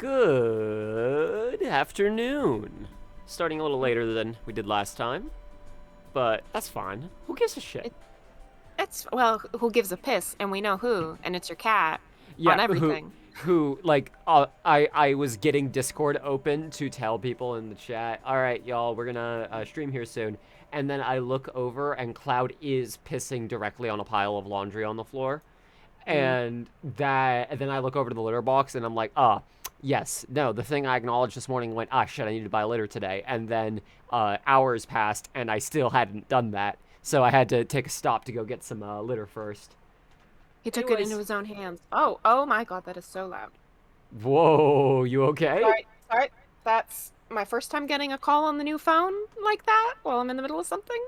Good afternoon. Starting a little later than we did last time, but that's fine. Who gives a shit? Well, who gives a piss? And we know who, and it's your cat Yeah, on everything. I was getting Discord open to tell people in the chat, all right, y'all, we're gonna stream here soon. And then I look over and Cloud is pissing directly on a pile of laundry on the floor. And then I look over to the litter box and I'm like, yes, no, the thing I acknowledged this morning went, shit, I need to buy litter today. And then hours passed and I still hadn't done that. So I had to take a stop to go get some litter first. He took it Anyways. into his own hands. Oh my God, that is so loud. Whoa, you okay? Sorry. That's my first time getting a call on the new phone like that while I'm in the middle of something.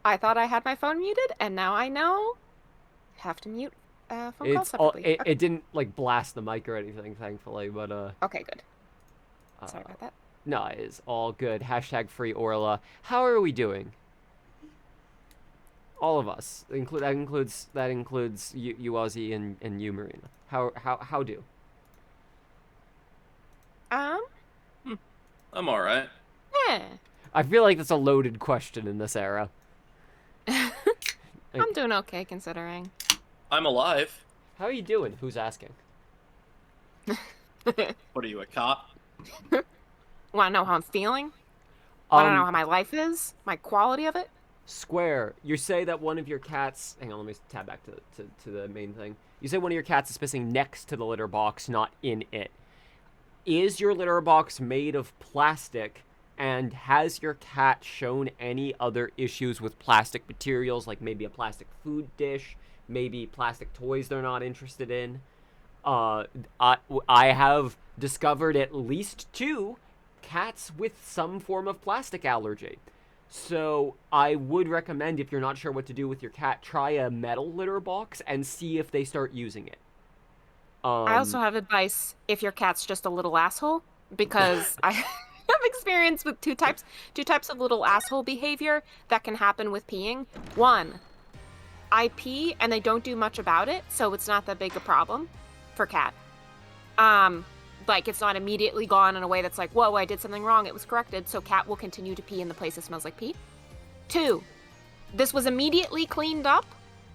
I thought I had my phone muted, and now I know I have to mute phone calls separately. It didn't like blast the mic or anything, thankfully, but Okay, good. Sorry about that. No, it's all good. Hashtag free Orla. How are we doing? All of us. That includes you Ozzy, and you Marina. How do? I'm all right. Yeah. I feel like that's a loaded question in this era. I'm doing okay considering. I'm alive. How are you doing? Who's asking? What are you, a cop? Want to know how I'm feeling? Want to know how my life is? My quality of it? Square, you say that one of your cats... Hang on, let me tab back to the main thing. You say one of your cats is pissing next to the litter box, not in it. Is your litter box made of plastic, and has your cat shown any other issues with plastic materials, like maybe a plastic food dish, maybe plastic toys they're not interested in? I have discovered at least 2 cats with some form of plastic allergy. So I would recommend, if you're not sure what to do with your cat, try a metal litter box and see if they start using it. I also have advice if your cat's just a little asshole, because I have experience with two types of little asshole behavior that can happen with peeing. One, I pee and they don't do much about it, so it's not that big a problem for cat. Like, it's not immediately gone in a way that's like, whoa, I did something wrong, it was corrected, so cat will continue to pee in the place that smells like pee. 2, this was immediately cleaned up,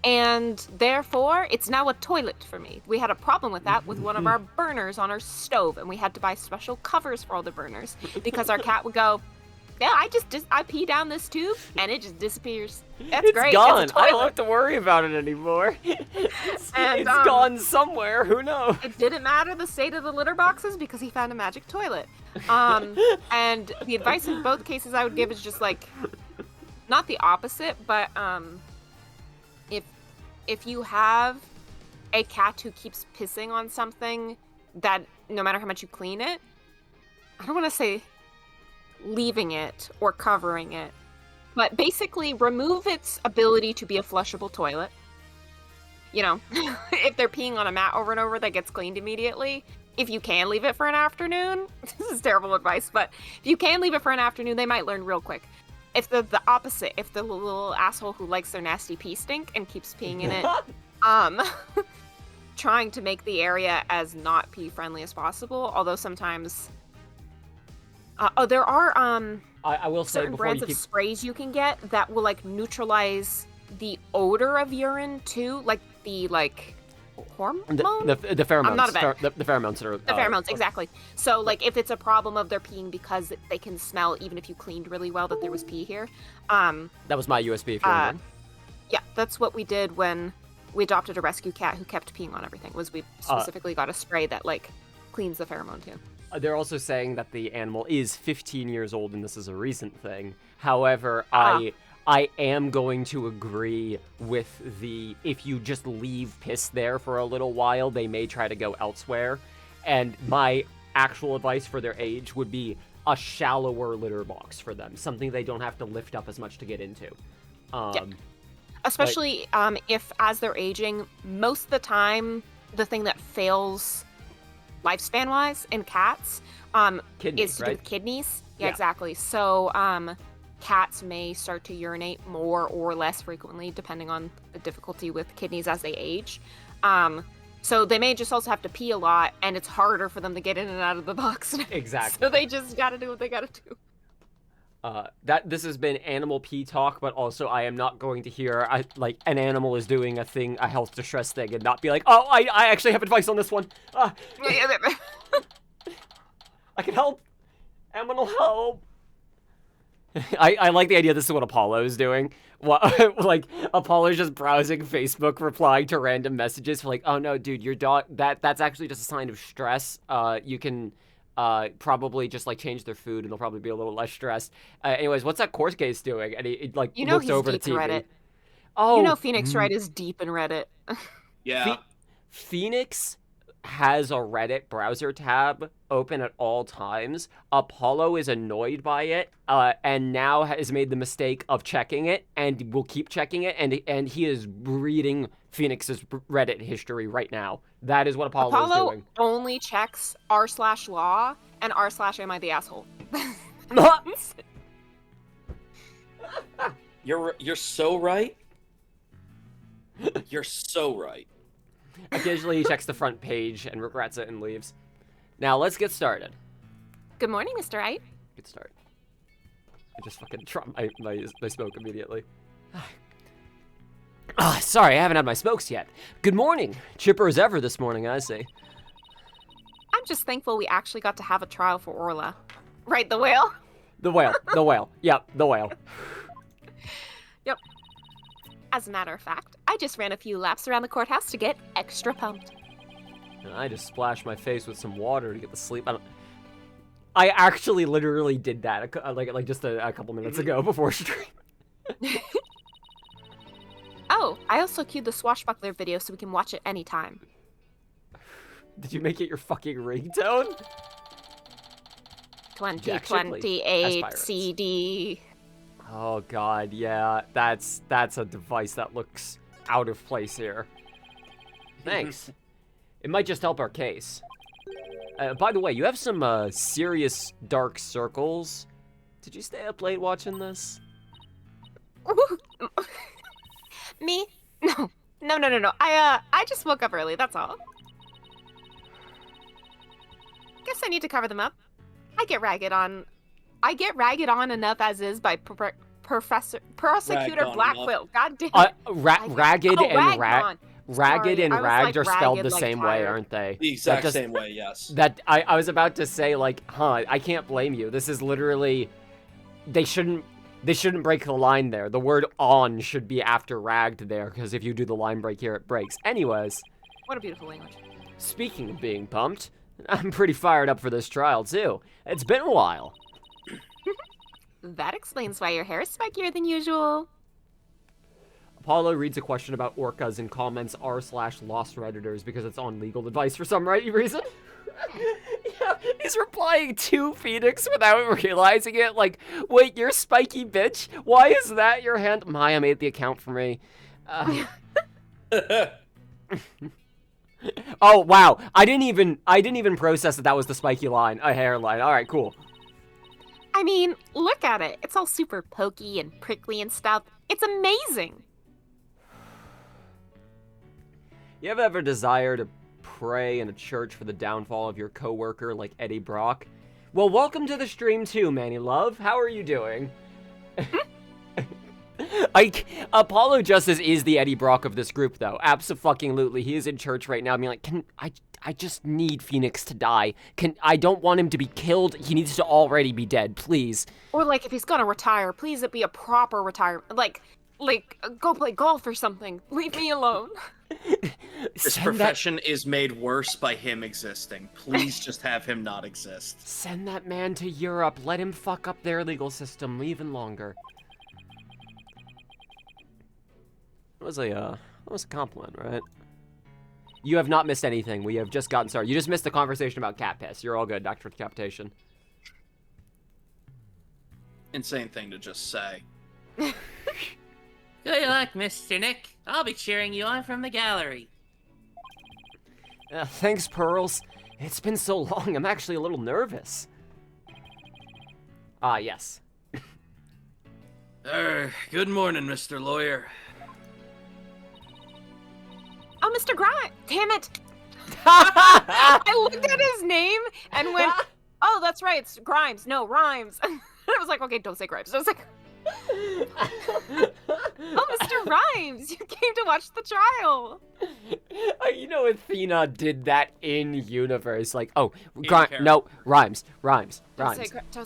and therefore, it's now a toilet for me. We had a problem with that with one of our burners on our stove, and we had to buy special covers for all the burners, because our cat would go, yeah, I pee down this tube, and it just disappears. That's great. It's gone. It's a I toilet. don't have to worry about it anymore. It's gone somewhere. Who knows? It didn't matter the state of the litter boxes because he found a magic toilet. And the advice in both cases I would give is just like, not the opposite, but if you have a cat who keeps pissing on something that no matter how much you clean it, I don't want to say leaving it or covering it, but basically remove its ability to be a flushable toilet. You know, if they're peeing on a mat over and over that gets cleaned immediately, if you can leave it for an afternoon, this is terrible advice, but if you can leave it for an afternoon, they might learn real quick. If the opposite, if the little asshole who likes their nasty pee stink and keeps peeing in it, trying to make the area as not pee friendly as possible, although sometimes there are I will say certain before brands you of keep... sprays you can get that will like neutralize the odor of urine too, like the hormone. The pheromones. I'm not a vet. The pheromones are... The pheromones, exactly. So, like, if it's a problem of their peeing because they can smell, even if you cleaned really well, that there was pee here. That was my USB, if you're wondering. Yeah, that's what we did when we adopted a rescue cat who kept peeing on everything, was we specifically got a spray that, like, cleans the pheromone, too. They're also saying that the animal is 15 years old, and this is a recent thing. However, I am going to agree with if you just leave piss there for a little while, they may try to go elsewhere. And my actual advice for their age would be a shallower litter box for them, something they don't have to lift up as much to get into. Yeah. Especially if, as they're aging, most of the time, the thing that fails lifespan-wise in cats Kidneys, is to right? do with kidneys. Yeah, exactly. So cats may start to urinate more or less frequently, depending on the difficulty with kidneys as they age. So they may just also have to pee a lot, and it's harder for them to get in and out of the box. Exactly. So they just gotta do what they gotta do. This has been animal pee talk, but also I am not going to hear like an animal is doing a thing, a health distress thing, and not be like, oh, I actually have advice on this one. I can help. Animal help. I like the idea this is what Apollo is doing. Like, Apollo's just browsing Facebook, replying to random messages for like, oh no, dude, your dog, that's actually just a sign of stress. You can probably just like change their food and they'll probably be a little less stressed. Anyways, what's that court case doing? And he like looks over the TV. Reddit. Oh, you know Phoenix Wright is deep in Reddit. Yeah. Phoenix has a Reddit browser tab open at all times. Apollo is annoyed by it, and now has made the mistake of checking it, and will keep checking it, and he is reading Phoenix's Reddit history right now. That is what Apollo is doing. Only checks r/law and r/am I the asshole. You're so right. You're so right. Occasionally he checks the front page and regrets it and leaves. Now let's get started. Good morning, Mr. Wright. Good start. I just fucking dropped my smoke immediately. Sorry, I haven't had my smokes yet. Good morning. Chipper as ever this morning, I see. I'm just thankful we actually got to have a trial for Orla. Right, the whale? The whale. The whale. Yep, the whale. Yep. As a matter of fact, I just ran a few laps around the courthouse to get extra pumped. And I just splashed my face with some water to get the sleep. I actually literally did that like just a couple minutes ago before stream. Oh, I also queued the Swashbuckler video so we can watch it anytime. Did you make it your fucking ringtone? 2028 CD. Oh god, yeah, that's a device that looks out of place here. Thanks. It might just help our case. By the way, you have some serious dark circles. Did you stay up late watching this? Me? No. I just woke up early, that's all. Guess I need to cover them up. I get ragged on enough as is by Prosecutor Blackquill. God damn it. Ragged and ragged are spelled the same way, aren't they? The exact same way, yes. That I was about to say, like, I can't blame you. This is literally, they shouldn't break the line there. The word on should be after ragged there, because if you do the line break here, it breaks. Anyways. What a beautiful language. Speaking of being pumped, I'm pretty fired up for this trial, too. It's been a while. That explains why your hair is spikier than usual. Apollo reads a question about orcas and comments r/lost redditors because it's on legal advice for some reason. Yeah, he's replying to Phoenix without realizing it. Like, wait, you're spiky bitch? Why is that your hand? Maya made the account for me. Oh wow, I didn't even process that was the spiky line, a hairline. All right, cool. I mean, look at it. It's all super pokey and prickly and stuff. It's amazing. You have ever desired to pray in a church for the downfall of your coworker like Eddie Brock? Well, welcome to the stream too, Manny Love. How are you doing? Apollo Justice is the Eddie Brock of this group, though. Abso-fucking-lutely. He is in church right now being like, I just need Phoenix to die. I don't want him to be killed. He needs to already be dead, please. Or like, if he's gonna retire, please it be a proper retirement. Like go play golf or something. Leave me alone. This profession is made worse by him existing. Please just have him not exist. Send that man to Europe. Let him fuck up their legal system even longer. That was a compliment, right? You have not missed anything. We have just gotten started. You just missed the conversation about cat piss. You're all good, Dr. Decapitation. Insane thing to just say. Good luck, Mr. Nick. I'll be cheering you on from the gallery. Thanks, Pearls. It's been so long, I'm actually a little nervous. Yes. Good morning, Mr. Lawyer. Oh, Mr. Grimes! Damn it! I looked at his name and went, oh, that's right, it's Grimes. No, Rhymes. I was like, okay, don't say Grimes. I was like, oh, Mr. Rhymes, you came to watch the trial. You know, Athena did that in universe. Like, oh, character. no, Rhymes. Don't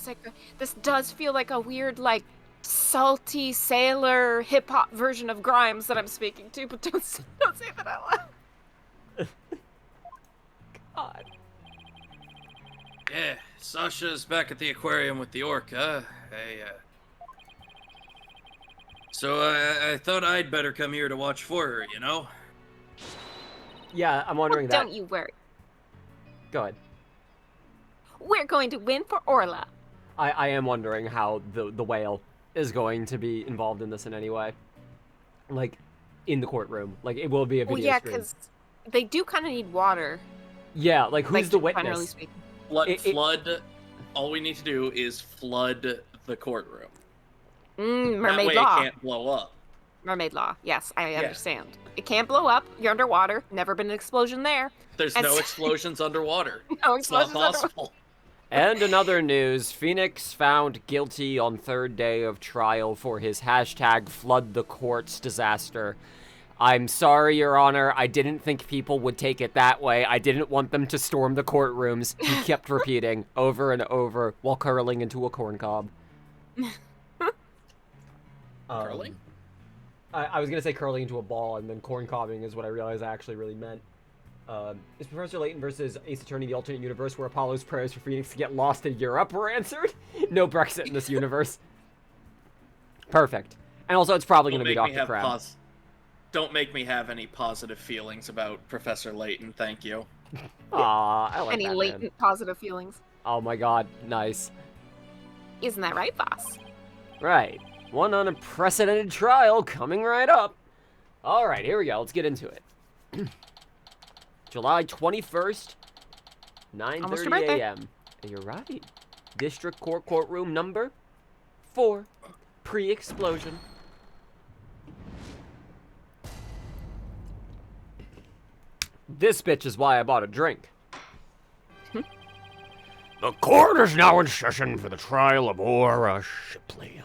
say this does feel like a weird, like, salty sailor hip-hop version of Grimes that I'm speaking to, but don't say that out loud. God. Yeah, Sasha's back at the aquarium with the orca. So I thought I'd better come here to watch for her, you know? Yeah, I'm wondering that. Don't you worry. Go ahead. We're going to win for Orla. I am wondering how the whale is going to be involved in this in any way. Like, in the courtroom. Like, it will be a video yeah, screen. because they do kind of need water. Yeah, like, who's the witness? Generally speaking. Flood. All we need to do is flood the courtroom. Mermaid that way law. It can't blow up. Mermaid law. Yes, I understand. It can't blow up. You're underwater. Never been an explosion there. There's no explosions underwater. No It's not explosions possible. And in other news, Phoenix found guilty on third day of trial for his hashtag flood the courts disaster. I'm sorry, Your Honor. I didn't think people would take it that way. I didn't want them to storm the courtrooms. He kept repeating over and over while curling into a corn cob. Curling? I was going to say curling into a ball, and then corn cobbing is what I realized I actually really meant. Is Professor Layton versus Ace Attorney the alternate universe where Apollo's prayers for Phoenix to get lost in Europe were answered? No Brexit in this universe. Perfect. And also, it's probably going to be Dr. Crab. Don't make me have any positive feelings about Professor Layton, thank you. Aw, I like Any that, latent man. positive feelings. Oh my god, nice. Isn't that right, boss? Right. One unprecedented trial coming right up. Alright, here we go. Let's get into it. July 21st, 9:30 a.m. And you're right. District Court courtroom number 4. Pre-explosion. This bitch is why I bought a drink. The court is now in session for the trial of Aura Shipley.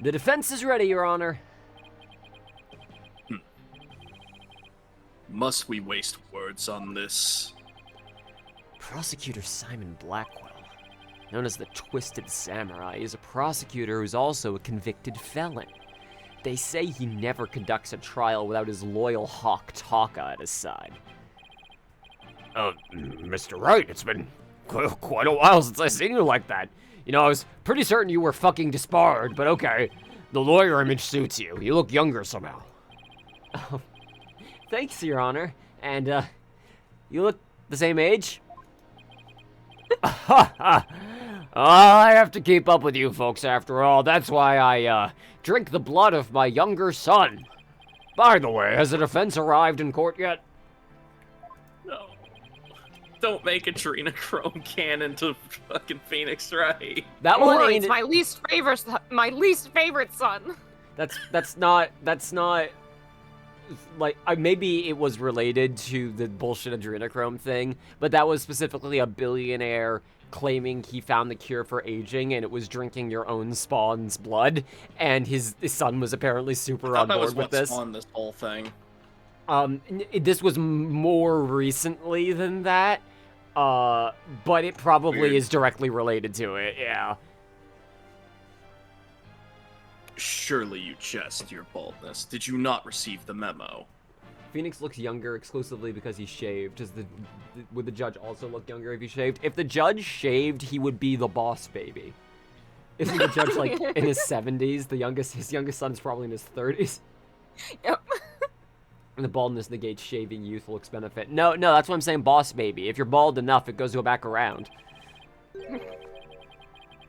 The defense is ready, Your Honor. Must we waste words on this? Prosecutor Simon Blackwell, known as the Twisted Samurai, is a prosecutor who's also a convicted felon. They say he never conducts a trial without his loyal hawk Taka at his side. Mr. Wright, it's been quite a while since I've seen you like that. You know, I was pretty certain you were fucking disbarred, but okay. The lawyer image suits you. You look younger somehow. Oh, thanks, Your Honor. And, you look the same age? I have to keep up with you folks after all. That's why I, drink the blood of my younger son. By the way, has the defense arrived in court yet? No. Don't make a Adrenochrome canon to fucking Phoenix Wright. That one Or ain't... it's my least favorite son. That's not, like, maybe it was related to the bullshit adrenochrome thing, but that was specifically a billionaire claiming he found the cure for aging, and it was drinking your own spawn's blood, and his son was apparently super on board with this. Spawned this whole thing. This was more recently than that, but it probably Weird. is directly related to it, yeah. Surely you jest your baldness. Did you not receive the memo? Phoenix looks younger exclusively because he shaved. Would the judge also look younger if he shaved? If the judge shaved, he would be the boss baby. Isn't the judge like in his 70s? His youngest son is probably in his 30s. Yep. And the baldness negates shaving youth looks benefit. No, that's what I'm saying, boss baby. If you're bald enough, it goes back around.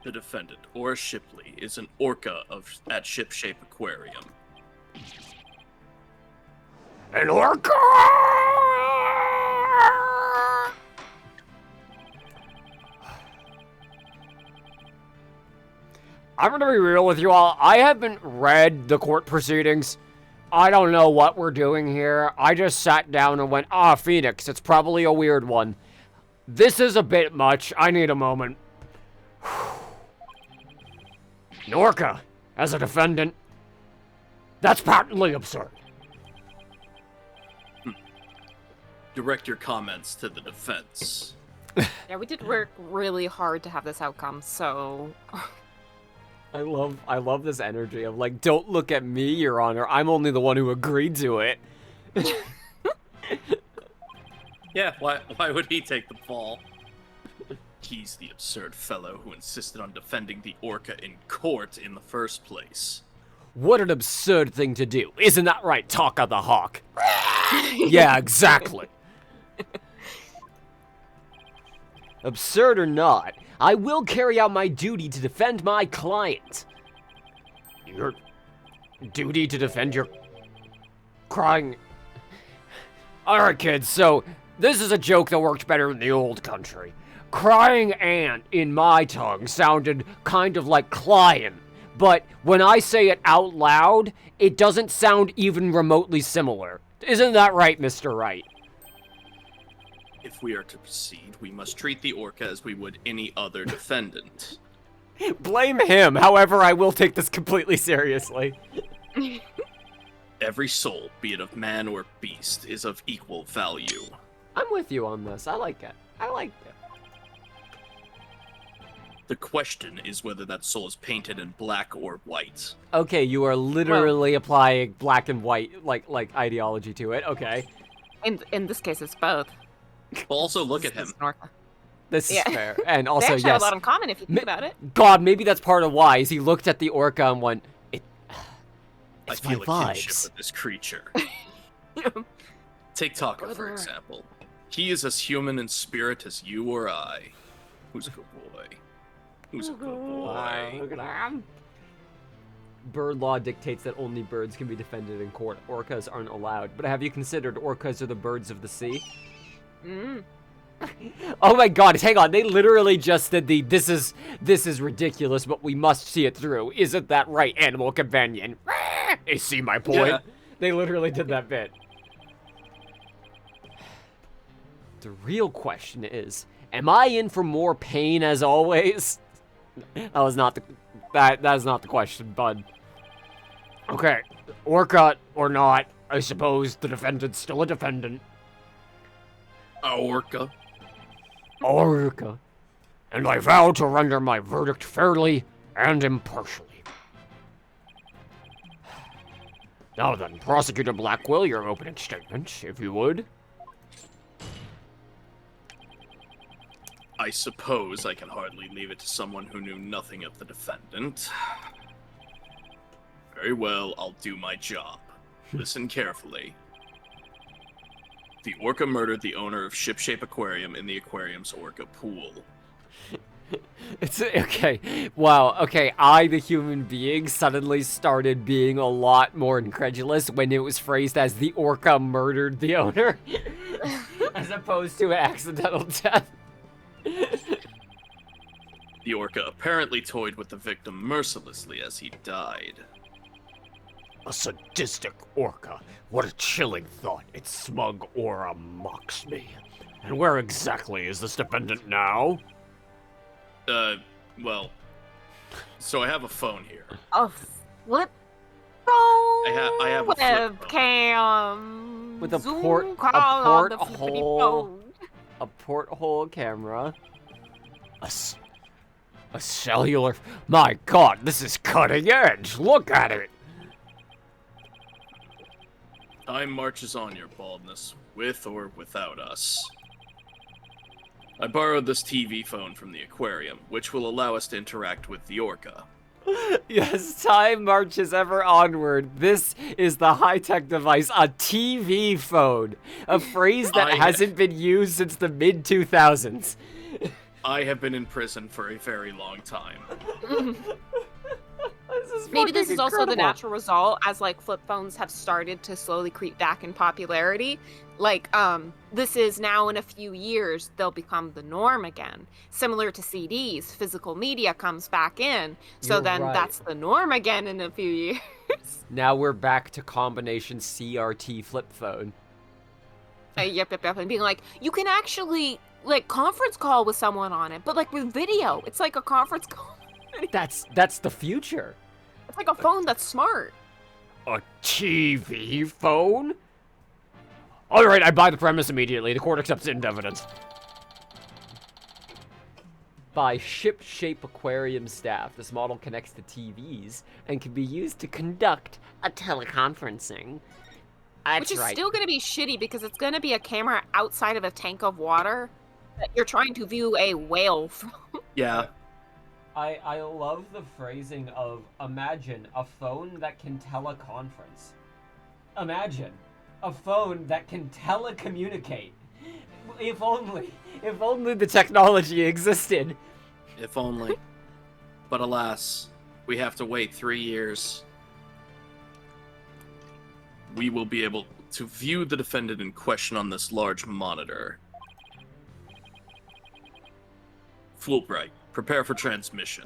The defendant, Aura Shipley, is an orca at Shipshape Aquarium. An orca! I'm gonna be real with you all. I haven't read the court proceedings, I don't know what we're doing here. I just sat down and went, Phoenix, it's probably a weird one. This is a bit much. I need a moment. Norca, as a defendant, that's patently absurd. Direct your comments to the defense. Yeah, we did work really hard to have this outcome, so... I love this energy of like, don't look at me, Your Honor. I'm only the one who agreed to it. Yeah, why would he take the fall? He's the absurd fellow who insisted on defending the orca in court in the first place. What an absurd thing to do. Isn't that right, Taka the Hawk? Yeah, exactly. Absurd or not, I will carry out my duty to defend my client. Your duty to defend your crying... Alright, kids, so this is a joke that worked better in the old country. Crying ant in my tongue sounded kind of like client, but when I say it out loud, it doesn't sound even remotely similar. Isn't that right, Mr. Wright? If we are to proceed, we must treat the orca as we would any other defendant. Blame him, however, I will take this completely seriously. Every soul, be it of man or beast, is of equal value. I'm with you on this. I like it. I like it. The question is whether that soul is painted in black or white. Okay, you are literally applying black and white like ideology to it. Okay. In this case, it's both. But also look at him. This is fair. And also, they actually have yes. a lot in common if you think about it. God, maybe that's part of why. Is he looked at the orca and went, I feel a kinship with this creature. Take Taka, for example. He is as human in spirit as you or I. Who's a good boy? Who's a good boy? Look at him. Bird law dictates that only birds can be defended in court. Orcas aren't allowed. But have you considered orcas are the birds of the sea? Oh my god, hang on. They literally just did the this is ridiculous, but we must see it through. Isn't that right, animal companion? You see my point? Yeah. They literally did that bit. The real question is, am I in for more pain as always? That was not the that is not the question, bud. Okay, orca or not, I suppose the defendant's still a defendant. Orca. Orca. And I vow to render my verdict fairly and impartially. Now then, Prosecutor Blackwell, your opening statement, if you would. I suppose I can hardly leave it to someone who knew nothing of the defendant. Very well, I'll do my job. Listen carefully. The orca murdered the owner of Shipshape Aquarium in the aquarium's orca pool. It's okay. Wow. Okay, I, the human being, suddenly started being a lot more incredulous when it was phrased as the orca murdered the owner, as opposed to an accidental death. The orca apparently toyed with the victim mercilessly as he died. A sadistic orca. What a chilling thought. Its smug aura mocks me. And where exactly is this defendant now? Well, so I have a phone here. A flip phone? I have a flip phone. Webcam. With a Zoom porthole camera. A cellular... My god, this is cutting edge. Look at it. Time marches on, your baldness, with or without us. I borrowed this TV phone from the aquarium, which will allow us to interact with the orca. Yes, time marches ever onward. This is the high-tech device, a TV phone. A phrase that hasn't been used since the mid-2000s. I have been in prison for a very long time. This Maybe this fucking is also the incredible. natural result as like flip phones have started to slowly creep back in popularity. Like, this is now in a few years, they'll become the norm again. Similar to CDs, physical media comes back in. So You're then right. that's the norm again in a few years. Now we're back to combination CRT flip phone. Yep. And being like, you can actually, like, conference call with someone on it, but like with video, it's like a conference call. That's the future. It's like a phone that's smart. A TV phone? All right, I buy the premise immediately. The court accepts it into evidence. By ship-shape aquarium staff, this model connects to TVs and can be used to conduct a teleconferencing. That's Which is right. still going to be shitty because it's going to be a camera outside of a tank of water that you're trying to view a whale from. Yeah. I love the phrasing of imagine a phone that can teleconference. Imagine a phone that can telecommunicate. If only the technology existed. If only. But alas, we have to wait 3 years. We will be able to view the defendant in question on this large monitor. Wright, prepare for transmission.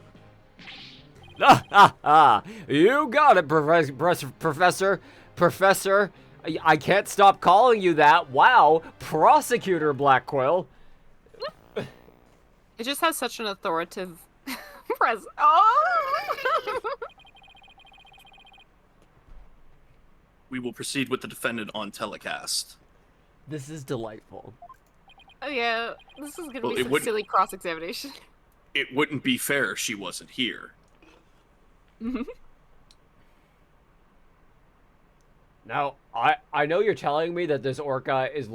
You got it, Professor. Professor, I can't stop calling you that. Wow, Prosecutor Blackquill. It just has such an authoritative presence. Oh! We will proceed with the defendant on telecast. This is delightful. Oh yeah, this is gonna Well, be it some wouldn't- silly cross-examination. It wouldn't be fair if she wasn't here. Now, I know you're telling me that this orca is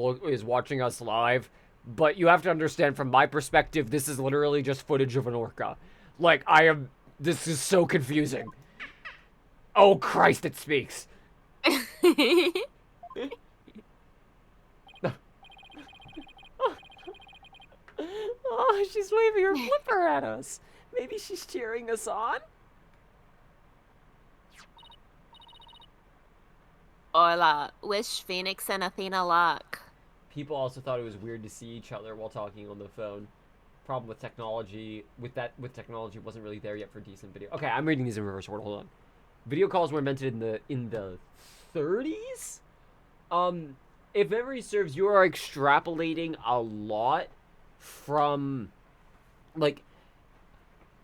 watching us live, but you have to understand from my perspective, this is literally just footage of an orca. Like, this is so confusing. Oh, Christ, it speaks. Oh, she's waving her flipper at us. Maybe she's cheering us on? Hola, wish Phoenix and Athena luck. People also thought it was weird to see each other while talking on the phone. Problem with technology, with technology wasn't really there yet for decent video. Okay, I'm reading these in reverse order. Hold on. Video calls were invented in the 30s? If memory serves, you are extrapolating a lot from, like,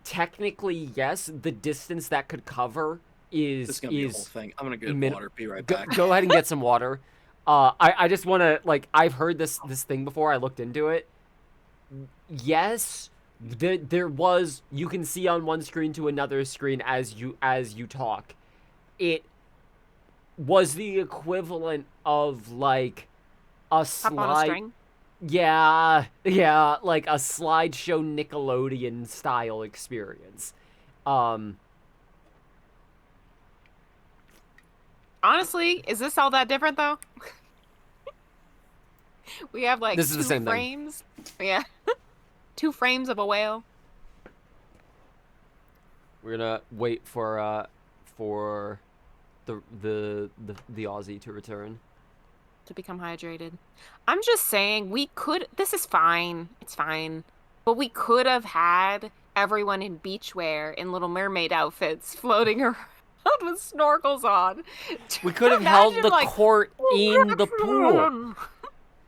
technically, yes, the distance that could cover This is gonna be a whole thing. I'm gonna get water. Be right back. Go ahead and get some water. I just want to, like, I've heard this thing before. I looked into it. Yes, there was, you can see on one screen to another screen as you talk. It was the equivalent of, like, a Hop on a slide. string. Yeah, like a slideshow Nickelodeon style experience. Honestly, is this all that different though? We have like This is the two same thing. frames. Yeah. 2 frames of a whale. We're gonna wait for the Aussie to return. To become hydrated. I'm just saying this is fine. It's fine. But we could have had everyone in beachwear in Little Mermaid outfits floating around with snorkels on. We could have held Imagine, the like, court in the pool.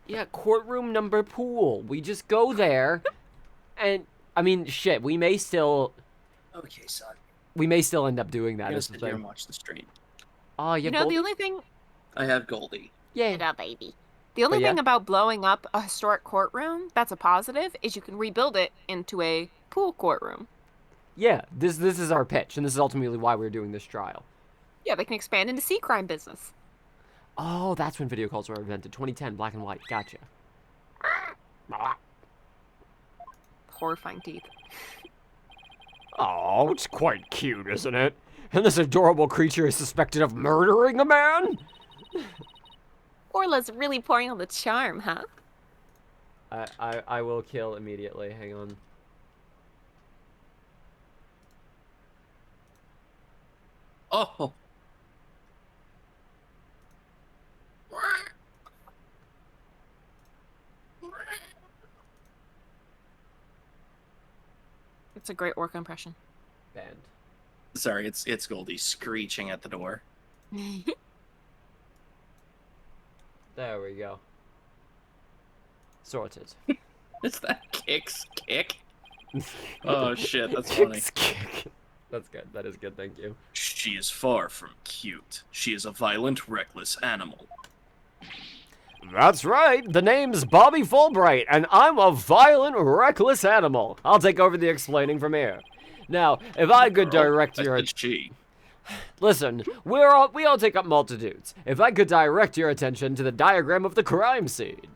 Yeah, courtroom number pool. We just go there, and I mean, shit. We may still Okay, son. end up doing that. I'm gonna Is the sit here and thing. watch the stream. Oh, You know, the only thing I have Goldie. yeah. baby. The only But yeah. thing about blowing up a historic courtroom that's a positive is you can rebuild it into a pool courtroom. Yeah, this is our pitch, and this is ultimately why we're doing this trial. Yeah, they can expand into sea crime business. Oh, that's when video calls were invented. 2010, black and white. Gotcha. Horrifying teeth. Oh, it's quite cute, isn't it? And this adorable creature is suspected of murdering a man? Orla's really pouring on the charm, huh? I will kill immediately. Hang on. Oh. It's a great orc impression. Banned. Sorry, it's Goldie screeching at the door. There we go. Sorted. Is that Kick's kick? Oh shit, that's funny. Kick's kick. That's good. That is good. Thank you. She is far from cute. She is a violent, reckless animal. That's right. The name's Bobby Fulbright, and I'm a violent, reckless animal. I'll take over the explaining from here. Now, if I could direct your... She. Listen, we all take up multitudes. If I could direct your attention to the diagram of the crime scene.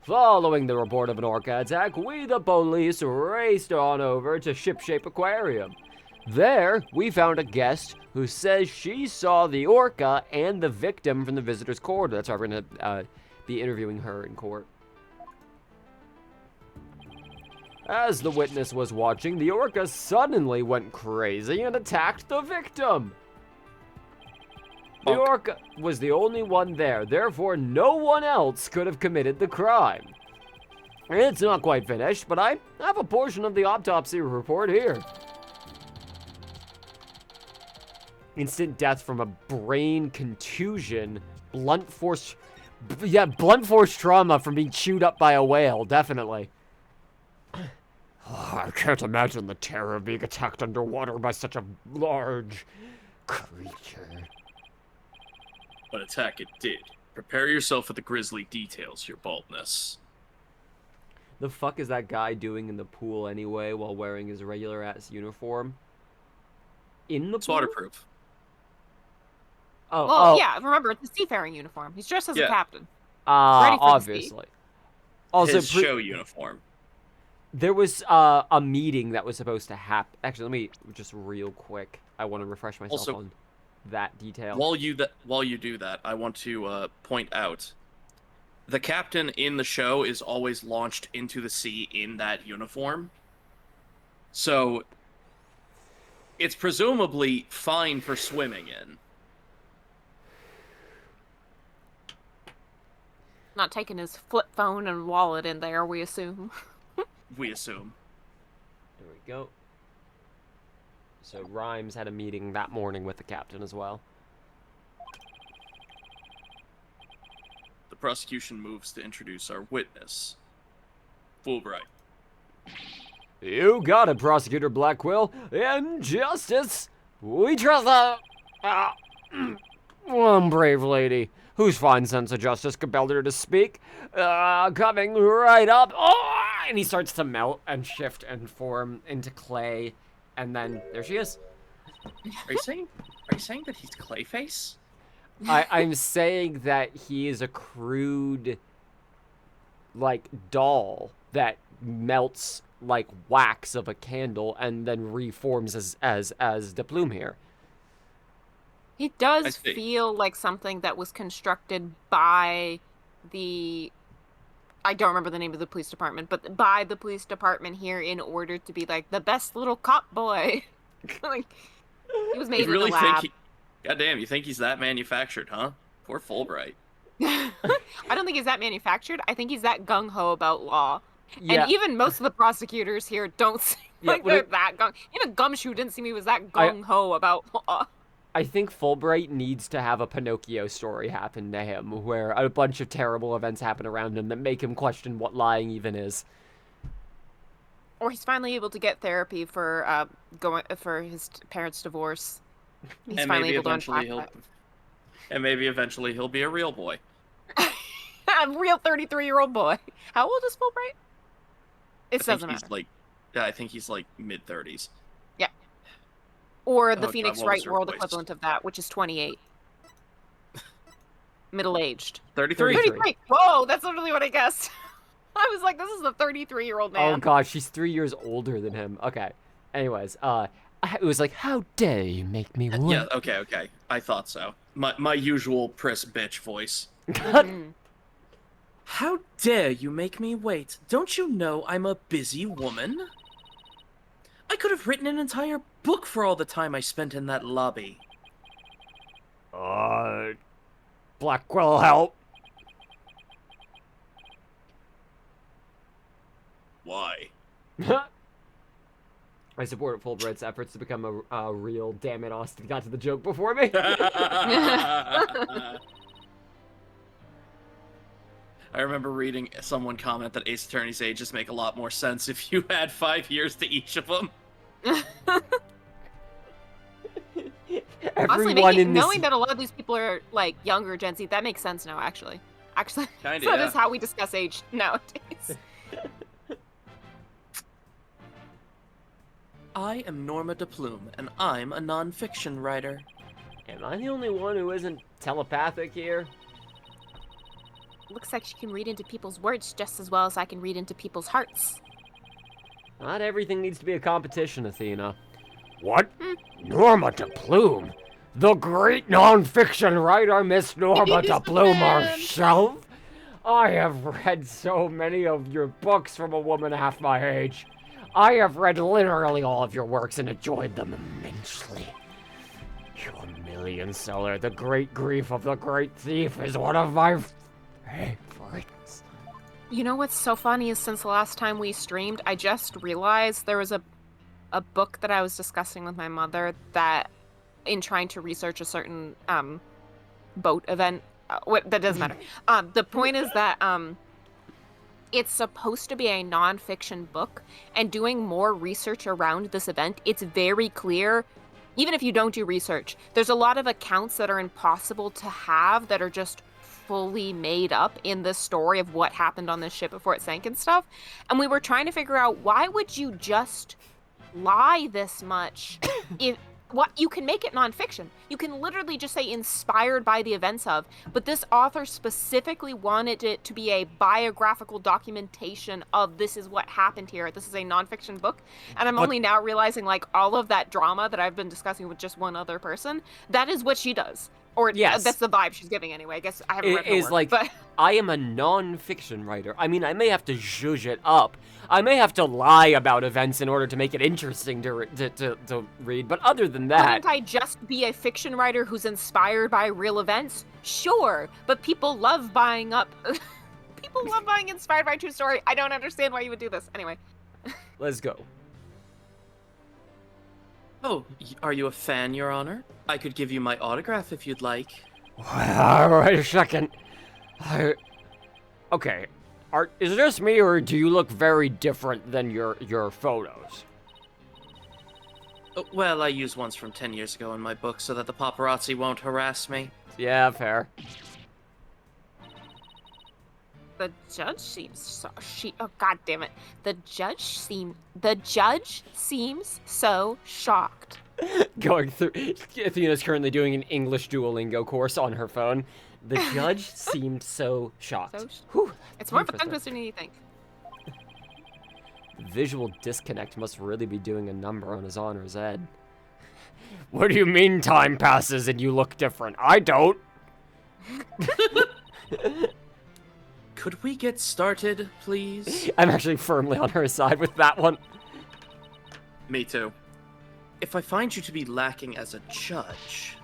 Following the report of an orca attack, we, the police, raced on over to Shipshape Aquarium. There, we found a guest who says she saw the orca and the victim from the visitor's corridor. That's why we're going to be interviewing her in court. As the witness was watching, the orca suddenly went crazy and attacked the victim. The orca was the only one there, therefore no one else could have committed the crime. It's not quite finished, but I have a portion of the autopsy report here. Instant death from a brain contusion, blunt force trauma from being chewed up by a whale, definitely. I can't imagine the terror of being attacked underwater by such a large creature. But attack it did. Prepare yourself for the grisly details, your baldness. The fuck is that guy doing in the pool anyway while wearing his regular ass uniform? In the It's pool? waterproof. Well, yeah, remember, it's a seafaring uniform. He's dressed as a captain. Ready for obviously. Also, his show uniform. There was a meeting that was supposed to happen. Actually, let me just real quick. I want to refresh myself Also, on that detail. While you do that, I want to point out the captain in the show is always launched into the sea in that uniform. So it's presumably fine for swimming in. Not taking his flip phone and wallet in there, we assume. We assume. There we go. So Rhymes had a meeting that morning with the captain as well. The prosecution moves to introduce our witness, Fulbright. You got it, Prosecutor Blackquill. In justice, we trust one brave lady whose fine sense of justice compelled her to speak. Coming right up. Oh! And he starts to melt and shift and form into clay. And then there she is. Are you saying that he's Clayface? I'm saying that he is a crude, like, doll that melts like wax of a candle and then reforms as the plume here. He does feel like something that was constructed by the... I don't remember the name of the police department, but by the police department here in order to be like the best little cop boy. Like, he was made in the lab. Goddamn, you think he's that manufactured, huh? Poor Fulbright. I don't think he's that manufactured. I think he's that gung-ho about law. Yeah. And even most of the prosecutors here don't seem like they're that gung. Even Gumshoe didn't seem he was that gung-ho about law. I think Fulbright needs to have a Pinocchio story happen to him, where a bunch of terrible events happen around him that make him question what lying even is. Or he's finally able to get therapy for for his parents' divorce. He's and finally maybe able eventually to unpack and maybe eventually he'll be a real boy. A real 33-year-old boy. How old is Fulbright? It doesn't matter. I think he's like mid-30s. Yeah. Or the Phoenix God, Wright world equivalent of that, which is 28. Middle-aged. 33. 33. Whoa, that's literally what I guessed. I was like, this is a 33-year-old man. Oh gosh, she's 3 years older than him. Okay. Anyways, it was like, how dare you make me wait? Yeah, okay. I thought so. My usual press bitch voice. How dare you make me wait? Don't you know I'm a busy woman? I could have written an entire book for all the time I spent in that lobby. Black will help. Why? I support Fulbright's efforts to become a real. Damn it, Austin got to the joke before me. I remember reading someone comment that Ace Attorney's ages make a lot more sense if you add 5 years to each of them. Honestly, Everyone in this. knowing that a lot of these people are like younger Gen Z, that makes sense now. Actually, Kinda, that yeah. is how we discuss age nowadays. I am Norma DePlume, and I'm a non-fiction writer. Am I the only one who isn't telepathic here? Looks like she can read into people's words just as well as I can read into people's hearts. Not everything needs to be a competition, Athena. What? Norma DePlume? The great non-fiction writer, Miss Norma He's the DePlume man. herself? I have read so many of your books from a woman half my age. I have read literally all of your works and enjoyed them immensely. Your million seller, The Great Grief of the Great Thief, is one of my favorites. You know what's so funny is since the last time we streamed, I just realized there was a book that I was discussing with my mother that, in trying to research a certain boat event, that doesn't matter. The point is that it's supposed to be a non-fiction book, and doing more research around this event, it's very clear, even if you don't do research, there's a lot of accounts that are impossible to have that are just fully made up in the story of what happened on this ship before it sank and stuff. And we were trying to figure out, why would you just lie this much? If what you can make it nonfiction, you can literally just say inspired by the events of, but this author specifically wanted it to be a biographical documentation of this is what happened here. This is a nonfiction book, and I'm only now realizing, like, all of that drama that I've been discussing with just one other person, that is what she does. Or Yes. that's the vibe she's giving anyway. I guess I haven't read her Is work, like, but I am a non-fiction writer. I mean, I may have to zhuzh it up. I may have to lie about events in order to make it interesting to read. But other than that, wouldn't I just be a fiction writer who's inspired by real events? Sure, but people love buying up. People love buying inspired by true story. I don't understand why you would do this. Anyway. let's go. Oh, are you a fan, Your Honor? I could give you my autograph if you'd like. Wait a second. Okay. Is this me, or do you look very different than your photos? Well, I use ones from 10 years ago in my book so that the paparazzi won't harass me. Yeah, fair. The judge seems so oh god damn it. The judge seems so shocked. Going through, Athena's currently doing an English Duolingo course on her phone. The judge seemed so shocked. Whew, It's more of a interesting. tongue twister than you think. Visual disconnect must really be doing a number on his honor's head. What do you mean time passes and you look different? I don't. Could we get started, please? I'm actually firmly on her side with that one. Me too. If I find you to be lacking as a judge,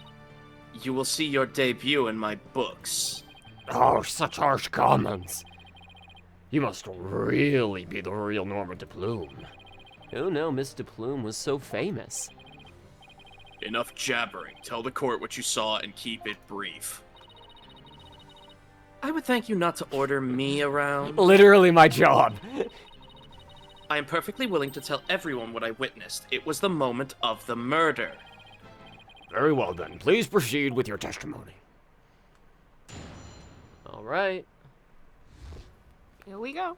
you will see your debut in my books. Oh, such harsh comments. You must really be the real Norma DePlume. Oh no, Miss DePlume was so famous. Enough jabbering. Tell the court what you saw and keep it brief. I would thank you not to order me around. Literally my job. I am perfectly willing to tell everyone what I witnessed. It was the moment of the murder. Very well then, please proceed with your testimony. All right. Here we go.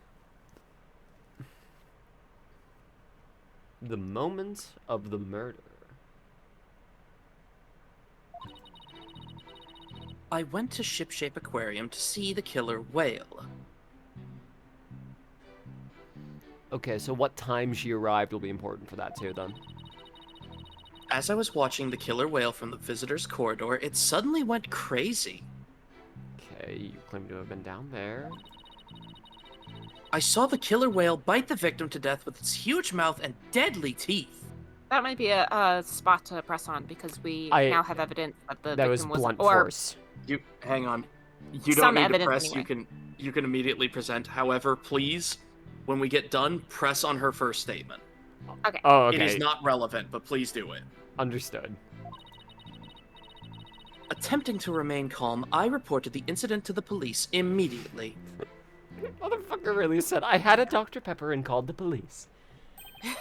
The moment of the murder. I went to Shipshape Aquarium to see the killer whale. Okay, so what time she arrived will be important for that too, then. As I was watching the killer whale from the visitor's corridor, it suddenly went crazy. Okay, you claim to have been down there. I saw the killer whale bite the victim to death with its huge mouth and deadly teeth. That might be a spot to press on because we now have evidence that the That was victim was blunt or force. You hang on. You some don't need to evidence press. anyway. You can immediately present. However, please, when we get done, press on her first statement. Okay. Oh, okay. It is not relevant, but please do it. Understood. Attempting to remain calm, I reported the incident to the police immediately. Motherfucker really said, I had a Dr. Pepper and called the police. That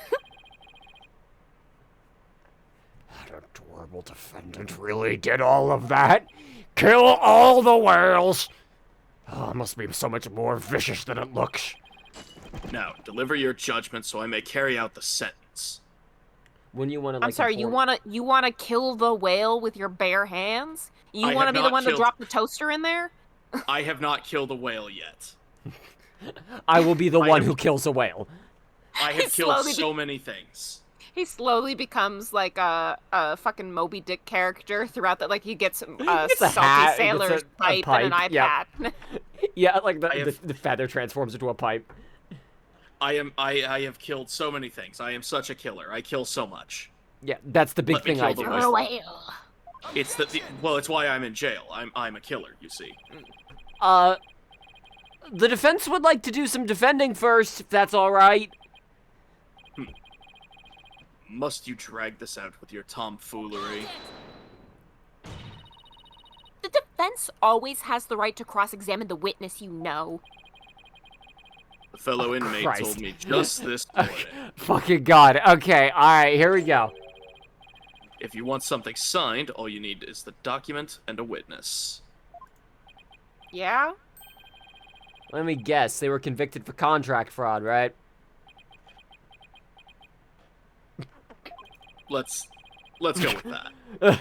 adorable defendant really did all of that? Kill all the whales! Oh, it must be so much more vicious than it looks. Now, deliver your judgment so I may carry out the sentence. When you want to, like, I'm sorry, you wanna kill the whale with your bare hands? You I wanna have be the not one to killed- drop the toaster in there? I have not killed a whale yet. I will be the I one am- who kills a whale. I He have killed slowly so many things. He slowly becomes like a fucking Moby Dick character throughout that. Like he gets a gets a salty hat, he sailor's gets a pipe and an pipe, eye yep. pad. Yeah, like I have- the feather transforms into a pipe. I have killed so many things. I am such a killer. I kill so much. Yeah, that's the big Let me thing I kill do. the You're a whale. It's well, it's why I'm in jail. I'm a killer, you see. The defense would like to do some defending first, if that's all right. Must you drag this out with your tomfoolery? The defense always has the right to cross-examine the witness you know. The fellow inmate Christ. told me just this morning. Fucking God. Okay, all right, here we go. If you want something signed, all you need is the document and a witness. Yeah? Let me guess. They were convicted for contract fraud, right? Let's go with that.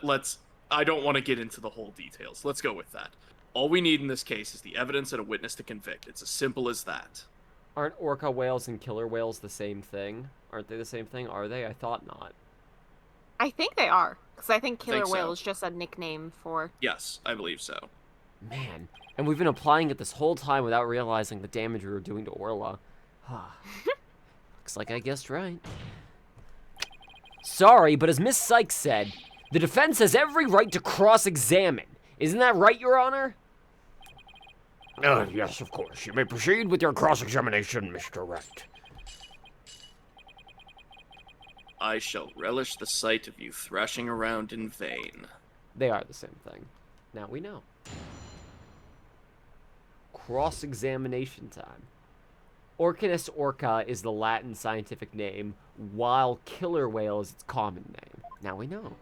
Let's. I don't want to get into the whole details. Let's go with that. All we need in this case is the evidence and a witness to convict. It's as simple as that. Aren't orca whales and killer whales the same thing? Aren't they the same thing? Are they? I thought not. I think they are. Because I think killer think so. whale is just a nickname for... Yes, I believe so. Man. And we've been applying it this whole time without realizing the damage we were doing to Orla. Looks like I guessed right. Sorry, but as Miss Sykes said, the defense has every right to cross-examine. Isn't that right, Your Honor? Yes, of course. You may proceed with your cross-examination, Mr. Wright. I shall relish the sight of you thrashing around in vain. They are the same thing. Now we know. Cross-examination time. Orcanis orca is the Latin scientific name, while killer whale is its common name. Now we know.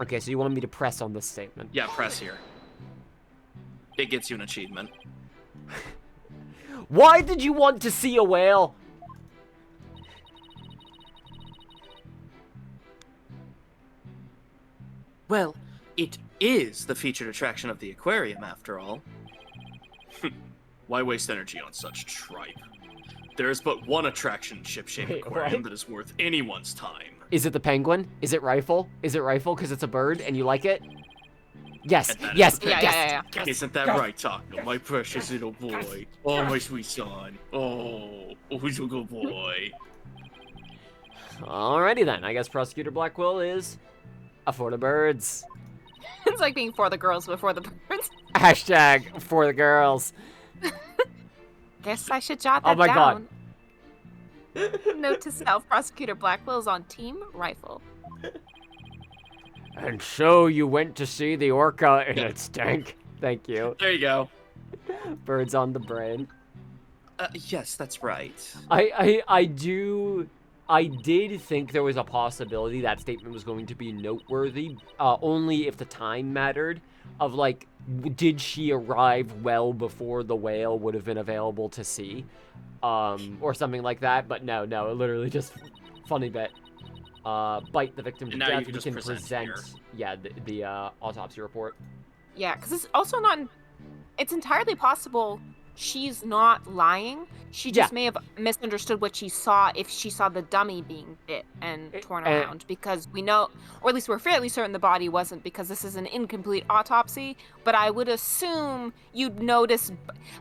Okay, so you want me to press on this statement? Yeah, press here. It gets you an achievement. Why did you want to see a whale? Well, it is the featured attraction of the aquarium, after all. Why waste energy on such tripe? There is but one attraction in Ship-Shape Wait, Aquarium what? that is worth anyone's time. Is it the penguin? Is it rifle? Is it rifle because it's a bird and you like it? Yes, And that is yes, the Yeah, yes. yeah, yeah. Isn't that right, Taco? My precious little boy. Oh, my sweet son. Oh, who's a good boy? Alrighty then, I guess Prosecutor Blackwell is for the birds. It's like being for the girls before the birds. Hashtag for the girls. Guess I should jot that Oh my God. down. Note to self, Prosecutor Blackwell's on Team Rifle. And so you went to see the orca in its tank? Thank you. There you go. Birds on the brain. Yes, that's right. I did think there was a possibility that statement was going to be noteworthy, only if the time mattered, of like, did she arrive well before the whale would have been available to see, or something like that, but no, it literally just, funny bit, bite the victim to And now you death, can we just can present present, here. yeah, the autopsy report. Yeah, because it's also not... It's entirely possible she's not lying. She just may have misunderstood what she saw if she saw the dummy being bit and torn around, because we know, or at least we're fairly certain the body wasn't, because this is an incomplete autopsy, but I would assume you'd notice,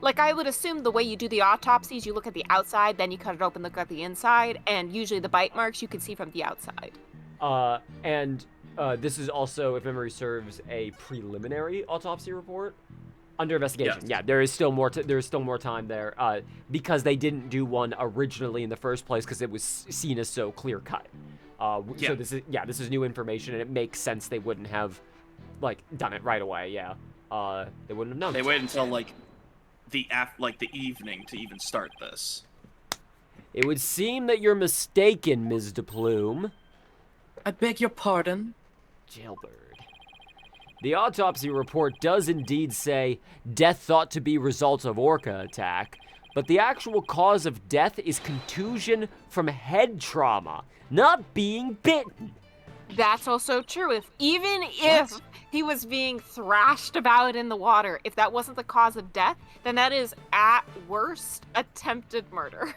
like I would assume the way you do the autopsies, you look at the outside, then you cut it open, look at the inside, and usually the bite marks you can see from the outside. This is also, if memory serves, a preliminary autopsy report. Under investigation, Yes. yeah. There is still more time there, because they didn't do one originally in the first place because it was seen as so clear cut. So this is new information, and it makes sense they wouldn't have, like, done it right away. Yeah, they wouldn't have known. They waited until the evening to even start this. It would seem that you're mistaken, Ms. DePlume. I beg your pardon? Jailbird. The autopsy report does indeed say death thought to be result of orca attack, but the actual cause of death is contusion from head trauma, not being bitten. That's also true. Even if he was being thrashed about in the water, if that wasn't the cause of death, then that is at worst attempted murder.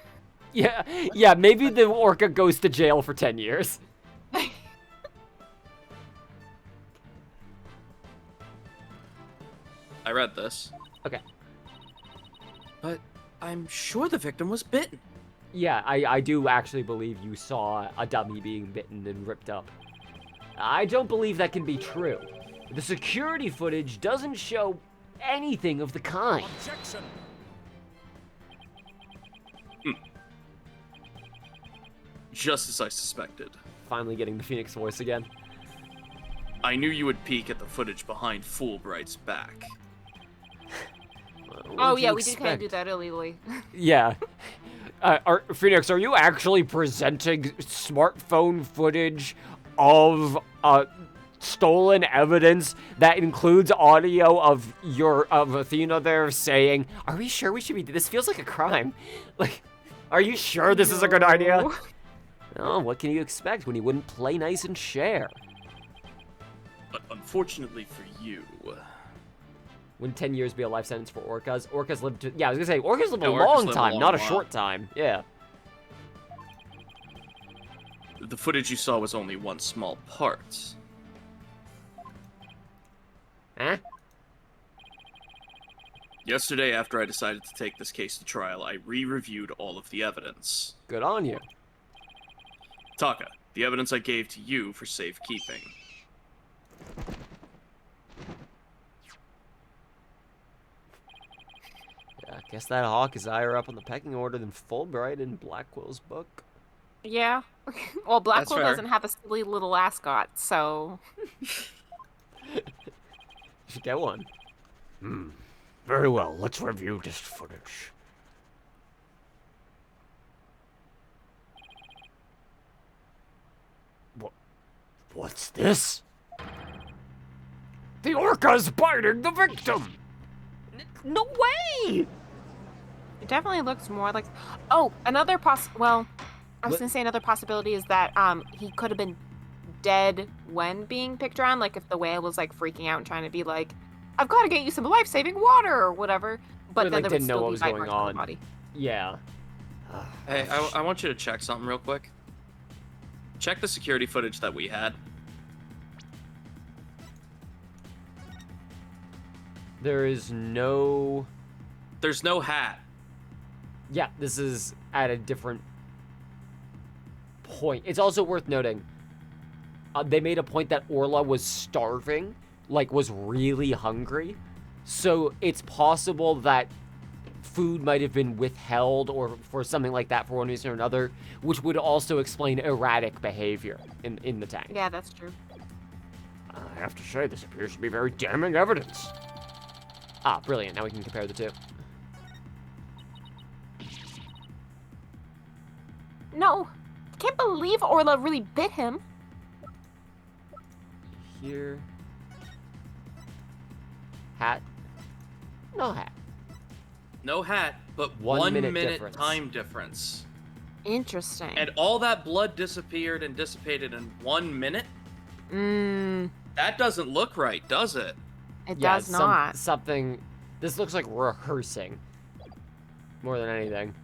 Yeah, maybe the orca goes to jail for 10 years. I read this. Okay. But I'm sure the victim was bitten. Yeah, I do actually believe you saw a dummy being bitten and ripped up. I don't believe that can be true. The security footage doesn't show anything of the kind. Objection. Just as I suspected. Finally getting the Phoenix voice again. I knew you would peek at the footage behind Fulbright's back. Oh yeah, we did kind of do that illegally. Yeah. Phoenix, are you actually presenting smartphone footage of stolen evidence that includes audio of Athena there saying, "Are we sure we should be? This feels like a crime. Like, are you sure this is a good idea?" Oh, what can you expect when you wouldn't play nice and share? But unfortunately for you, Wouldn't 10 years be a life sentence for orcas? Orcas live to, yeah, I was gonna say, orcas live a orcas long live a time, long not a while. short time. Yeah. the footage you saw was only one small part. Huh? Yesterday, after I decided to take this case to trial, I re-reviewed all of the evidence. Good on you. Taka, the evidence I gave to you for safekeeping. Yeah, I guess that hawk is higher up on the pecking order than Fulbright in Blackwell's book. Yeah. Well, Blackwell fair. doesn't have a silly little ascot, so... You should get one. Very well, let's review this footage. What's this? The orca's biting the victim! No way! It definitely looks more like... Oh, another well, I was What? gonna say another possibility is that he could have been dead when being picked around, like if the whale was like freaking out and trying to be like, I've got to get you some life-saving water or whatever, but Or, then like, there would didn't know still what be was bite going marks on the on. body. Yeah. Hey, I want you to check something real quick. Check the security footage that we had. There is no... There's no hat. Yeah, this is at a different point. It's also worth noting, they made a point that Orla was starving, like was really hungry. So it's possible that food might have been withheld or for something like that for one reason or another, which would also explain erratic behavior in the tank. Yeah, that's true. I have to say, this appears to be very damning evidence. Ah, brilliant. Now we can compare the two. No, can't believe Orla really bit him. Here. Hat. No hat. No hat, but 1 1 minute minute difference. time difference. Interesting. And all that blood disappeared and dissipated in 1 minute? That doesn't look right, does it? It does not. Something. This looks like rehearsing. more than anything.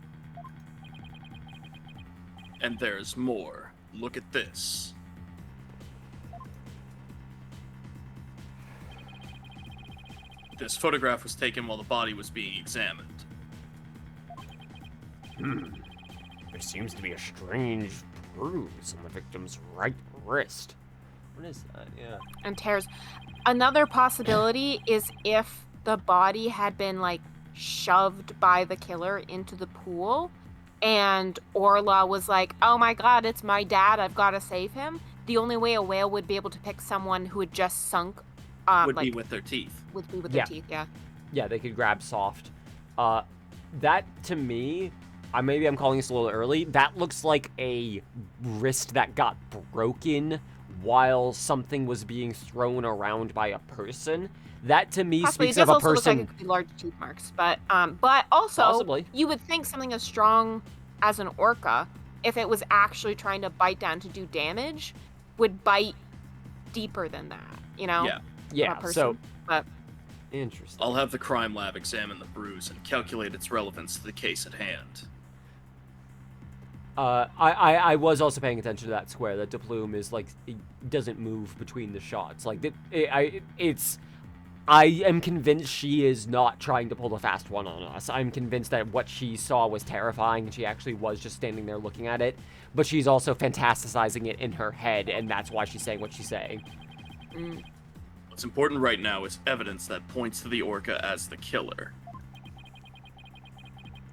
And there's more. Look at this. This photograph was taken while the body was being examined. There seems to be a strange bruise on the victim's right wrist. What is that? Yeah. And tears. Another possibility is if the body had been like shoved by the killer into the pool and Orla was like, oh my god, it's my dad, I've got to save him. The only way a whale would be able to pick someone who had just sunk Would be with their teeth. would be with Yeah. their teeth, yeah. Yeah, they could grab soft. That to me, maybe I'm calling this a little early. That looks like a wrist that got broken while something was being thrown around by a person. That to me Possibly. speaks It of does a also look person. like it could be large tooth marks, but also Possibly. you would think something as strong as an orca, if it was actually trying to bite down to do damage, would bite deeper than that, you know? Yeah. Yeah. person, So but interesting. I'll have the crime lab examine the bruise and calculate its relevance to the case at hand. I was also paying attention to that square. That Deplume is like, it doesn't move between the shots. Like I am convinced she is not trying to pull a fast one on us. I'm convinced that what she saw was terrifying and she actually was just standing there looking at it. But she's also fantasticizing it in her head, and that's why she's saying what she's saying. What's important right now is evidence that points to the orca as the killer.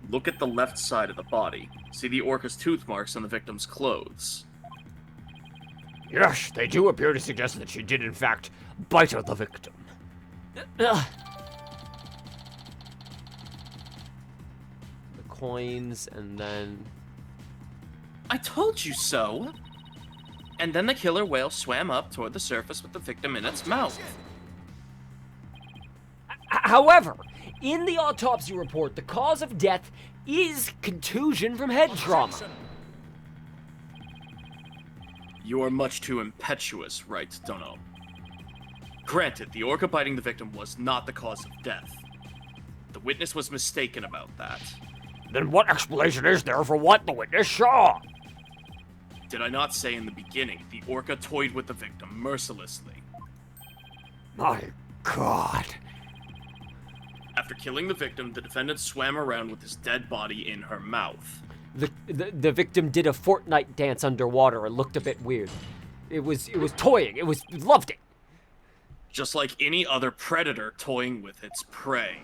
Look at the left side of the body. See the orca's tooth marks on the victim's clothes. Yes, they do appear to suggest that she did in fact bite at the victim. The coins, and then... I told you so! And then the killer whale swam up toward the surface with the victim in its mouth. However, in the autopsy report, the cause of death is contusion from head trauma. You are much too impetuous, Wright, Dunno. Granted, the orca biting the victim was not the cause of death. The witness was mistaken about that. Then what explanation is there for what the witness saw? Did I not say in the beginning, the orca toyed with the victim mercilessly? My God. After killing the victim, the defendant swam around with his dead body in her mouth. The victim did a Fortnite dance underwater and looked a bit weird. It was toying. Loved it. Just like any other predator toying with its prey.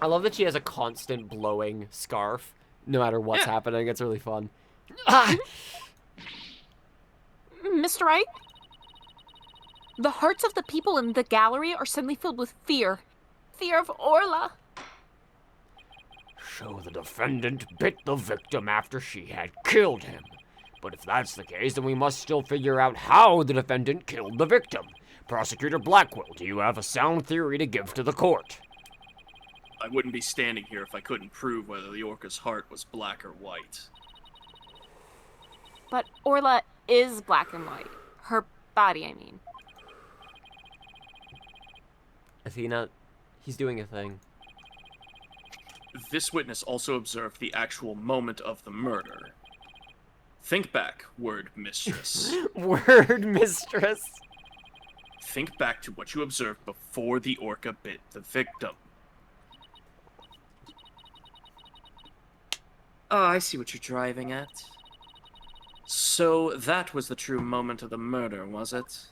I love that she has a constant blowing scarf, no matter what's happening. It's really fun. Ah! Mr. Wright, the hearts of the people in the gallery are suddenly filled with fear. Fear of Orla. So the defendant bit the victim after she had killed him. But if that's the case, then we must still figure out how the defendant killed the victim. Prosecutor Blackwell, do you have a sound theory to give to the court? I wouldn't be standing here if I couldn't prove whether the orca's heart was black or white. But Orla is black and white. Her body, I mean. Athena, he's doing a thing. This witness also observed the actual moment of the murder. Think back, word mistress. Word mistress. Think back to what you observed before the orca bit the victim. Oh, I see what you're driving at. So that was the true moment of the murder, was it?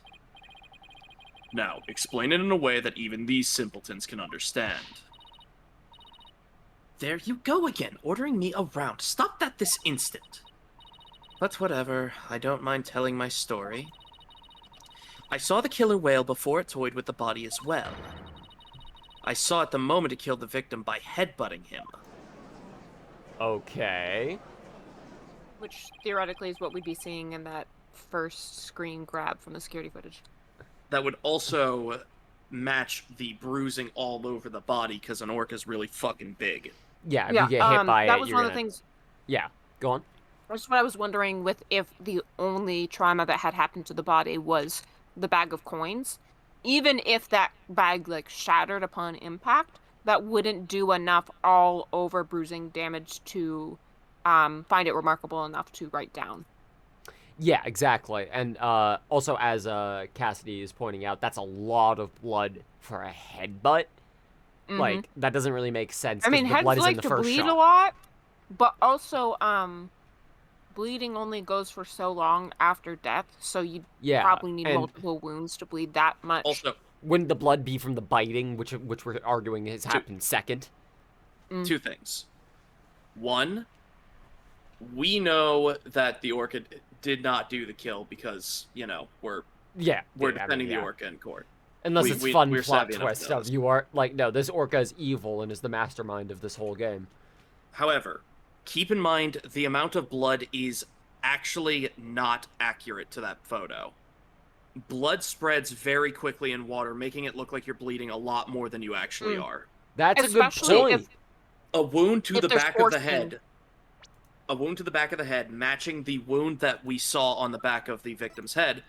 Now, explain it in a way that even these simpletons can understand. There you go again, ordering me around. Stop that this instant. But whatever, I don't mind telling my story. I saw the killer whale before it toyed with the body as well. I saw it the moment it killed the victim by headbutting him. Okay. Which theoretically is what we'd be seeing in that first screen grab from the security footage. That would also match the bruising all over the body because an orca's really fucking big. Yeah, if you get hit by that it, was you're one gonna... of the things. Yeah, go on. That's what I was wondering with if the only trauma that had happened to the body was the bag of coins. Even if that bag like shattered upon impact, that wouldn't do enough all over bruising damage to find it remarkable enough to write down. Yeah, exactly. And also, as Cassidy is pointing out, that's a lot of blood for a headbutt. Like, that doesn't really make sense. I mean, the heads blood is in like the to first bleed shot. a lot, but also bleeding only goes for so long after death, so you probably need multiple wounds to bleed that much. Also, wouldn't the blood be from the biting, which we're arguing has happened second? Two things. One, we know that the Orca did not do the kill because, we're defending the Orca in court. Unless it's fun we're plot savvy enough twist to know of this. you are like, no, this Orca is evil and is the mastermind of this whole game. However, keep in mind the amount of blood is actually not accurate to that photo. Blood spreads very quickly in water, making it look like you're bleeding a lot more than you actually are. That's Especially a good point. A wound to the back of the forcing. head. A wound to the back of the head, matching the wound that we saw on the back of the victim's head,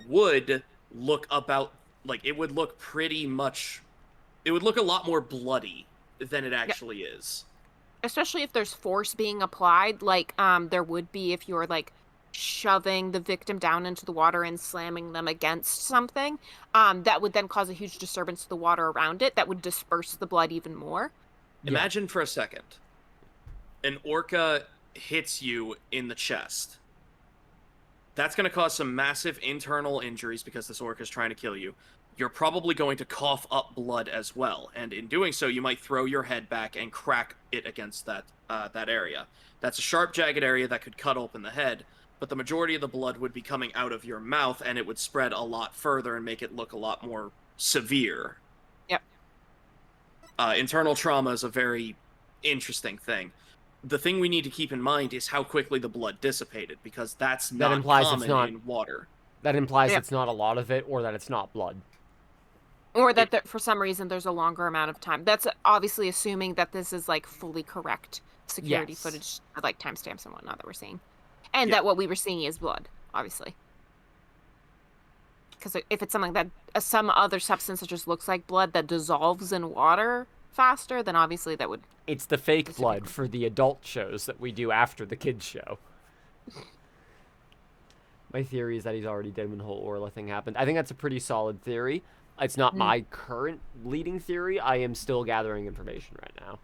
would look about like it would look pretty much. It would look a lot more bloody than it actually is. Especially if there's force being applied, like there would be if you're like shoving the victim down into the water and slamming them against something, that would then cause a huge disturbance to the water around it that would disperse the blood even more. Imagine for a second, an orca hits you in the chest. That's going to cause some massive internal injuries because this orca is trying to kill you. You're probably going to cough up blood as well, and in doing so, you might throw your head back and crack it against that area. That's a sharp, jagged area that could cut open the head, but the majority of the blood would be coming out of your mouth, and it would spread a lot further and make it look a lot more severe. Yep. Internal trauma is a very interesting thing. The thing we need to keep in mind is how quickly the blood dissipated, because that's not common in water. That implies it's not a lot of it, or that it's not blood. Or that for some reason there's a longer amount of time. That's obviously assuming that this is like fully correct security footage, like timestamps and whatnot that we're seeing. And that what we were seeing is blood, obviously. Because if it's something that some other substance that just looks like blood that dissolves in water faster, then obviously that would... It's the fake blood for the adult shows that we do after the kids show. My theory is that he's already dead when the whole Orla thing happened. I think that's a pretty solid theory. It's not my current leading theory. I am still gathering information right now.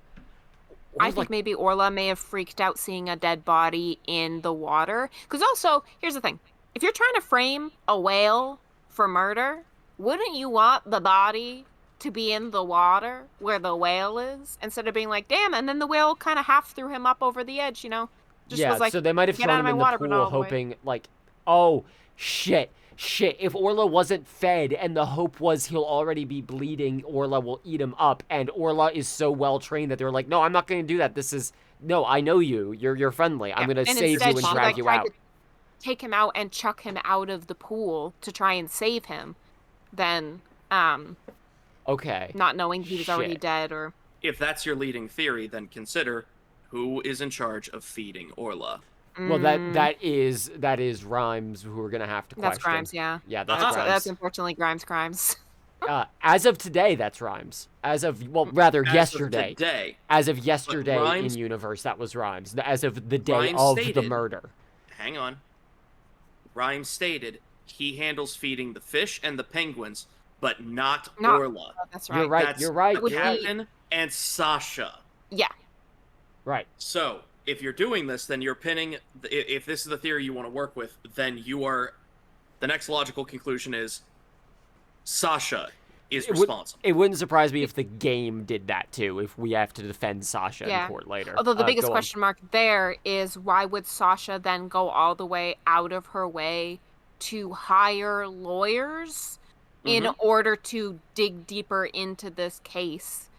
I think maybe Orla may have freaked out seeing a dead body in the water. Because also, here's the thing. If you're trying to frame a whale for murder, wouldn't you want the body to be in the water where the whale is? Instead of being like, damn, and then the whale kind of half threw him up over the edge, you know? Just was like, so they might have thrown him in the pool hoping, like, oh, shit, if Orla wasn't fed and the hope was he'll already be bleeding, Orla will eat him up, and Orla is so well trained that they're like, no, I'm not going to do that. No, I know you. You're friendly. I'm going to save you and drag you out. Take him out and chuck him out of the pool to try and save him, then, okay. Not knowing he was already dead, or... If that's your leading theory, then consider who is in charge of feeding Orla. Well, that is Rhymes who we're gonna have to question. That's Grimes, yeah. Yeah, that's Grimes. That's unfortunately Grimes. As of today, that's Rhymes. Yesterday. As of yesterday in universe, that was Rhymes. As of the day of the murder. Hang on. Rhymes stated he handles feeding the fish and the penguins, but not Orla. Oh, that's right. You're right. The captain and Sasha. Yeah. Right. So, if you're doing this, then you're pinning... If this is the theory you want to work with, then you are... The next logical conclusion is Sasha is responsible. It wouldn't surprise me if the game did that, too, if we have to defend Sasha in court later. Although the biggest question mark there is why would Sasha then go all the way out of her way to hire lawyers in order to dig deeper into this case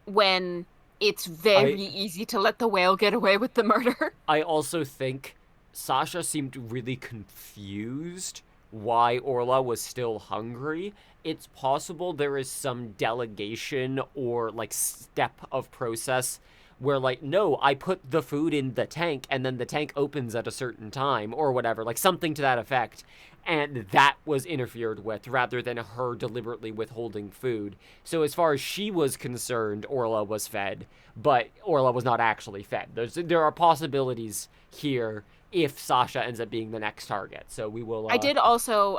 when... It's very easy to let the whale get away with the murder. I also think Sasha seemed really confused why Orla was still hungry. It's possible there is some delegation or, like, step of process where, like, no, I put the food in the tank and then the tank opens at a certain time or whatever, like something to that effect. and that was interfered with rather than her deliberately withholding food. So as far as she was concerned, Orla was fed, but Orla was not actually fed. There are possibilities here if Sasha ends up being the next target. So we will... I did also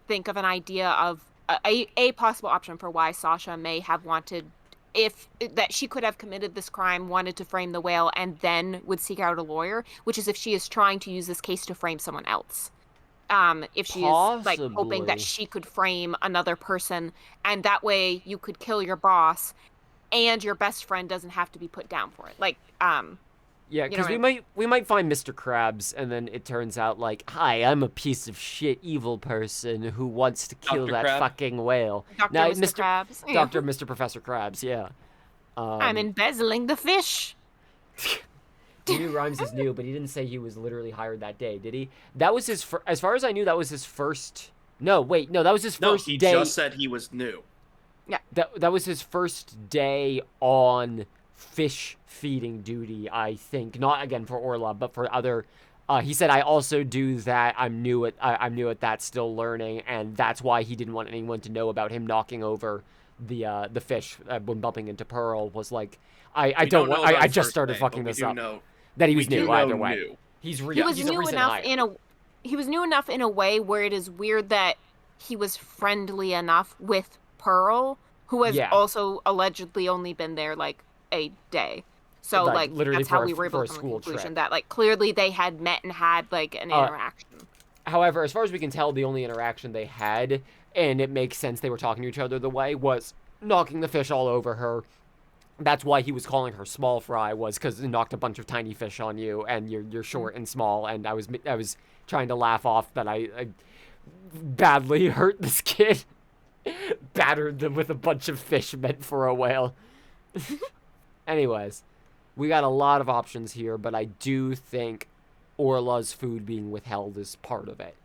think of an idea of a possible option for why Sasha may have wanted... that she could have committed this crime, wanted to frame the whale, and then would seek out a lawyer, which is if she is trying to use this case to frame someone else. If she is like hoping that she could frame another person, and that way you could kill your boss, and your best friend doesn't have to be put down for it. Like, yeah, because we might find Mr. Krabs, and then it turns out like, hi, I'm a piece of shit evil person who wants to kill Dr. that Crab? fucking whale. Dr. Now, Mr. Krabs. Yeah. Dr. Mr. Professor Krabs, yeah. I'm embezzling the fish. He knew Rhymes is new, but he didn't say he was literally hired that day, did he? That was his as far as I knew, that was his first... No, wait, no, that was his first day... No, he just said he was new. Yeah. That was his first day on fish feeding duty, I think. Not, again, for Orla, but for other... he said, I also do that. I'm new at that, still learning, and that's why he didn't want anyone to know about him knocking over the fish when bumping into Pearl. Was like, I just started fucking this up. That he was new either way. He was new enough in a way where it is weird that he was friendly enough with Pearl, who has also allegedly only been there like a day. So like that's how we were able to come to the conclusion that like clearly they had met and had like an interaction. However, as far as we can tell, the only interaction they had, and it makes sense they were talking to each other the way, was knocking the fish all over her. That's why he was calling her small fry, was because he knocked a bunch of tiny fish on you, and you're short and small. And I was trying to laugh off that I badly hurt this kid, battered them with a bunch of fish meant for a whale. Anyways, we got a lot of options here, but I do think Orla's food being withheld is part of it.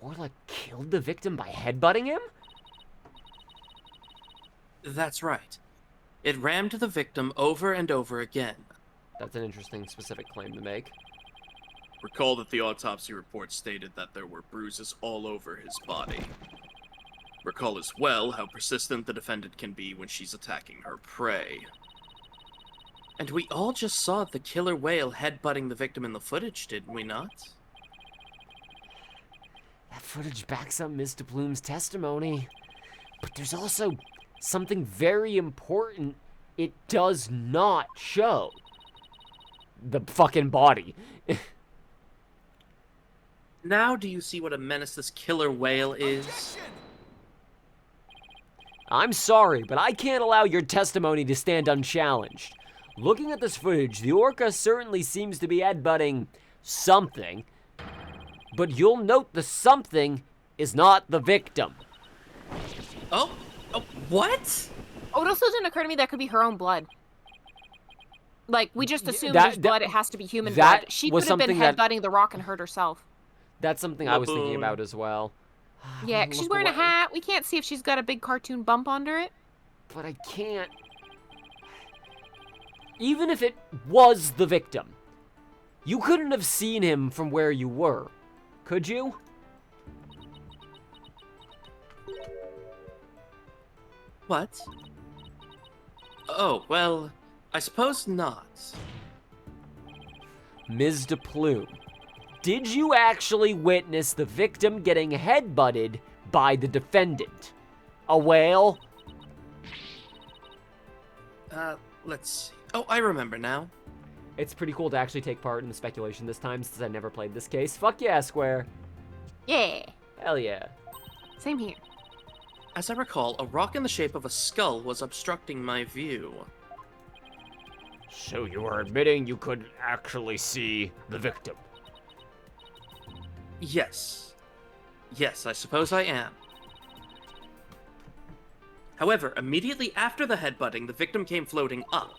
Orla killed the victim by headbutting him? That's right. It rammed the victim over and over again. That's an interesting specific claim to make. Recall that the autopsy report stated that there were bruises all over his body. Recall as well how persistent the defendant can be when she's attacking her prey. And we all just saw the killer whale headbutting the victim in the footage, didn't we not? That footage backs up Ms. DePlume's testimony. But there's also something very important it does not show. The fucking body. Now do you see what a menace this killer whale is? I'm sorry, but I can't allow your testimony to stand unchallenged. Looking at this footage, the orca certainly seems to be headbutting something. But you'll note the something is not the victim. Oh, what? Oh, it also didn't occur to me that could be her own blood. Like, we just assumed there's blood, it has to be human blood. She could have been headbutting the rock and hurt herself. That's something I was thinking about as well. Yeah, she's wearing a hat. We can't see if she's got a big cartoon bump under it. But I can't... Even if it was the victim, you couldn't have seen him from where you were, could you? What? Oh, well, I suppose not. Ms. DePlume, did you actually witness the victim getting headbutted by the defendant? A whale? Let's see. Oh, I remember now. It's pretty cool to actually take part in the speculation this time, since I never played this case. Fuck yeah, Square. Yeah. Hell yeah. Same here. As I recall, a rock in the shape of a skull was obstructing my view. So you are admitting you could actually see the victim? Yes. Yes, I suppose I am. However, immediately after the headbutting, the victim came floating up.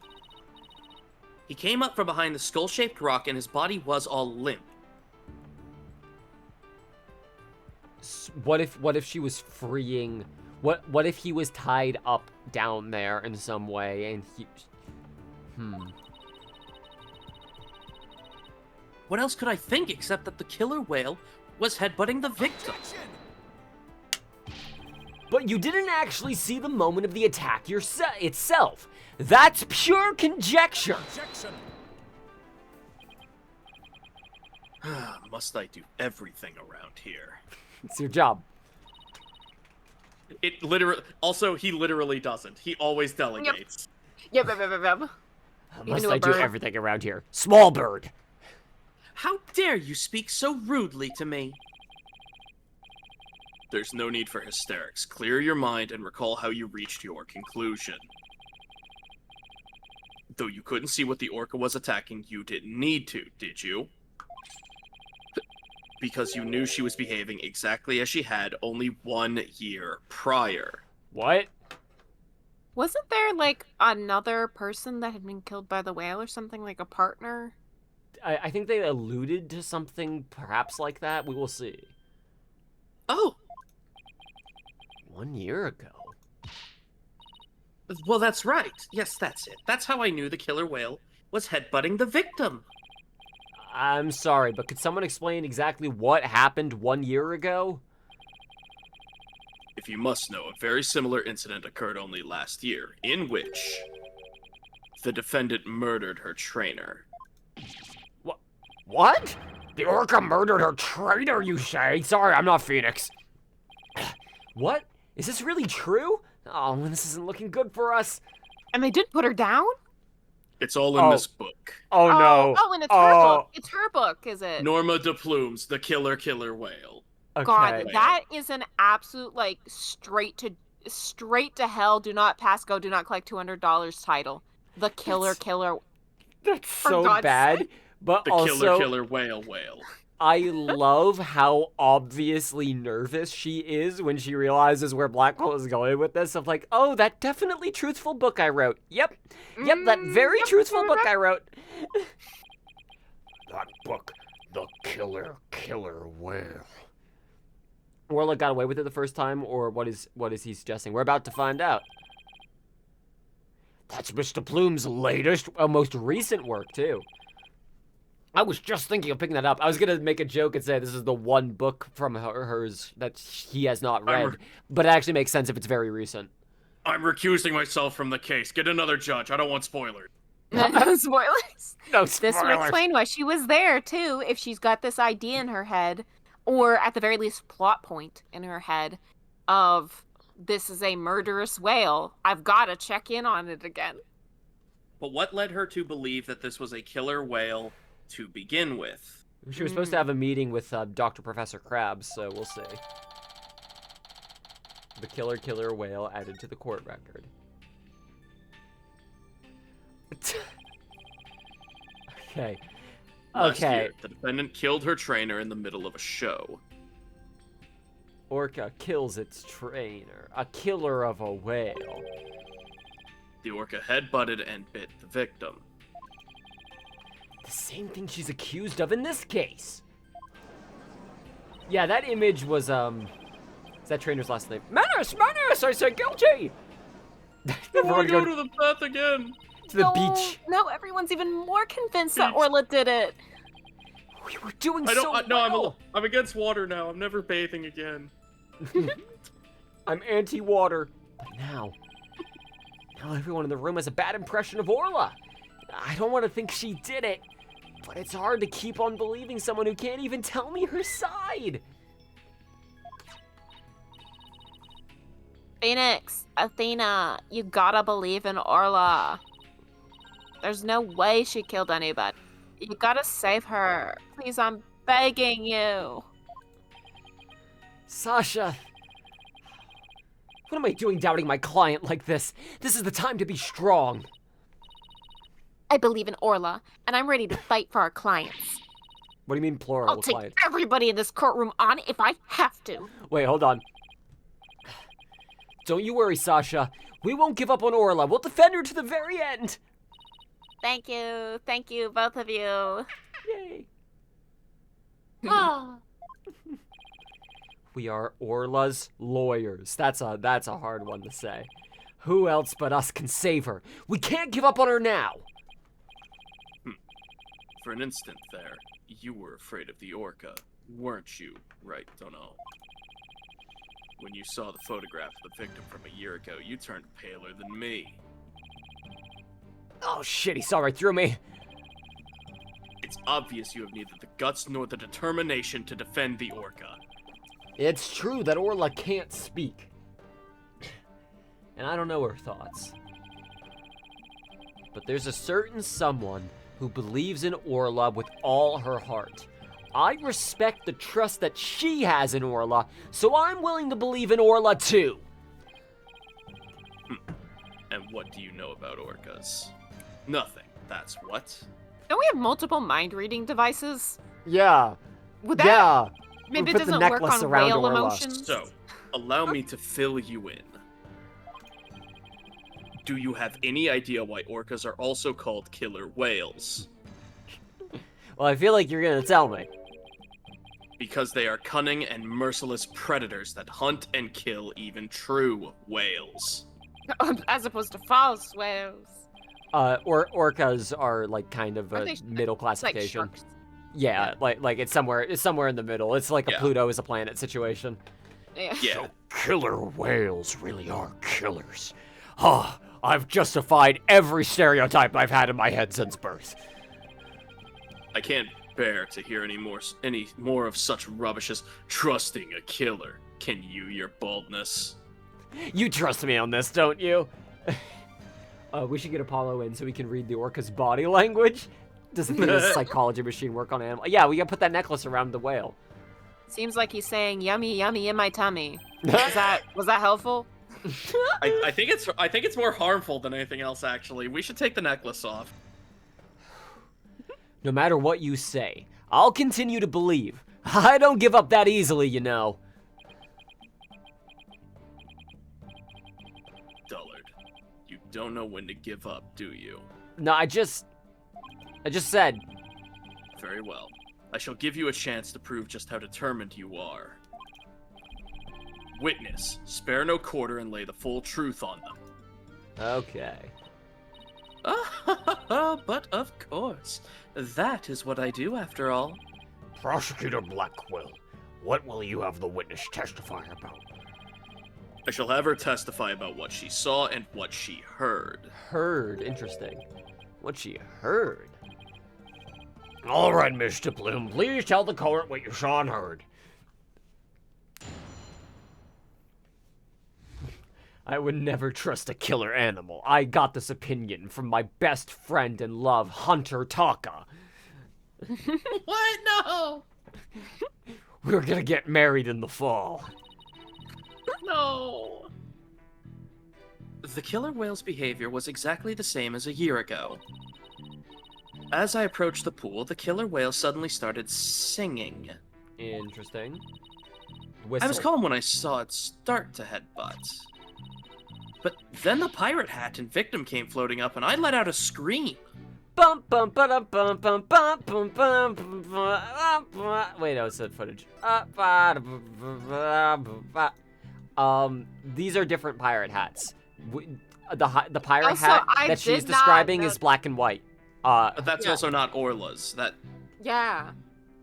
He came up from behind the skull-shaped rock and his body was all limp. What if she was freeing... What if he was tied up down there in some way and he... What else could I think except that the killer whale was headbutting the victim. But you didn't actually see the moment of the attack itself. That's pure conjecture. Must I do everything around here? It's your job. It literally. Also, he literally doesn't. He always delegates. Yep. Must to a I do bird. everything around here? Small bird. How dare you speak so rudely to me? There's no need for hysterics. Clear your mind and recall how you reached your conclusion. Though you couldn't see what the orca was attacking, you didn't need to, did you? Because you knew she was behaving exactly as she had only 1 year prior. What? Wasn't there, like, another person that had been killed by the whale or something, like a partner? I think they alluded to something perhaps like that. We will see. Oh, 1 year ago. well, that's right. Yes, that's it. That's how I knew the killer whale was headbutting the victim. I'm sorry, but could someone explain exactly what happened 1 year ago? If you must know, a very similar incident occurred only last year, in which the defendant murdered her trainer. What? The orca murdered her trainer, you say? Sorry, I'm not Phoenix. What? Is this really true? Oh, this isn't looking good for us. And they did put her down? It's all in Oh. this book. Oh, no. Oh, and it's her book. It's her book, is it? Norma de Plumes, the killer whale. Okay. God, that is an absolute, like, straight to hell, do not pass go, do not collect $200 title. The killer. That's For so God's bad, sake. but The also killer whale. I love how obviously nervous she is when she realizes where Blackwell is going with this. Of like, oh, that definitely truthful book I wrote. Yep, that very Yep. truthful book I wrote. That book, the killer whale. Warlock got away with it the first time, or what is he suggesting? We're about to find out. That's Mr. Plume's latest. Most recent work too. I was just thinking of picking that up. I was gonna make a joke and say this is the one book from hers that he has not read, but it actually makes sense if it's very recent. I'm recusing myself from the case. Get another judge. I don't want spoilers. No spoilers. No This would spoilers. explain why she was there, too, if she's got this idea in her head, or at the very least, plot point in her head of this is a murderous whale. I've got to check in on it again. But what led her to believe that this was a killer whale to begin with? She was supposed to have a meeting with Dr. Professor Krabs, so we'll see. The killer whale added to the court record. Okay. Last Okay. year, the defendant killed her trainer in the middle of a show. Orca kills its trainer. A killer of a whale. The orca headbutted and bit the victim. The same thing she's accused of in this case. Yeah, that image was, is that trainer's last name? Manus! I say guilty! Everyone go to the path again. to the beach. No, everyone's even more convinced that Orla did it. We were doing I so don't. No, well. I'm against water now. I'm never bathing again. I'm anti-water. But now everyone in the room has a bad impression of Orla. I don't want to think she did it, but it's hard to keep on believing someone who can't even tell me her side. Phoenix, Athena, you gotta believe in Orla. There's no way she killed anybody. You gotta save her. Please, I'm begging you. Sasha, what am I doing doubting my client like this? This is the time to be strong. I believe in Orla, and I'm ready to fight for our clients. What do you mean plural I'll take client? everybody in this courtroom on if I have to. Wait, hold on. Don't you worry, Sasha. We won't give up on Orla. We'll defend her to the very end. Thank you, both of you. Yay. Oh, We are Orla's lawyers. That's a hard one to say. Who else but us can save her? We can't give up on her now. For an instant there, you were afraid of the orca, weren't you, Wright? Don't know. When you saw the photograph of the victim from a year ago, you turned paler than me. Oh shit, he saw right through me. It's obvious you have neither the guts nor the determination to defend the Orca. It's true that Orla can't speak. And I don't know her thoughts. But there's a certain someone who believes in Orla with all her heart. I respect the trust that she has in Orla, so I'm willing to believe in Orla too. And what do you know about orcas? Nothing, that's what. Don't we have multiple mind-reading devices? Yeah. Would that... Yeah. Maybe it Put the doesn't work necklace on around whale Orla. emotions? So, allow me to fill you in. Do you have any idea why orcas are also called killer whales? Well, I feel like you're gonna tell me. Because they are cunning and merciless predators that hunt and kill even true whales. As opposed to false whales. Orcas are like kind of Aren't a they middle like classification. sharks? Yeah, like it's somewhere in the middle. It's like a Yeah. Pluto is a planet situation. Yeah. Yeah, Killer whales really are killers. Ah, I've justified every stereotype I've had in my head since birth. I can't bear to hear any more of such rubbish as trusting a killer. Can you, your baldness? You trust me on this, don't you? We should get Apollo in so we can read the orca's body language. Doesn't the psychology machine work on animals? Yeah, we gotta put that necklace around the whale. Seems like he's saying yummy, yummy in my tummy. Was that helpful? I think it's more harmful than anything else. Actually, we should take the necklace off. No matter what you say, I'll continue to believe. I don't give up that easily, you know. Dullard, you don't know when to give up, do you? No, I just said. Very well. I shall give you a chance to prove just how determined you are. Witness, spare no quarter and lay the full truth on them. Okay. But of course, that is what I do after all. Prosecutor Blackwell, what will you have the witness testify about? I shall have her testify about what she saw and what she heard. Heard. Interesting. What she heard. All right, Mr. Bloom, please tell the court what you saw and heard. I would never trust a killer animal. I got this opinion from my best friend and love, Hunter Taka. What? No! We're gonna get married in the fall. No! The killer whale's behavior was exactly the same as a year ago. As I approached the pool, the killer whale suddenly started singing. Interesting. I Whistle. was calm when I saw it start to headbutt. But then the pirate hat and victim came floating up, and I let out a scream. Bum bum ba bum bum bum bum bum bum. Wait, no, it's that footage. These are different pirate hats. The pirate Also, hat I that she's did not describing know- is black and white. But that's Yeah. also not Orla's. Yeah.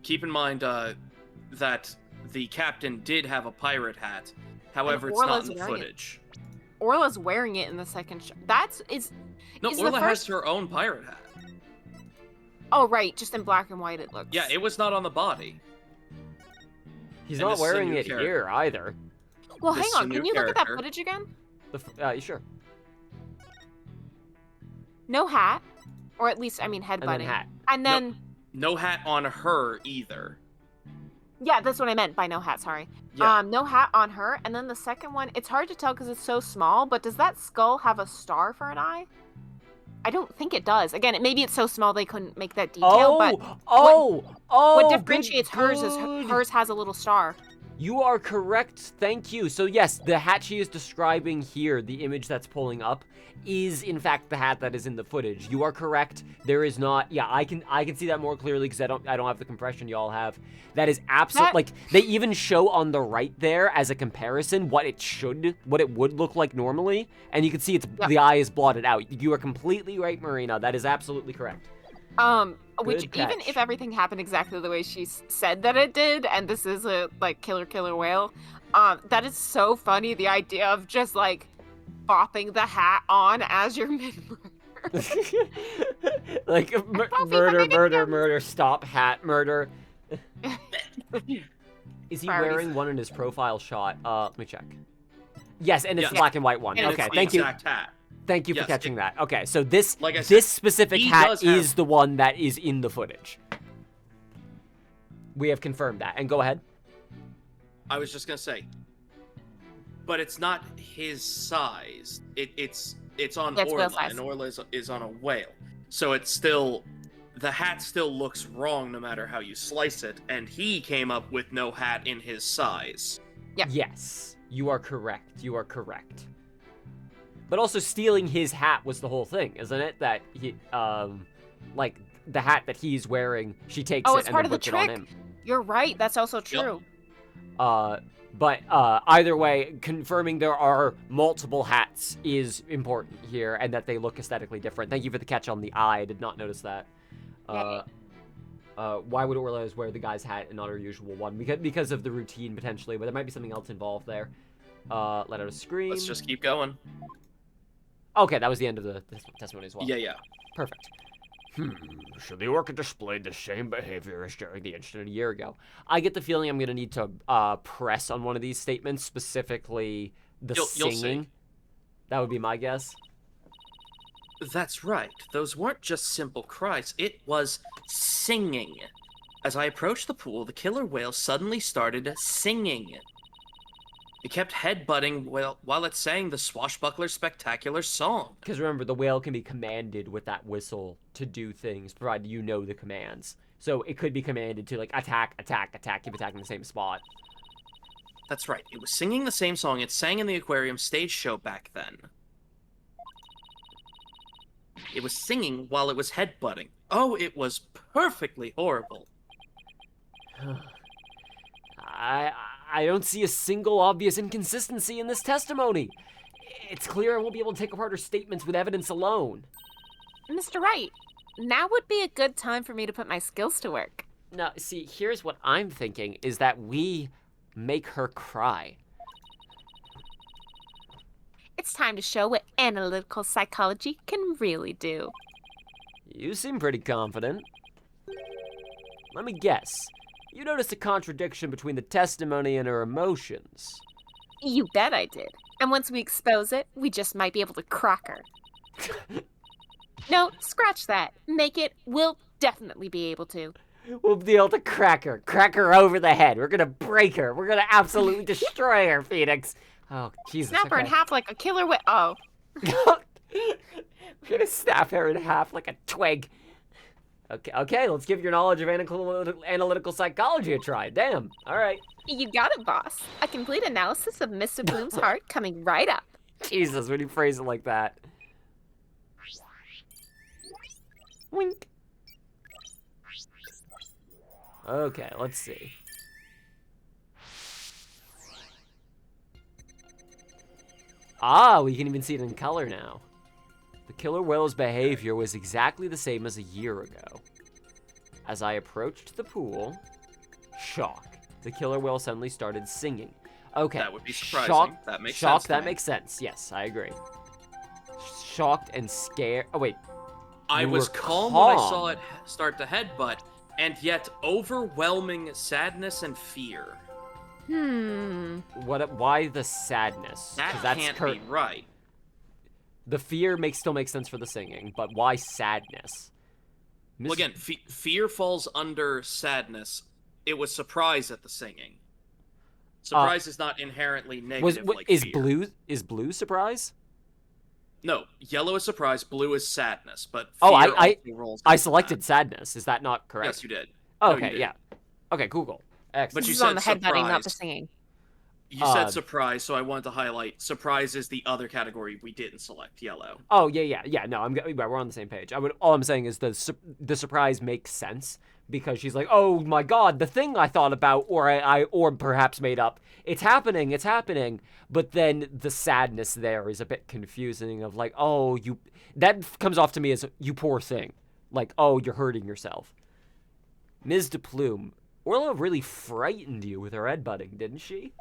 Keep in mind that the captain did have a pirate hat. However, it's not Orla's in the wearing it. footage. Orla's wearing it in the second shot. No, Is the Orla has first- her own pirate hat. Oh, right. Just in black and white it looks. Yeah, it was not on the body. He's And not this is a wearing new it character. here either. Well, This hang is a on. new Can you look at that character. footage again? You sure? No hat. Or at least, I mean, And headbutting. then hat. And then, No hat on her either. yeah, that's what I meant by no hat, sorry. Yeah. No hat on her. And then the second one, it's hard to tell because it's so small, but does that skull have a star for an eye? I don't think it does. Again, maybe it's so small they couldn't make that detail, but what differentiates hers is good. hers has a little star. You are correct. Thank you. So yes, the hat she is describing here, the image that's pulling up, is in fact the hat that is in the footage. You are correct. There is not. Yeah, I can see that more clearly because I don't have the compression y'all have. That is absolute. That- Like they even show on the right there as a comparison what it would look like normally, and you can see Yep. the eye is blotted out. You are completely right, Marina. That is absolutely correct. Which Good even catch. if everything happened exactly the way she said that it did, and this is a like killer whale, that is so funny. The idea of just like bopping the hat on as you're mid. Like murder, stop hat murder. Is he Priorities. wearing one in his profile shot? Let me check. Yes, and it's Yeah. the black and white one. And it's Okay, It's the thank you. exact hat. Thank you for Yes, catching that. Okay, so this Like I this said, specific he hat does have- is the one that is in the footage. We have confirmed that. And go ahead. I was just gonna say, but it's not his size. It's on Yeah, it's whale Orla, size. and Orla is on a whale. So it's still, the hat still looks wrong no matter how you slice it. And he came up with no hat in his size. Yeah. Yes, you are correct. You are correct. But also stealing his hat was the whole thing, isn't it? That he, like the hat that he's wearing, she takes Oh, it it's and part then of the puts it on trick. him. You're right. That's also true. But either way, confirming there are multiple hats is important here, and that they look aesthetically different. Thank you for the catch on the eye. I did not notice that. Why would Orla wear the guy's hat and not her usual one? Because of the routine, potentially, but there might be something else involved there. Let out a scream. Let's just keep going. Okay, that was the end of the testimony as well. Yeah. Perfect. So the orca displayed the same behavior as during the incident a year ago. I get the feeling I'm going to need to press on one of these statements, specifically the You'll singing. see. That would be my guess. That's right. Those weren't just simple cries. It was singing. As I approached the pool, the killer whale suddenly started singing. It kept headbutting while it sang the swashbuckler spectacular song. Because remember, the whale can be commanded with that whistle to do things, provided you know the commands. So it could be commanded to, like, attack, keep attacking the same spot. That's right. It was singing the same song it sang in the aquarium stage show back then. It was singing while it was headbutting. Oh, it was perfectly horrible. I don't see a single obvious inconsistency in this testimony. It's clear I won't be able to take apart her statements with evidence alone. Mr. Wright, now would be a good time for me to put my skills to work. Now, see, here's what I'm thinking, is that we make her cry. It's time to show what analytical psychology can really do. You seem pretty confident. Let me guess. You noticed a contradiction between the testimony and her emotions. You bet I did. And once we expose it, we just might be able to crack her. No, scratch that. Make it, we'll definitely be able to. We'll be able to crack her over the head. We're gonna break her. We're gonna absolutely destroy her, Phoenix. Oh, Jesus. Snap her in okay. half like a killer whale. Oh. We're gonna snap her in half like a twig. Okay, let's give your knowledge of analytical psychology a try. Damn, alright. You got it, boss. A complete analysis of Mr. Bloom's heart coming right up. Jesus, when you phrase it like that. Wink. Okay, let's see. Ah, we can even see it in color now. The killer whale's behavior was exactly the same as a year ago. As I approached the pool, shock. The killer whale suddenly started singing. Okay. That would be surprising. Shock, That makes shock, sense to that me. makes sense. Yes, I agree. Shocked and scared. Oh, wait. I You was were calm when I calm. saw it start to headbutt, and yet overwhelming sadness and fear. Why the sadness? That 'Cause that's can't be right. The fear still makes sense for the singing, but why sadness? Well, again, fear falls under sadness. It was surprise at the singing. Surprise is not inherently negative like is fear. blue surprise? No, yellow is surprise, blue is sadness, but fear Oh, also rolls I into selected that. sadness. Is that not correct? Yes, you did. Oh, No, you okay, did. yeah. Okay, Google. Excellent. But This you is on the said headbutting, not the surprise. singing. You said surprise, so I wanted to highlight surprise is the other category we didn't select, yellow. Oh yeah. No, we're on the same page. All I'm saying is the surprise makes sense because she's like, oh my god, the thing I thought about or perhaps made up. It's happening. But then the sadness there is a bit confusing of like, oh, that comes off to me as you poor thing. Like, oh, you're hurting yourself. Ms. de Plume, Orla really frightened you with her headbutting, didn't she?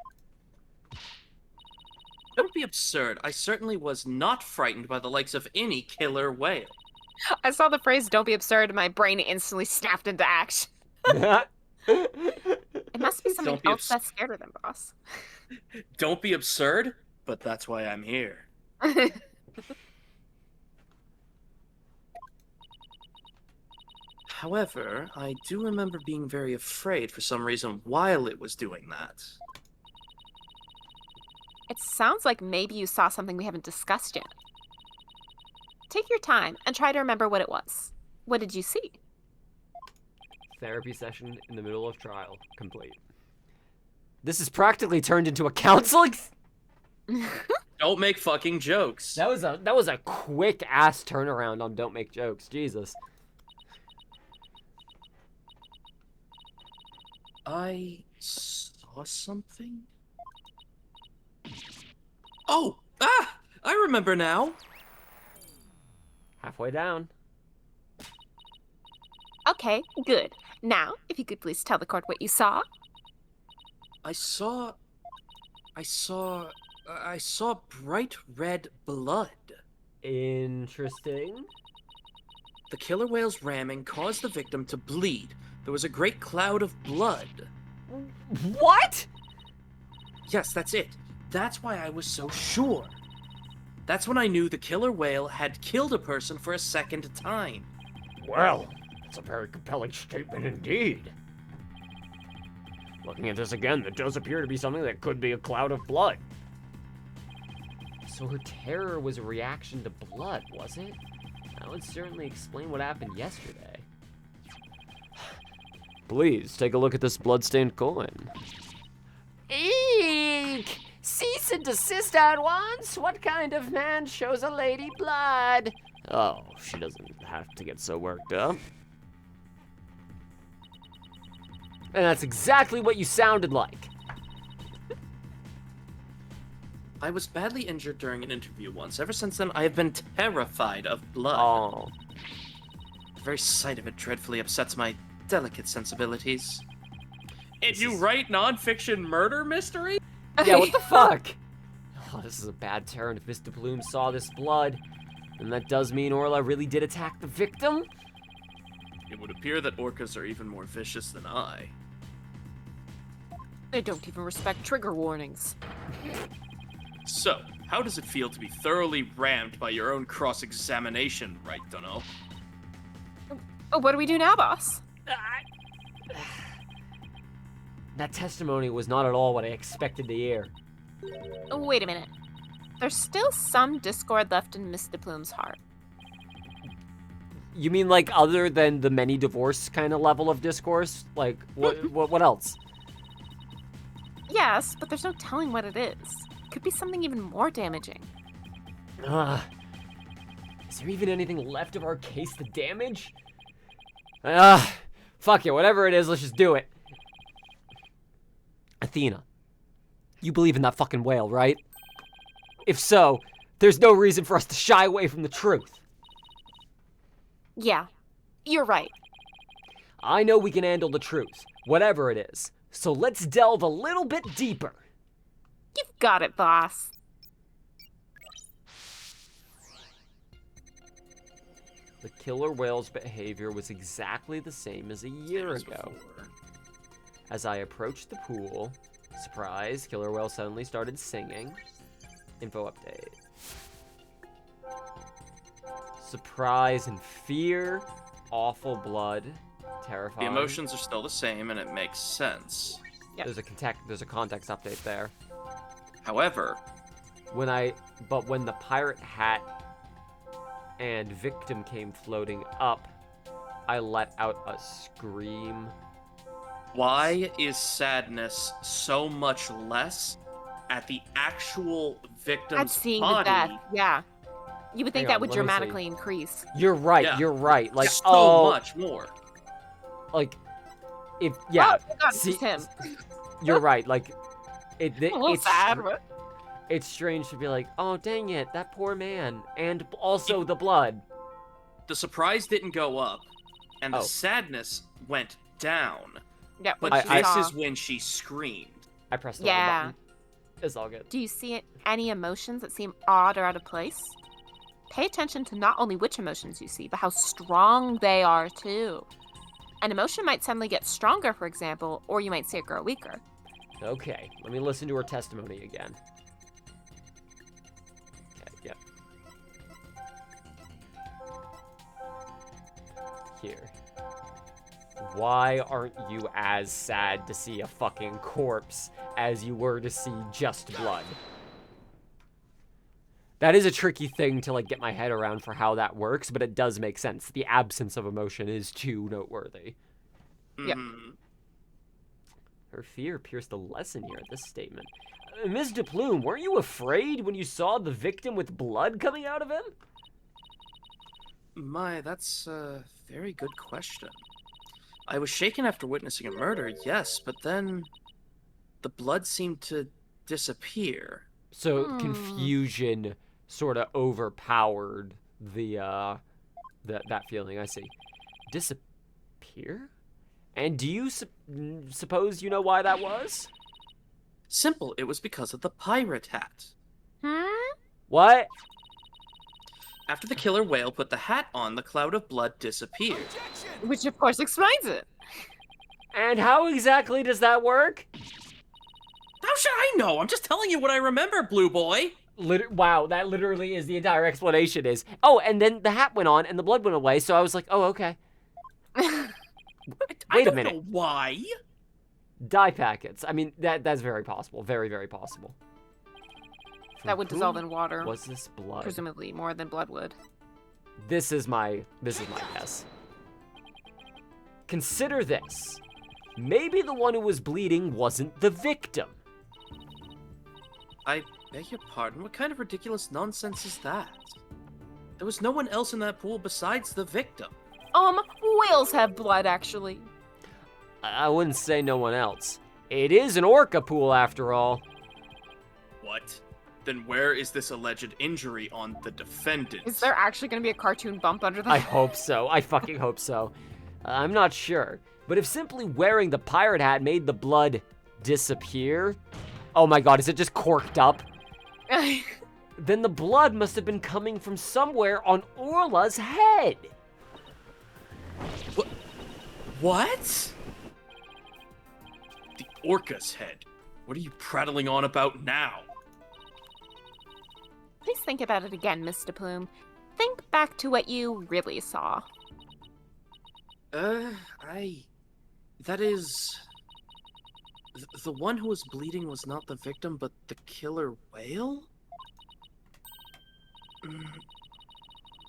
Don't be absurd. I certainly was not frightened by the likes of any killer whale. I saw the phrase "don't be absurd" and my brain instantly snapped into action. It must be something else that's scarier than boss. Don't be absurd, but that's why I'm here. However, I do remember being very afraid for some reason while it was doing that. It sounds like maybe you saw something we haven't discussed yet. Take your time and try to remember what it was. What did you see? Therapy session in the middle of trial complete. This is practically turned into a counseling. Don't make fucking jokes. That was a quick ass turnaround on don't make jokes. Jesus. I saw something? Oh! Ah! I remember now! Halfway down. Okay, good. Now, if you could please tell the court what you saw. I saw bright red blood. Interesting. The killer whale's ramming caused the victim to bleed. There was a great cloud of blood. What? Yes, that's it. That's why I was so sure. That's when I knew the killer whale had killed a person for a second time. Well, it's a very compelling statement indeed. Looking at this again, there does appear to be something that could be a cloud of blood. So her terror was a reaction to blood, was it? That would certainly explain what happened yesterday. Please, take a look at this bloodstained coin. Eek! Cease and desist at once! What kind of man shows a lady blood? Oh, she doesn't have to get so worked up. And that's exactly what you sounded like. I was badly injured during an interview once. Ever since then, I have been terrified of blood. Oh. The very sight of it dreadfully upsets my delicate sensibilities. And you write nonfiction murder mystery? Yeah, what the fuck? Oh, this is a bad turn. If Mr. Bloom saw this blood, then that does mean Orla really did attack the victim? It would appear that orcas are even more vicious than I. They don't even respect trigger warnings. So, how does it feel to be thoroughly rammed by your own cross-examination, right, Dunno? Oh, what do we do now, boss? That testimony was not at all what I expected to hear. Oh, wait a minute. There's still some discord left in Miss de Plume's heart. You mean like other than the many divorce kind of level of discourse? Like what else? Yes, but there's no telling what it is. Could be something even more damaging. Is there even anything left of our case to damage? Fuck it, whatever it is, let's just do it. Athena, you believe in that fucking whale, right? If so, there's no reason for us to shy away from the truth. Yeah, you're right. I know we can handle the truth, whatever it is. So let's delve a little bit deeper. You've got it, boss. The killer whale's behavior was exactly the same as a year ago. As I approached the pool, surprise, killer whale suddenly started singing. Info update. Surprise and fear, awful blood, terrifying. The emotions are still the same, and it makes sense. Yep. There's a context update there. However, when the pirate hat and victim came floating up, I let out a scream. why is sadness so much less at the actual victim's At seeing body? the death, yeah. You would think Hang that on, would let me see. dramatically increase. You're right. Yeah. You're right. Like so much more. Like if yeah. Oh, God, see, it's him. You're right. Like A little it's sad, but... it's strange to be like, oh dang it, that poor man, and also the blood. the surprise didn't go up, and the Oh. sadness went down. Yeah, But what you this saw. is when she screamed. I pressed the Yeah. wrong button. It's all good. Do you see any emotions that seem odd or out of place? Pay attention to not only which emotions you see, but how strong they are too. An emotion might suddenly get stronger, for example, or you might see it grow weaker. Okay, let me listen to her testimony again. Okay, yep. Here. Why aren't you as sad to see a fucking corpse as you were to see just blood? That is a tricky thing to, like, get my head around for how that works, but it does make sense. The absence of emotion is too noteworthy. Yep. Her fear appears to lessen here at this statement. Ms. DePlume, weren't you afraid when you saw the victim with blood coming out of him? My, that's a very good question. I was shaken after witnessing a murder, yes, but then the blood seemed to disappear. So confusion sort of overpowered the that feeling. I see. Disappear? And do you suppose you know why that was? Simple, it was because of the pirate hat. What? After the killer whale put the hat on, the cloud of blood disappeared. Which, of course, explains it. And how exactly does that work? How should I know? I'm just telling you what I remember, Blue Boy. Wow, that literally is the entire explanation is. Oh, and then the hat went on and the blood went away, so I was like, oh, okay. I Wait a don't minute. know why. Dye packets. I mean, that's very possible. Very, very possible. That would From dissolve whom in water, Was this blood? presumably more than blood would. This is my guess. Consider this. Maybe the one who was bleeding wasn't the victim. I beg your pardon, what kind of ridiculous nonsense is that? There was no one else in that pool besides the victim. Whales have blood, actually. I wouldn't say no one else. It is an orca pool after all. What? Then where is this alleged injury on the defendant? Is there actually going to be a cartoon bump under that? I hope so. I fucking hope so. I'm not sure. But if simply wearing the pirate hat made the blood disappear... Oh my god, is it just corked up? Then the blood must have been coming from somewhere on Orla's head. What? The orca's head. What are you prattling on about now? Please think about it again, Mr. Plume. Think back to what you really saw. That is... The one who was bleeding was not the victim, but the killer whale?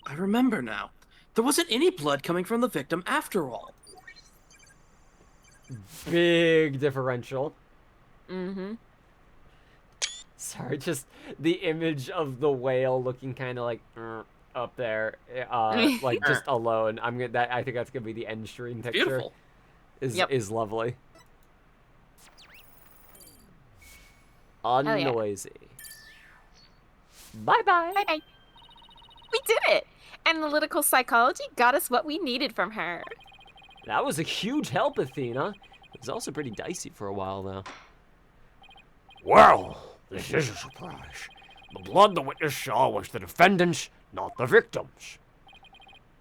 I remember now. There wasn't any blood coming from the victim after all. Big differential. Mm-hmm. Sorry, just the image of the whale looking kind of like up there, like just alone. I think that's gonna be the end stream picture. Beautiful. Is lovely. yeah. Unnoisy. Bye bye. Bye-bye. We did it! Analytical psychology got us what we needed from her. That was a huge help, Athena. It was also pretty dicey for a while, though. Well, this is a surprise. The blood the witness saw was the defendant's, not the victim's.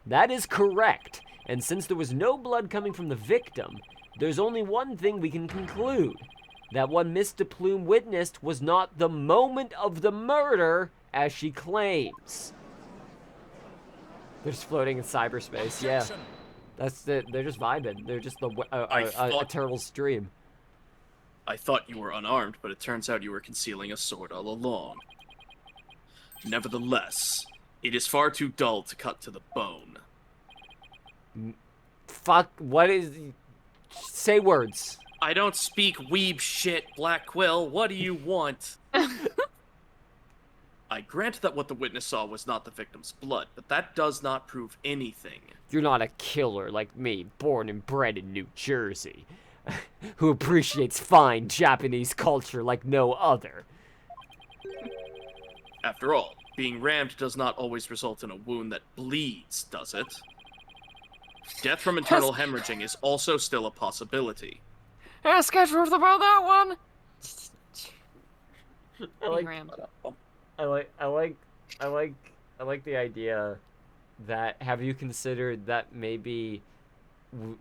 That is correct. And since there was no blood coming from the victim, there's only one thing we can conclude. That what Miss DePlume witnessed was not the moment of the murder, as she claims. They're just floating in cyberspace, yeah. They're just vibing. They're just a terrible stream. I thought you were unarmed, but it turns out you were concealing a sword all along. Nevertheless, it is far too dull to cut to the bone. Fuck, what is... Say words. I don't speak weeb shit, Black Quill. What do you want? I grant that what the witness saw was not the victim's blood, but that does not prove anything. You're not a killer like me, born and bred in New Jersey, who appreciates fine Japanese culture like no other. After all, Being rammed does not always result in a wound that bleeds, does it? Death from internal hemorrhaging is also still a possibility. Yeah, scheduled about that one. I like, Rammed. I like the idea that, have you considered that maybe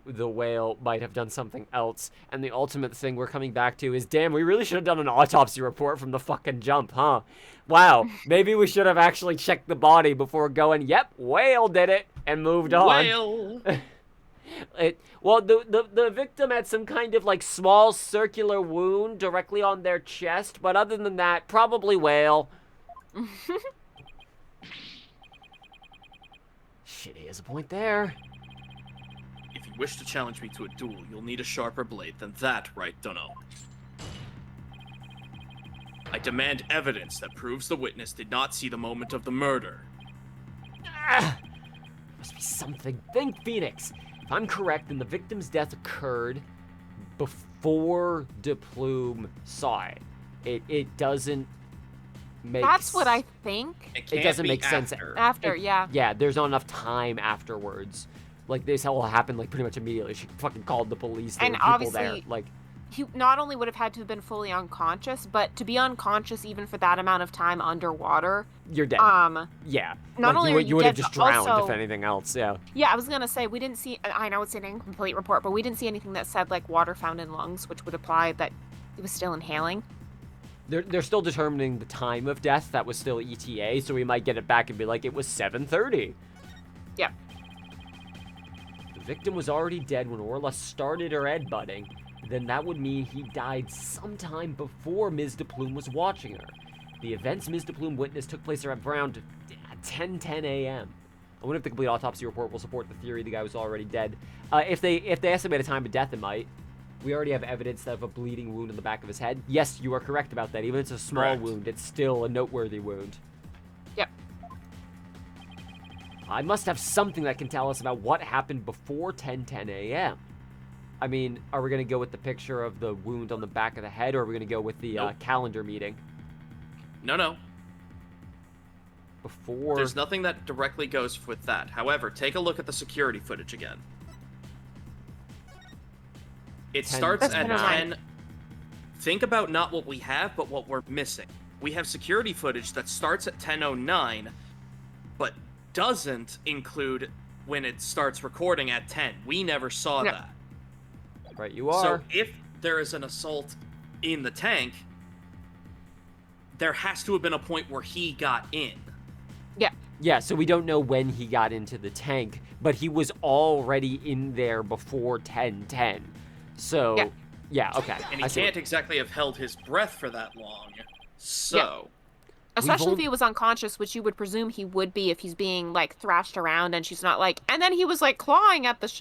the whale might have done something else, and the ultimate thing we're coming back to is, damn, we really should have done an autopsy report from the fucking jump, huh? Wow, maybe we should have actually checked the body before going, yep, whale did it, and moved on. Whale! Well, the victim had some kind of, like, small circular wound directly on their chest, but other than that, probably whale. Shit, he has a point there. If you wish to challenge me to a duel, you'll need a sharper blade than that, right, Dunno? I demand evidence that proves the witness did not see the moment of the murder. Must be something. Think, Phoenix. If I'm correct, then the victim's death occurred before DePlume saw it. It doesn't make That's what I think. It doesn't make sense. After, yeah. Yeah, there's not enough time afterwards. Like, this all happened, like, pretty much immediately. She fucking called the police. There And were people obviously, there. Like, he not only would have had to have been fully unconscious, but to be unconscious even for that amount of time underwater. you're dead. Not Yeah. Like, only are you you would have dead, just but drowned, also- if anything else, yeah. Yeah, I was gonna say we didn't see. I know it's an incomplete report, but we didn't see anything that said like water found in lungs, which would imply that he was still inhaling. They're still determining the time of death. That was still ETA, so we might get it back and be like, it was 7:30. Yep. The victim was already dead when Orla started her headbutting. Then that would mean he died sometime before Ms. DePlume was watching her. The events Ms. DePlume witnessed took place around 10:10 a.m. I wonder if the complete autopsy report will support the theory the guy was already dead. If they estimate a time of death, it might. We already have evidence of a bleeding wound in the back of his head. Yes, you are correct about that. Even if it's a small Correct. wound, it's still a noteworthy wound. Yep. I must have something that can tell us about what happened before 10:10 a.m. I mean, are we going to go with the picture of the wound on the back of the head, or are we going to go with the Nope. calendar meeting? No. Before... There's nothing that directly goes with that. However, take a look at the security footage again. It 10. starts That's at been a while. 10. Think about not what we have, but what we're missing. We have security footage that starts at 10:09, but doesn't include when it starts recording at 10. We never saw No. that. Right, you are. So if there is an assault in the tank, there has to have been a point where he got in. Yeah, so we don't know when he got into the tank, but he was already in there before 10:10. So, yeah, okay. And I he see can't exactly have held his breath for that long. So, Especially if only- he was unconscious, which you would presume he would be if he's being like thrashed around and she's not like. And then he was like clawing at the,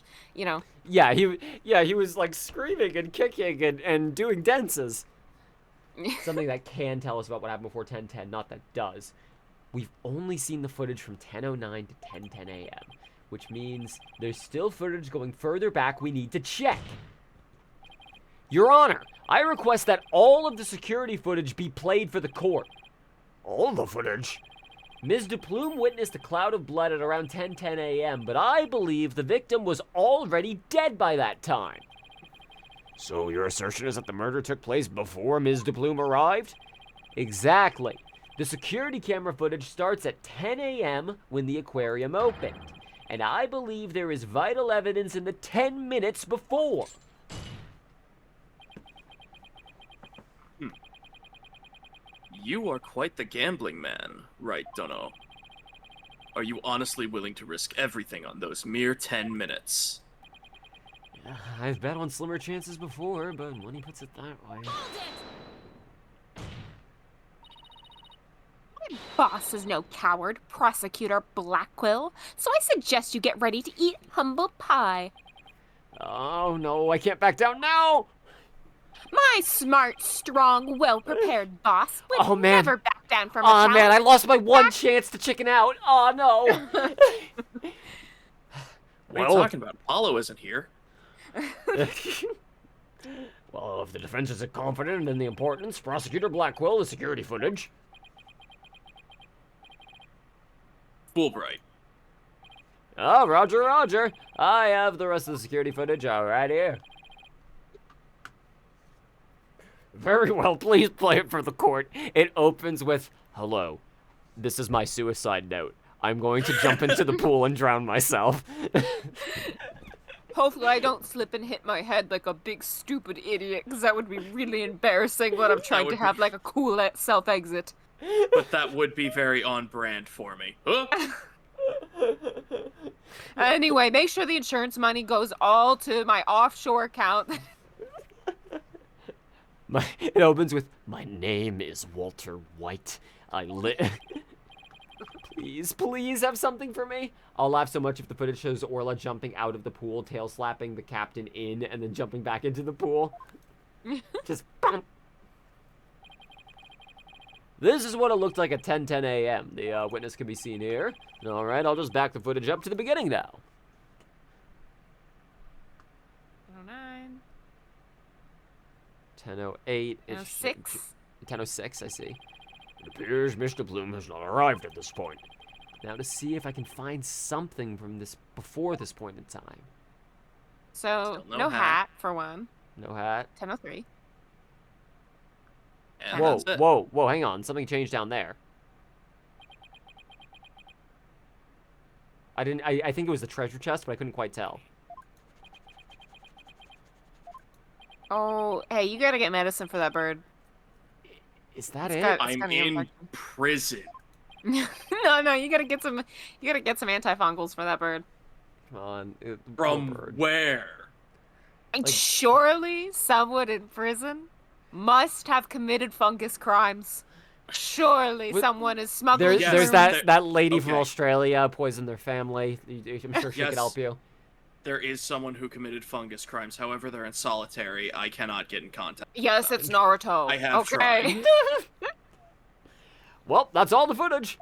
Yeah, he was like screaming and kicking and doing dances. Something that can tell us about what happened before 10:10, not that does. We've only seen the footage from 10:09 to 10:10 a.m., which means there's still footage going further back we need to check. Your Honor, I request that all of the security footage be played for the court. All the footage? Ms. DePlume witnessed a cloud of blood at around 10:10 a.m., but I believe the victim was already dead by that time. So your assertion is that the murder took place before Ms. DePlume arrived? Exactly. The security camera footage starts at 10 a.m. when the aquarium opened, and I believe there is vital evidence in the 10 minutes before. you are quite the gambling man, right, Dunno? Are you honestly willing to risk everything on those mere 10 minutes? I've bet on slimmer chances before, but when he puts it that way... Boss is no coward, Prosecutor Blackquill, so I suggest you get ready to eat humble pie. Oh no, I can't back down now! My smart, strong, well-prepared boss would Oh, man. never back down from a Aw challenge. man, I lost my one chance to chicken out! Oh no! What are you talking about? Apollo isn't here. Well, if the defense isn't confident in the importance, Prosecutor Blackwell, the security footage. Fulbright. Oh, roger, roger. I have the rest of the security footage right here. Very well, please play it for the court. It opens with, "Hello, this is my suicide note. I'm going to jump into the pool and drown myself." Hopefully I don't slip and hit my head like a big stupid idiot, because that would be really embarrassing when I'm trying to have like a cool self-exit. But that would be very on brand for me. Huh? Anyway, make sure the insurance money goes all to my offshore account. It opens with, "My name is Walter White. Please, please have something for me." I'll laugh so much if the footage shows Orla jumping out of the pool, tail slapping the captain in, and then jumping back into the pool. Just bump. This is what it looked like at 10:10 a.m. The witness can be seen here. All right, I'll just back the footage up to the beginning now. 09. 10:08. 06. 10:06, I see. It appears Mr. Bloom has not arrived at this point. Now to see if I can find something from this before this point in time. So, Still no hat, for one. No hat. 10:03. And Whoa, that's it. whoa, whoa, hang on. Something changed down there. I think it was the treasure chest, but I couldn't quite tell. Oh, hey, you gotta get medicine for that bird. Is that It's it? got- I'm got an in infection. prison. No, you gotta get some antifungals for that bird. Come on. Poor From bird. where? And Like- surely someone in prison must have committed fungus crimes. Surely With- someone is smuggling. Yes, There's there- that lady from okay. Australia poisoned their family. I'm sure she could Yes. help you. There is someone who committed fungus crimes. However, they're in solitary. I cannot get in contact. Yes, it's Naruto. I have okay. Well, that's all the footage.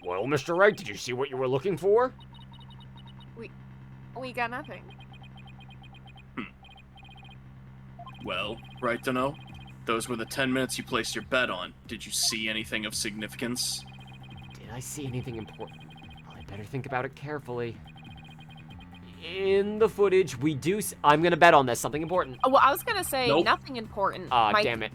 Well, Mr. Wright, did you see what you were looking for? We got nothing. Well, right to know. Those were the 10 minutes you placed your bet on. Did you see anything of significance? Did I see anything important? Well, I better think about it carefully. In the footage, we do. I'm gonna bet on this. Something important. Well, I was gonna say Nope. nothing important. Damn it.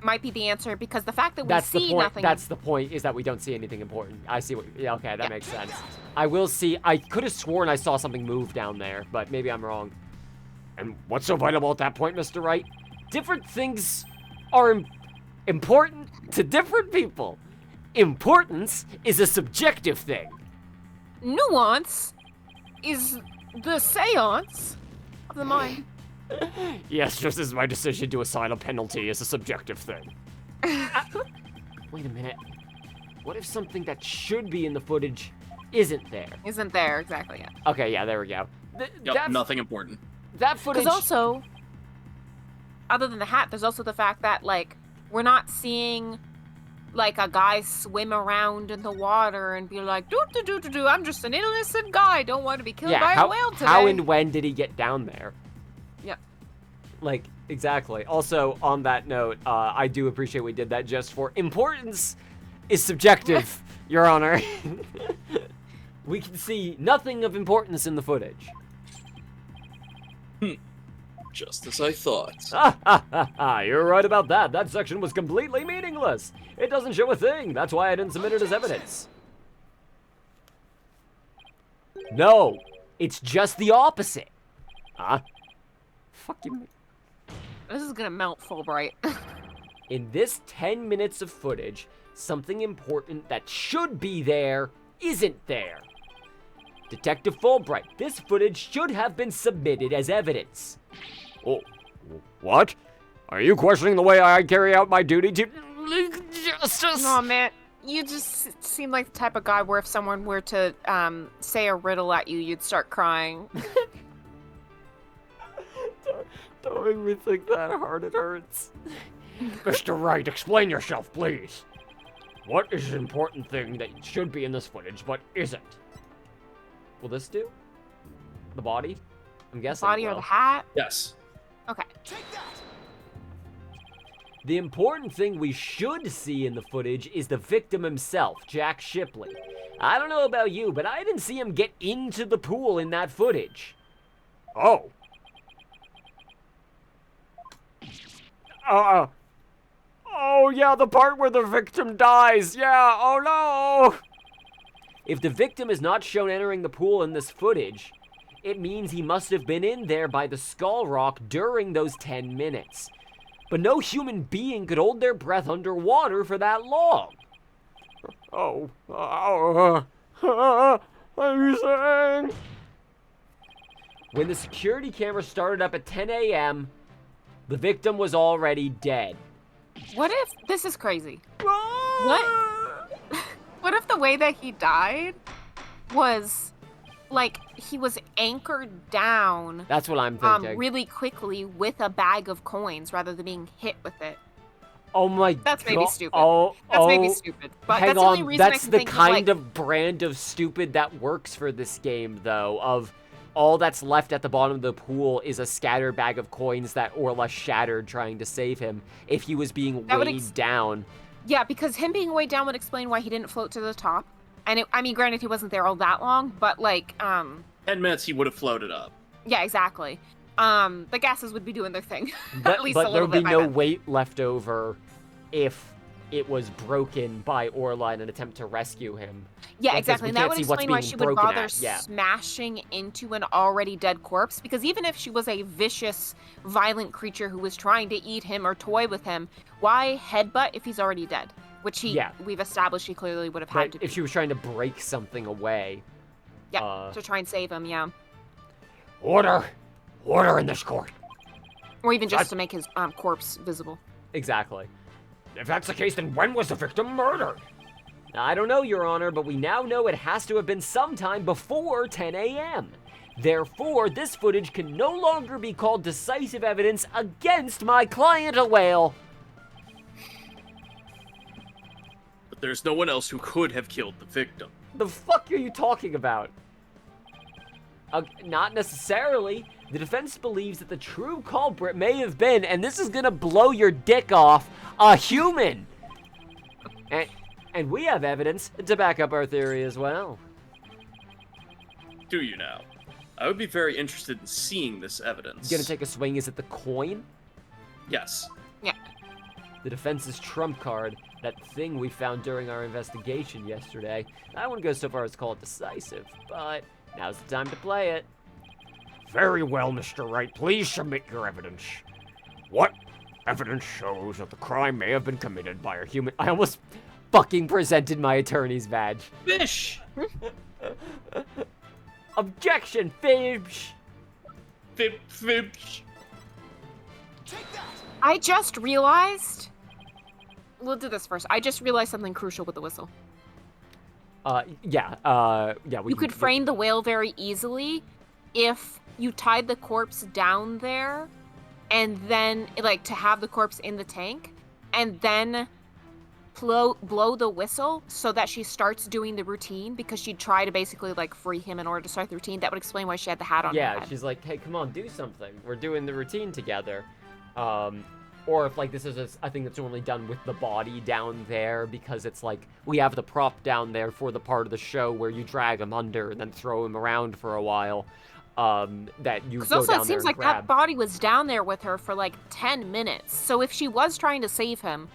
Might be the answer because the fact that we That's the see point. nothing. That's the point. Is that we don't see anything important. I see what. Yeah. Okay, that Yeah. makes sense. I will see. I could have sworn I saw something move down there, but maybe I'm wrong. And what's so vital at that point, Mr. Wright? Different things are important to different people. Importance is a subjective thing. Nuance is the seance of the mind. Yes, just as my decision to assign a penalty is a subjective thing. Wait a minute. What if something that should be in the footage isn't there? Isn't there exactly yet? Okay, yeah, there we go. Yep, nothing important. That footage. Because also, other than the hat, there's also the fact that like we're not seeing like a guy swim around in the water and be like, do. I'm just an innocent guy. Don't want to be killed by a whale today. How and when did he get down there? Yeah. Like, exactly. Also, on that note, I do appreciate we did that just for importance is subjective, Your Honor. We can see nothing of importance in the footage. Just as I thought. You're right about that. That section was completely meaningless. It doesn't show a thing. That's why I didn't submit it as evidence. No, it's just the opposite. Huh? Fuck you. This is gonna melt Fulbright. In this 10 minutes of footage, something important that should be there isn't there. Detective Fulbright, this footage should have been submitted as evidence. Oh, what? Are you questioning the way I carry out my duty to justice? No, man, you just seem like the type of guy where if someone were to say a riddle at you, you'd start crying. Don't make me think that hard, it hurts. Mr. Wright, explain yourself, please. What is an important thing that should be in this footage but isn't? Will this do? The body? I'm guessing. Body it or will. the hat? Yes. Okay. The important thing we should see in the footage is the victim himself, Jack Shipley. I don't know about you, but I didn't see him get into the pool in that footage. Oh. Oh, yeah, the part where the victim dies. Yeah, oh no. If the victim is not shown entering the pool in this footage, it means he must have been in there by the skull rock during those 10 minutes. But no human being could hold their breath underwater for that long. What are you saying? When the security camera started up at 10 a.m., the victim was already dead. What if this is crazy? What if the way that he died was like he was anchored down? That's what I'm thinking. Really quickly with a bag of coins rather than being hit with it. Oh my god. That's maybe stupid. That's maybe stupid. But hang that's the only on, reason that's I can the think kind of, of brand of stupid that works for this game, though, of all that's left at the bottom of the pool is a scattered bag of coins that Orla shattered trying to save him if he was being weighed down. Yeah, because him being weighed down would explain why he didn't float to the top. And I mean, granted, he wasn't there all that long, but like, 10 minutes he would have floated up. Yeah, exactly. The gases would be doing their thing. But, at least but a there little would be bit. no weight left over if it was broken by Orla in an attempt to rescue him. Yeah, Because exactly. we And that can't would see what's explain why being she would broken bother at, yeah. smashing into an already dead corpse. Because even if she was a vicious, violent creature who was trying to eat him or toy with him, why headbutt if he's already dead? Which we've established he clearly would have had Right, to be. if she was trying to break something away. Yeah, to try and save him, yeah. Order in this court. Or even just to make his corpse visible. Exactly. If that's the case, then when was the victim murdered? I don't know, Your Honor, but we now know it has to have been sometime before 10 a.m. Therefore, this footage can no longer be called decisive evidence against my client, a whale. But there's no one else who could have killed the victim. The fuck are you talking about? Not necessarily. The defense believes that the true culprit may have been, and this is gonna blow your dick off, a human. And we have evidence to back up our theory as well. Do you now? I would be very interested in seeing this evidence. You gonna take a swing? Is it the coin? Yes. Yeah. The defense's trump card, that thing we found during our investigation yesterday. I wouldn't go so far as to call it decisive, but now's the time to play it. Very well, Mr. Wright. Please submit your evidence. What evidence shows that the crime may have been committed by a human? I almost fucking presented my attorney's badge. Fish! Objection, Fibs! Fish! I just realized... We'll do this first. I just realized something crucial with the whistle. Yeah. You could frame the whale very easily if you tied the corpse down there and then, like, to have the corpse in the tank and then blow the whistle so that she starts doing the routine because she'd try to basically, like, free him in order to start the routine. That would explain why she had the hat on her head. Yeah, she's like, hey, come on, do something. We're doing the routine together. Or if, like, this is a thing that's normally done with the body down there because it's like, we have the prop down there for the part of the show where you drag him under and then throw him around for a while, that you go also, down there it seems and like grab. that body was down there with her for, like, 10 minutes. So if she was trying to save him,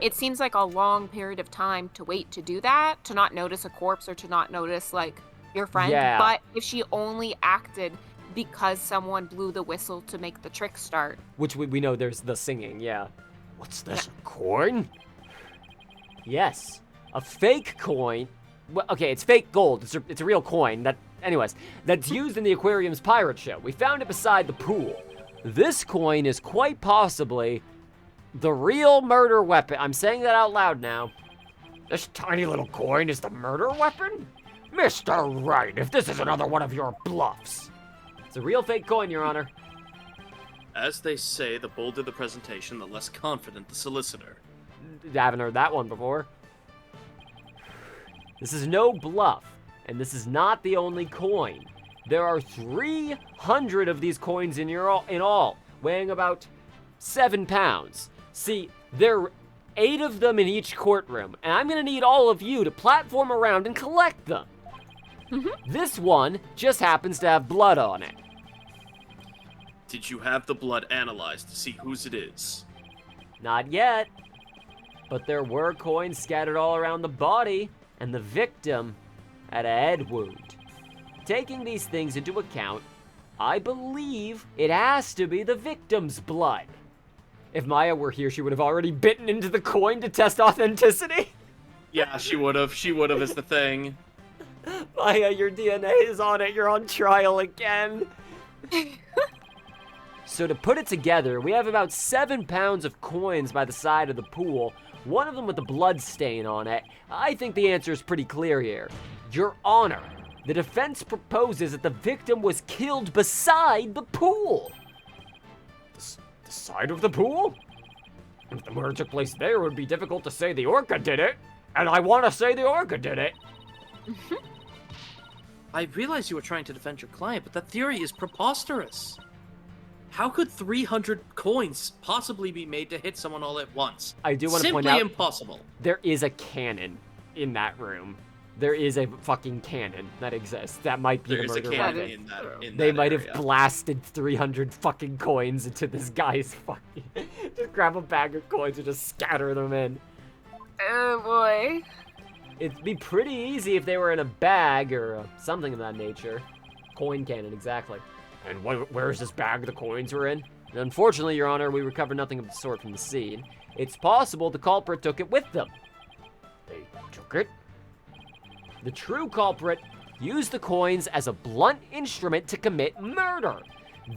it seems like a long period of time to wait to do that, to not notice a corpse or to not notice, like, your friend. Yeah. But if she only acted because someone blew the whistle to make the trick start. Which we know there's the singing, yeah. What's this, a coin? Yes, a fake coin. Well, okay, it's fake gold. It's a real coin. Anyways, that's used in the aquarium's pirate show. We found it beside the pool. This coin is quite possibly the real murder weapon. I'm saying that out loud now. This tiny little coin is the murder weapon? Mr. Wright, if this is another one of your bluffs. It's a real fake coin, Your Honor. As they say, the bolder the presentation, the less confident the solicitor. I haven't heard that one before. This is no bluff, and this is not the only coin. There are 300 of these coins in all, weighing about 7 pounds. See, there are 8 of them in each courtroom, and I'm gonna need all of you to platform around and collect them. This one just happens to have blood on it. Did you have the blood analyzed to see whose it is? Not yet. But there were coins scattered all around the body, and the victim had a head wound. Taking these things into account, I believe it has to be the victim's blood. If Maya were here, she would have already bitten into the coin to test authenticity. Yeah, she would have. She would have is the thing. Maya, your DNA is on it. You're on trial again. So to put it together, we have about 7 pounds of coins by the side of the pool, one of them with a blood stain on it. I think the answer is pretty clear here. Your Honor, the defense proposes that the victim was killed beside the pool. The side of the pool? If the murder took place there, it would be difficult to say the orca did it. And I want to say the orca did it. I realize you were trying to defend your client, but that theory is preposterous. How could 300 coins possibly be made to hit someone all at once? I do want to point out, simply impossible. there is a cannon in that room. There is a fucking cannon that exists. That might be There the is a murder cannon weapon. in that. They might area. have blasted 300 fucking coins into this guy's fucking... Just grab a bag of coins and just scatter them in. Oh boy. It'd be pretty easy if they were in a bag or something of that nature. Coin cannon, exactly. And where's this bag the coins were in? And unfortunately, Your Honor, we recovered nothing of the sort from the scene. It's possible the culprit took it with them. They took it? The true culprit used the coins as a blunt instrument to commit murder.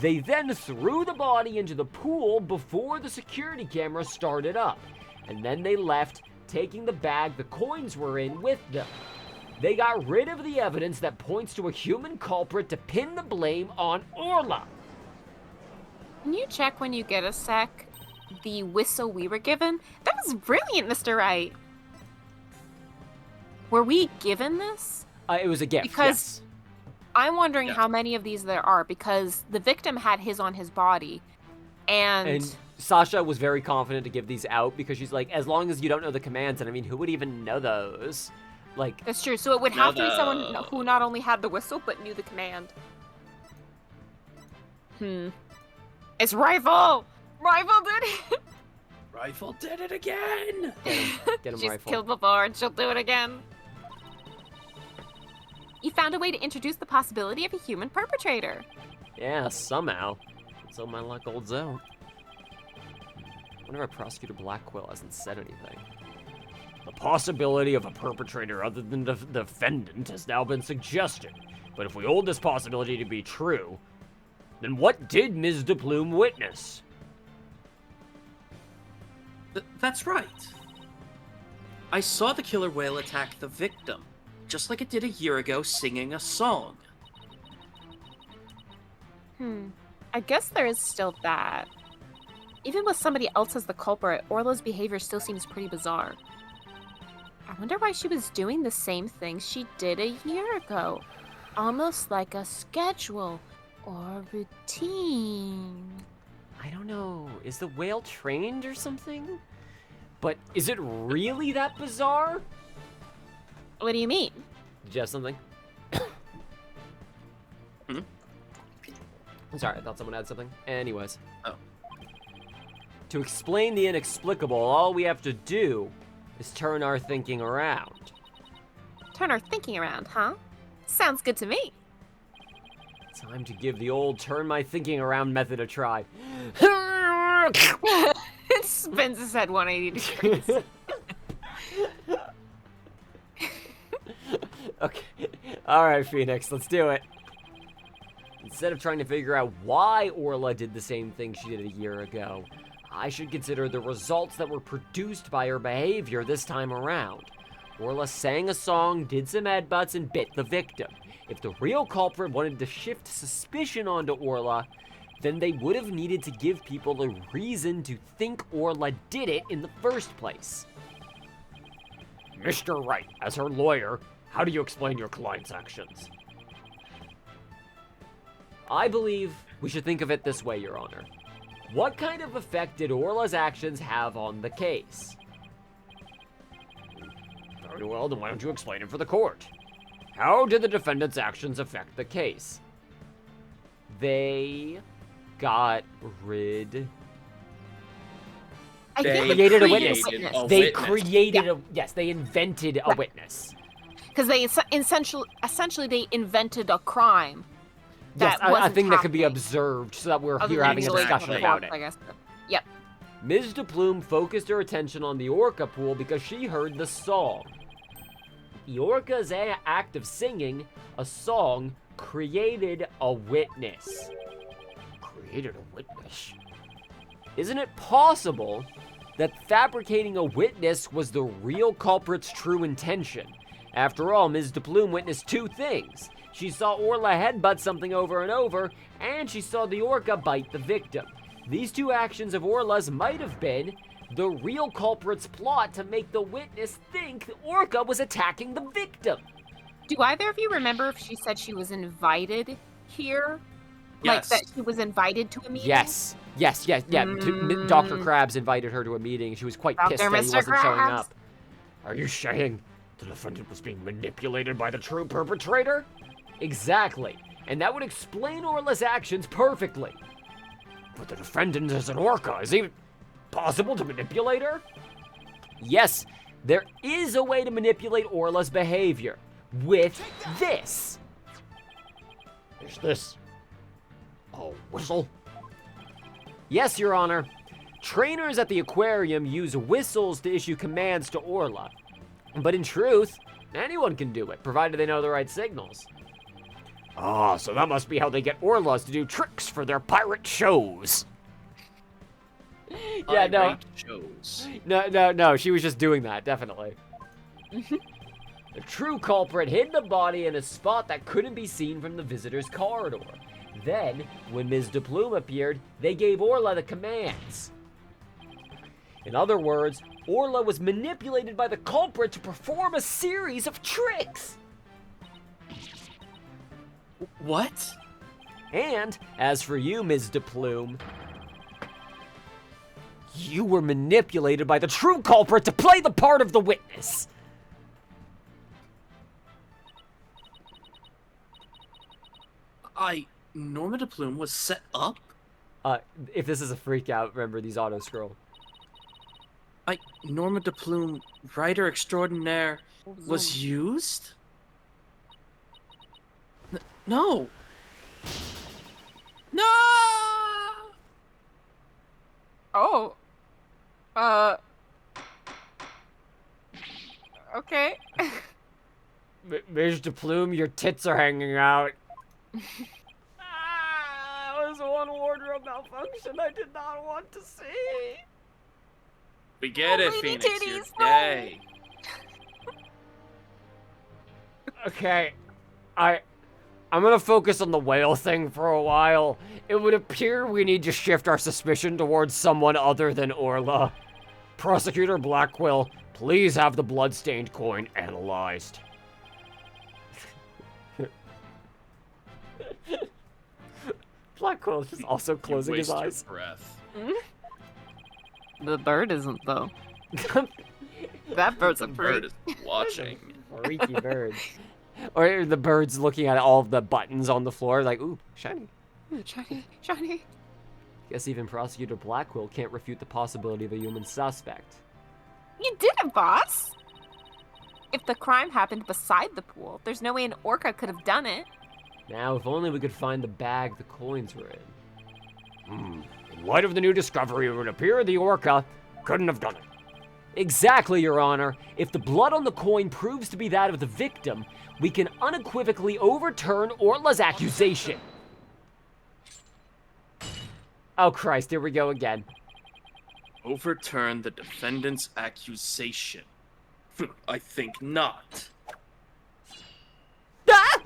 They then threw the body into the pool before the security camera started up. And then they left, taking the bag the coins were in with them. They got rid of the evidence that points to a human culprit to pin the blame on Orla. Can you check when you get a sec the whistle we were given? That was brilliant, Mr. Wright. Were we given this? It was a gift, Because yes. I'm wondering Yeah. how many of these there are, because the victim had his on his body. And Sasha was very confident to give these out because she's like, as long as you don't know the commands, and I mean, who would even know those? Like, That's true. So it would have to be someone who not only had the whistle, but knew the command. It's Rifle! Rifle did it! Rifle did it again! get him She's Rifle. killed before and she'll do it again. You found a way to introduce the possibility of a human perpetrator. Yeah, somehow. So my luck holds out. Whenever Prosecutor Blackquill hasn't said anything. The possibility of a perpetrator other than the defendant has now been suggested. But if we hold this possibility to be true, then what did Ms. de Plume witness? That's right. I saw the killer whale attack the victim, just like it did a year ago singing a song. I guess there is still that. Even with somebody else as the culprit, Orla's behavior still seems pretty bizarre. I wonder why she was doing the same thing she did a year ago. Almost like a schedule or routine. I don't know. Is the whale trained or something? But is it really that bizarre? What do you mean? Did you have something? I'm sorry, I thought someone had something. Anyways. Oh. To explain the inexplicable, all we have to do is turn our thinking around. Turn our thinking around, huh? Sounds good to me. Time to give the old turn my thinking around method a try. It spins his head 180 degrees. Okay. Alright, Phoenix, let's do it. Instead of trying to figure out why Orla did the same thing she did a year ago, I should consider the results that were produced by her behavior this time around. Orla sang a song, did some headbutts, and bit the victim. If the real culprit wanted to shift suspicion onto Orla, then they would have needed to give people a reason to think Orla did it in the first place. Mr. Wright, as her lawyer, how do you explain your client's actions? I believe we should think of it this way, Your Honor. What kind of effect did Orla's actions have on the case? Very well, then why don't you explain it for the court? How did the defendant's actions affect the case? They got rid... I They think created a created witness. a They witness. created a... Yes, they invented a Right. witness. because they essentially they invented a crime. Yes, That a wasn't thing that could be happening. observed so that we're Other here than having a usually discussion the about court, it. I guess. Yep. Ms. DePlume focused her attention on the orca pool because she heard the song. The orca's act of singing a song created a witness. Created a witness? Isn't it possible that fabricating a witness was the real culprit's true intention? After all, Ms. DePlume witnessed two things. She saw Orla headbutt something over and over, and she saw the orca bite the victim. These two actions of Orla's might have been the real culprit's plot to make the witness think the orca was attacking the victim. Do either of you remember if she said she was invited here? Yes. Like that she was invited to a meeting? Yes. Yeah. Dr. Krabs invited her to a meeting. She was quite pissed Dr. that he Mr. wasn't showing Krabs. up. Are you saying the defendant was being manipulated by the true perpetrator? Exactly. And that would explain Orla's actions perfectly. But the defendant is an orca. Is it possible to manipulate her? Yes, there is a way to manipulate Orla's behavior. With this. Is this a whistle? Yes, Your Honor. Trainers at the aquarium use whistles to issue commands to Orla. But in truth, anyone can do it, provided they know the right signals. Ah, so that must be how they get Orlas to do tricks for their pirate shows. Yeah, no. Irate shows. No, she was just doing that, definitely. The true culprit hid the body in a spot that couldn't be seen from the visitor's corridor. Then, when Ms. DePlume appeared, they gave Orla the commands. In other words, Orla was manipulated by the culprit to perform a series of tricks. What? And, as for you, Ms. DePlume, you were manipulated by the true culprit to play the part of the witness. Norma DePlume was set up? If this is a freak out, remember these auto-scroll. Norma DePlume, writer extraordinaire, was used? No! No! Oh. Okay. Ms. DePlume, your tits are hanging out. That was one wardrobe malfunction I did not want to see. We get it, lady Phoenix. titties, You're no. gay. Okay, I'm gonna focus on the whale thing for a while. It would appear we need to shift our suspicion towards someone other than Orla. Prosecutor Blackquill, please have the blood-stained coin analyzed. Blackquill is just also You closing his waste your eyes. breath. The bird isn't though. That bird's The a bird freak. is watching. Freaky birds. Or the birds looking at all of the buttons on the floor like, ooh, shiny. Ooh, shiny. Guess even Prosecutor Blackquill can't refute the possibility of a human suspect. You did it, boss. If the crime happened beside the pool, there's no way an orca could have done it. Now, if only we could find the bag the coins were in. In light of the new discovery, it would appear the orca couldn't have done it. Exactly, Your Honor. If the blood on the coin proves to be that of the victim, we can unequivocally overturn Orla's accusation. Oh, Christ, here we go again. Overturn the defendant's accusation. I think not. Ah!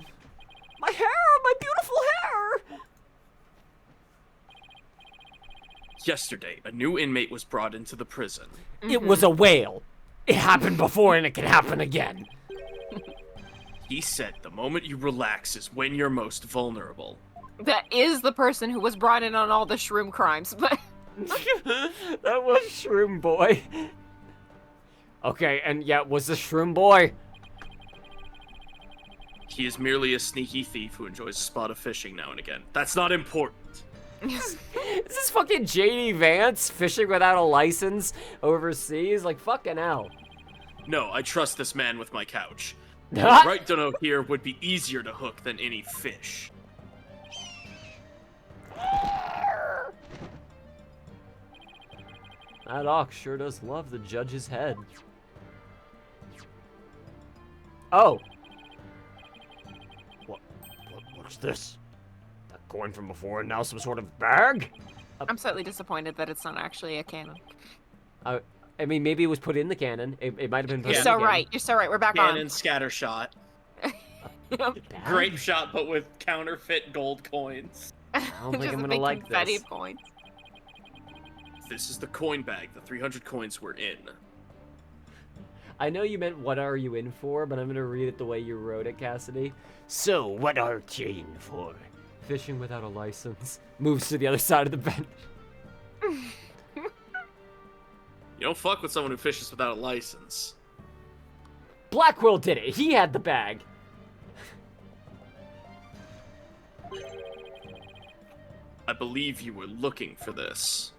My hair! My beautiful hair! Yesterday, a new inmate was brought into the prison. It was a whale. It happened before and it can happen again. He said the moment you relax is when you're most vulnerable. That is the person who was brought in on all the shroom crimes, but That was Shroom Boy. Okay, and yeah, was the Shroom Boy? He is merely a sneaky thief who enjoys a spot of fishing now and again. That's not important. Is this fucking JD Vance fishing without a license overseas? Like, fucking hell. No, I trust this man with my couch. Right dono here would be easier to hook than any fish. That ox sure does love the judge's head. Oh. What's this? That coin from before and now some sort of bag? I'm slightly disappointed that it's not actually a cannon. I mean, maybe it was put in the cannon. It might have been put in the So cannon. right. You're so right. We're back Cannon on. scatter shot. Bag? Grape shot, but with counterfeit gold coins. I don't think Just I'm a gonna big like confetti this. of coins. This is the coin bag the 300 coins were in. I know you meant what are you in for, but I'm gonna read it the way you wrote it, Cassidy. So, what are you in for? Fishing without a license. Moves to the other side of the bench. You don't fuck with someone who fishes without a license. Blackwell did it. He had the bag. I believe you were looking for this.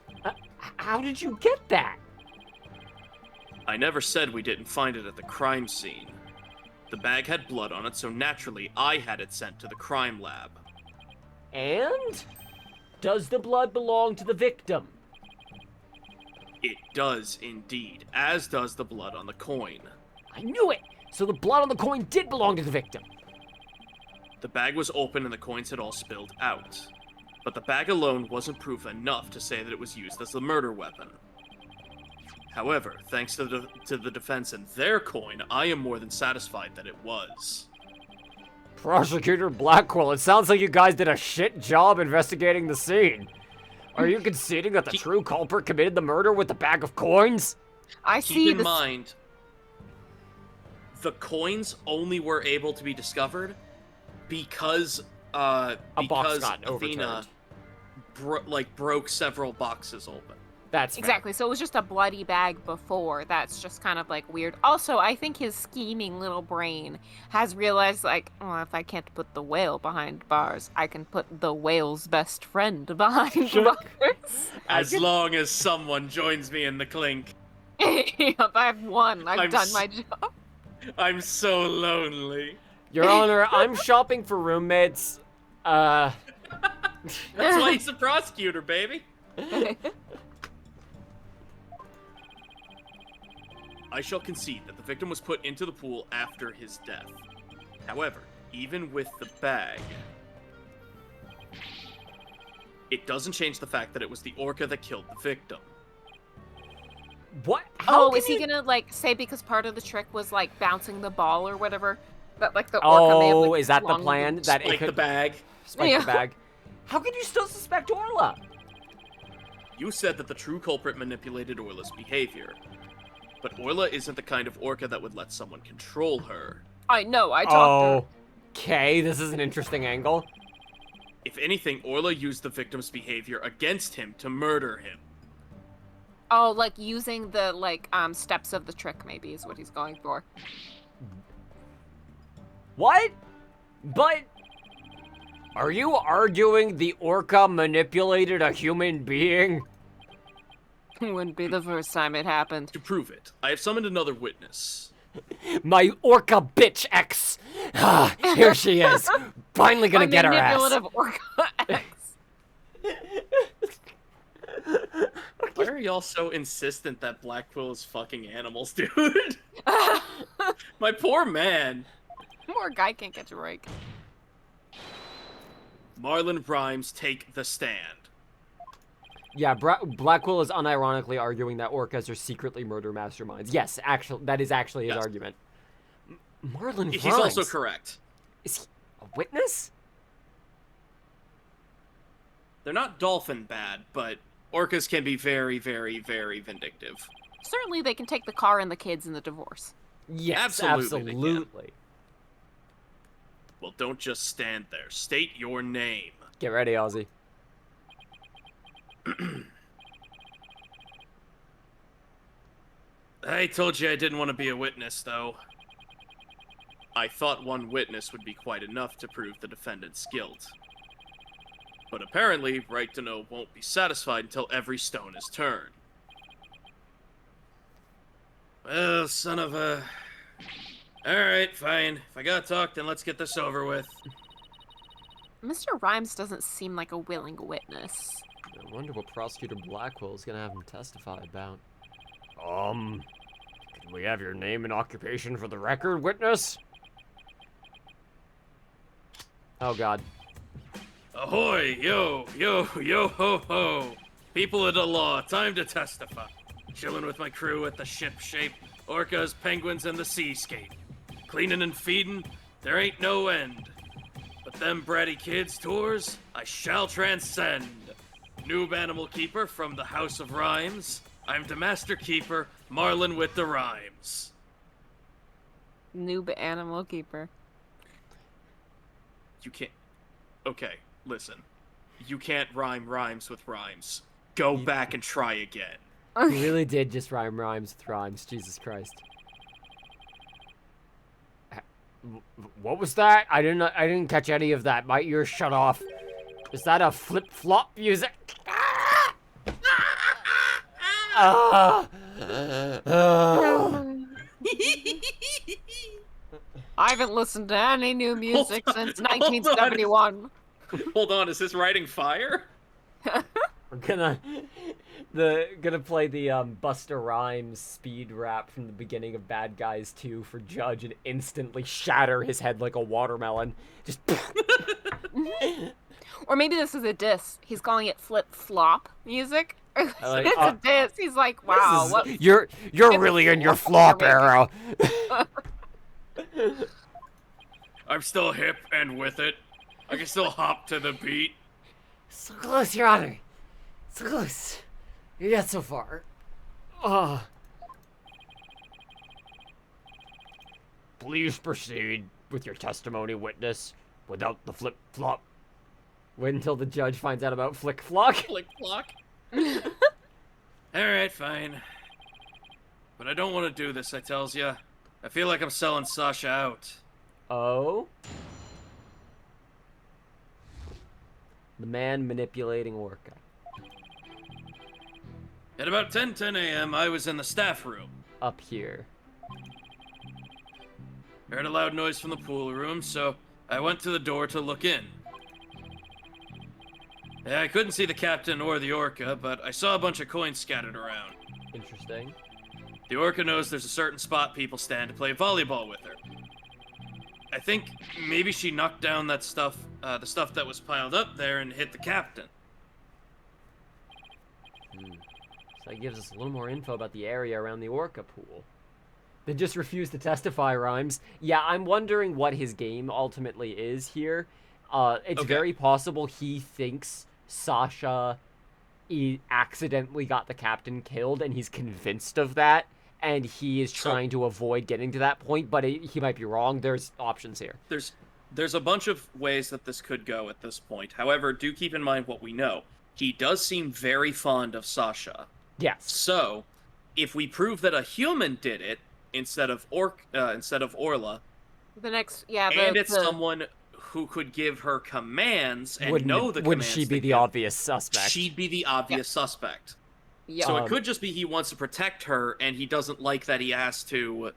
How did you get that? I never said we didn't find it at the crime scene. The bag had blood on it, so naturally I had it sent to the crime lab. And? Does the blood belong to the victim? It does indeed, as does the blood on the coin. I knew it! So the blood on the coin did belong to the victim. The bag was open and the coins had all spilled out. But the bag alone wasn't proof enough to say that it was used as the murder weapon. However, thanks to the defense and their coin, I am more than satisfied that it was. Prosecutor Blackwell, it sounds like you guys did a shit job investigating the scene. Are you conceding that the true culprit committed the murder with the bag of coins? I see Keep in this. mind, the coins only were able to be discovered because A box got Athena overturned. broke several boxes open. That's fair. Exactly. So it was just a bloody bag before. That's just kind of like weird. Also, I think his scheming little brain has realized, like, well, if I can't put the whale behind bars, I can put the whale's best friend behind bars. As long as someone joins me in the clink. Yep, I've won. I've I'm done s- my job. I'm so lonely. Your Honor, I'm shopping for roommates. That's why he's a prosecutor, baby. I shall concede that the victim was put into the pool after his death. However, even with the bag, it doesn't change the fact that it was the orca that killed the victim. What? How Oh, can is he you- gonna, like, say because part of the trick was, like, bouncing the ball or whatever? That, like, the orca may have, Oh, like, is that the flung plan? That it Like the could bag. spike Yeah. the bag? How can you still suspect Orla? You said that the true culprit manipulated Orla's behavior. But Orla isn't the kind of orca that would let someone control her. I know, I talked to her. Okay, this is an interesting angle. If anything, Orla used the victim's behavior against him to murder him. Oh, like, using the, like, steps of the trick, maybe, is what he's going for. What? But are you arguing the orca manipulated a human being? Wouldn't be the first time it happened. To prove it, I have summoned another witness. My orca bitch ex. Ah, here she is. Finally gonna My get her ass. manipulative orca ex. Why are y'all so insistent that Blackquill is fucking animals, dude? My poor man. Poor guy can't catch a break. Marlon Rhymes, take the stand. Yeah, Blackwell is unironically arguing that orcas are secretly murder masterminds. Yes, actually, that is actually his Yes. argument. Marlon He's Rhymes. also correct. Is he a witness? They're not dolphin bad, but orcas can be very, very, very vindictive. Certainly they can take the car and the kids and the divorce. Yes, Absolutely they can. absolutely. Well, don't just stand there. State your name. Get ready, Ozzy. I told you I didn't want to be a witness, though. I thought one witness would be quite enough to prove the defendant's guilt. But apparently, Right to Know won't be satisfied until every stone is turned. Well, son of a... Alright, fine. If I gotta talk, then let's get this over with. Mr. Rhymes doesn't seem like a willing witness. I wonder what Prosecutor Blackwell's gonna have him testify about. Can we have your name and occupation for the record, witness? Oh, God. Ahoy, yo, yo, yo, ho, ho. People of the law, time to testify. Chilling with my crew at the ship-shape, orcas, penguins, and the seascape. Cleaning and feeding, there ain't no end. But them bratty kids' tours, I shall transcend. Noob animal keeper from the House of Rhymes. I'm the master keeper, Marlin with the rhymes. Noob animal keeper. You can't... Okay, listen. You can't rhyme rhymes with rhymes. Go back and try again. He really did just rhyme rhymes with rhymes. Jesus Christ. What was that? I didn't catch any of that. My ears shut off. Is that a flip-flop music? I haven't listened to any new music since 1971. Hold on, is this writing fire? We're gonna play the Buster Rhymes speed rap from the beginning of Bad Guys 2 for Judge and instantly shatter his head like a watermelon. Just Or maybe this is a diss. He's calling it flip-flop music. Like, It's a diss. He's like, wow, what? You're really in your flop era. I'm still hip and with it. I can still hop to the beat. So close, Your Honor. So close. You got so far. Please proceed with your testimony, witness, without the flip-flop. wait until the judge finds out about Flick Flock. Flick flock. Alright, fine. But I don't want to do this, I tells ya. I feel like I'm selling Sasha out. Oh? The man manipulating Orca. At about 10 a.m., I was in the staff room. Up here. Heard a loud noise from the pool room, so I went to the door to look in. I couldn't see the captain or the orca, but I saw a bunch of coins scattered around. Interesting. The orca knows there's a certain spot people stand to play volleyball with her. I think maybe she knocked down that stuff, the stuff that was piled up there, and hit the captain. So that gives us a little more info about the area around the Orca pool. They just refuse to testify, Rhymes. Yeah, I'm wondering what his game ultimately is here. It's very possible he thinks Sasha accidentally got the captain killed, and he's convinced of that, and he is trying to avoid getting to that point, but he might be wrong. There's options here. There's a bunch of ways that this could go at this point. However, do keep in mind what we know. He does seem very fond of Sasha. Yes. So, if we prove that a human did it instead of Orla, it's someone who could give her commands and know the commands. Wouldn't she be the obvious suspect? She'd be the obvious suspect. Yeah. So it could just be he wants to protect her, and he doesn't like that he has to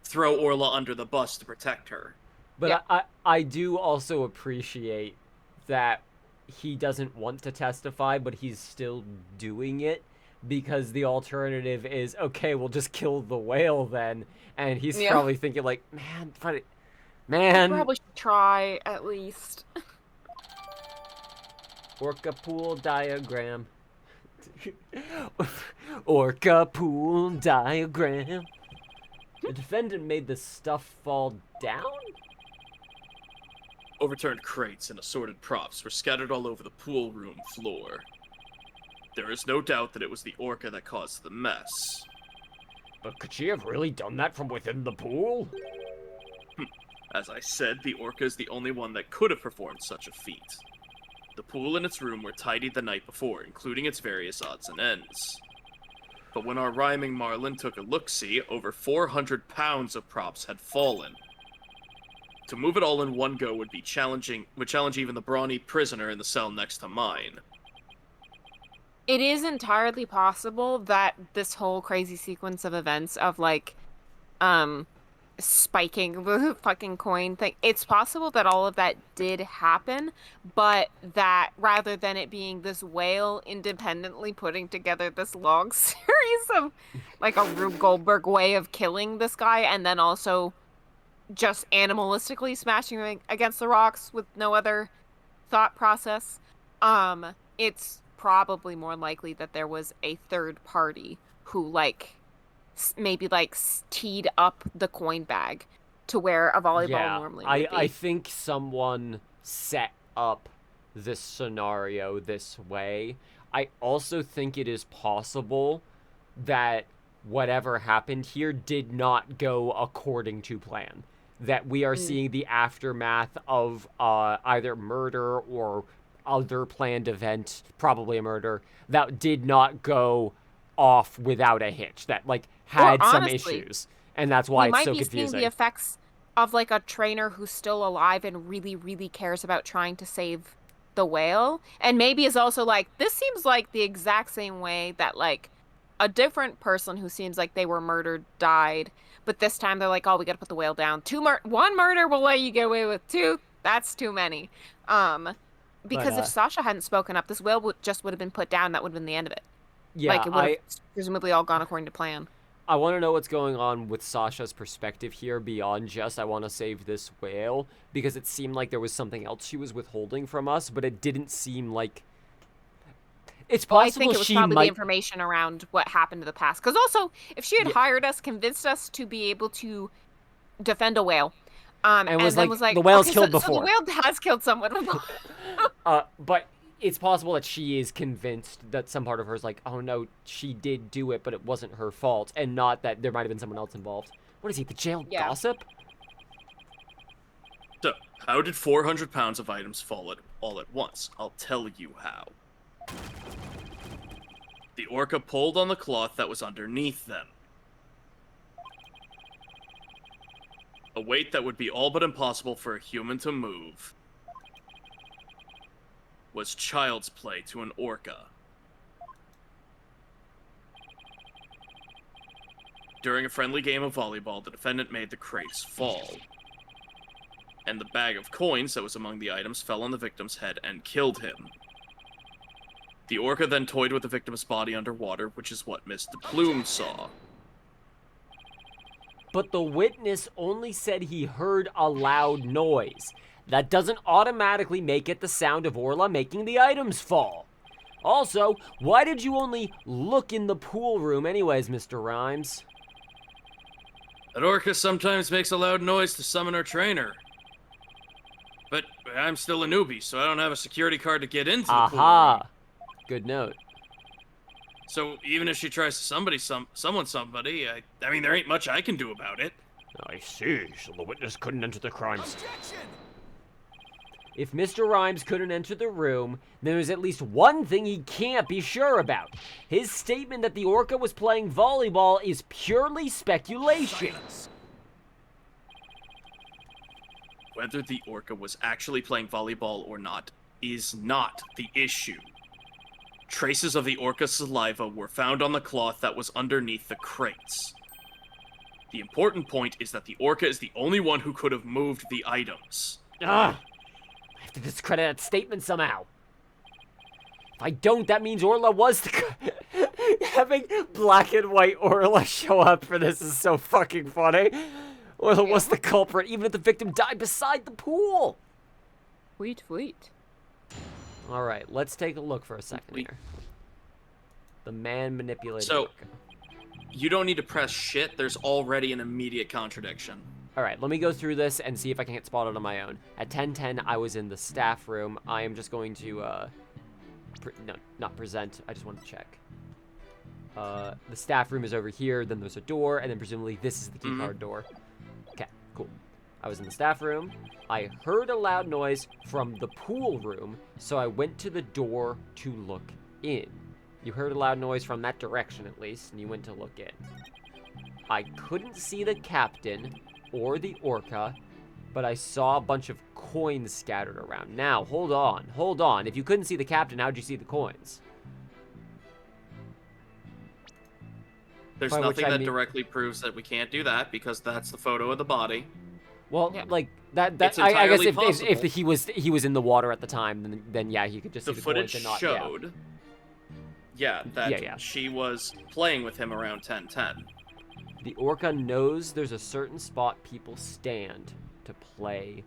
throw Orla under the bus to protect her. But I do also appreciate that he doesn't want to testify, but he's still doing it, because the alternative is, okay, we'll just kill the whale then. And he's probably thinking like, man. You probably should try, at least. Orca pool diagram. Orca pool diagram. The defendant made the stuff fall down? Overturned crates and assorted props were scattered all over the pool room floor. There is no doubt that it was the orca that caused the mess. But could she have really done that from within the pool? As I said, the orca is the only one that could have performed such a feat. The pool and its room were tidied the night before, including its various odds and ends. But when our rhyming Marlin took a look-see, over 400 pounds of props had fallen. To move it all in one go would challenge even the brawny prisoner in the cell next to mine. It is entirely possible that this whole crazy sequence of events of, like, spiking the fucking coin thing, it's possible that all of that did happen, but that rather than it being this whale independently putting together this long series of, like, a Rube Goldberg way of killing this guy, and then also just animalistically smashing him against the rocks with no other thought process, it's probably more likely that there was a third party who, like, maybe, like, teed up the coin bag to where a volleyball normally would be. I think someone set up this scenario this way. I also think it is possible that whatever happened here did not go according to plan. That we are seeing the aftermath of either murder or other planned event, probably a murder, that did not go off without a hitch, that, like, had some issues. And that's why it's so confusing. We might be seeing the effects of, like, a trainer who's still alive and really, really cares about trying to save the whale. And maybe is also like, this seems like the exact same way that, like, a different person who seems like they were murdered died. But this time they're like, oh, we got to put the whale down. One murder will let you get away with. Two, that's too many. Because if Sasha hadn't spoken up, this whale would have been put down. That would have been the end of it. Yeah, like, it would have presumably all gone according to plan. I want to know what's going on with Sasha's perspective here beyond just, I want to save this whale, because it seemed like there was something else she was withholding from us, but it didn't seem like... It's possible I think it was probably the information around what happened in the past. Because also, if she had hired us, convinced us to be able to defend a whale, and was like, the whale's killed before. So the whale has killed someone before. But it's possible that she is convinced that some part of her is like, oh no, she did do it, but it wasn't her fault, and not that there might have been someone else involved. What is he, the jail gossip? So, how did 400 pounds of items fall all at once? I'll tell you how. The orca pulled on the cloth that was underneath them. A weight that would be all but impossible for a human to move was child's play to an orca. During a friendly game of volleyball, the defendant made the crates fall. And the bag of coins that was among the items fell on the victim's head and killed him. The orca then toyed with the victim's body underwater, which is what Mr. Plume saw. But the witness only said he heard a loud noise. That doesn't automatically make it the sound of Orla making the items fall. Also, why did you only look in the pool room anyways, Mr. Rhymes? That orca sometimes makes a loud noise to summon her trainer. But I'm still a newbie, so I don't have a security card to get into the pool room. Good note. So even if she tries to summon somebody, I mean, there ain't much I can do about it. I see. So the witness couldn't enter the crime scene. If Mr. Rhymes couldn't enter the room, then there's at least one thing he can't be sure about. His statement that the orca was playing volleyball is purely speculation. Whether the orca was actually playing volleyball or not is not the issue. Traces of the orca's saliva were found on the cloth that was underneath the crates. The important point is that the orca is the only one who could have moved the items. I have to discredit that statement somehow. If I don't, that means Orla was the... Having black and white Orla show up for this is so fucking funny. Orla was the culprit, even if the victim died beside the pool. Wait. All right, let's take a look for a second here. The man manipulated. So, you don't need to press shit. There's already an immediate contradiction. All right, let me go through this and see if I can get spotted on my own. At 10:10, I was in the staff room. I am just going to, no, not present. I just want to check. The staff room is over here. Then there's a door, and then presumably this is the keycard door. Okay, cool. I was in the staff room. I heard a loud noise from the pool room, so I went to the door to look in. You heard a loud noise from that direction, at least, and you went to look in. I couldn't see the captain or the orca, but I saw a bunch of coins scattered around. Now, hold on. If you couldn't see the captain, how'd you see the coins? There's By which nothing I that mean- directly proves that we can't do that because that's the photo of the body. Well, Yeah. like that. It's I guess entirely if he was in the water at the time, then yeah, he could just The see the footage coins and not. showed, that Yeah. she was playing with him around 10:10. The orca knows there's a certain spot people stand to play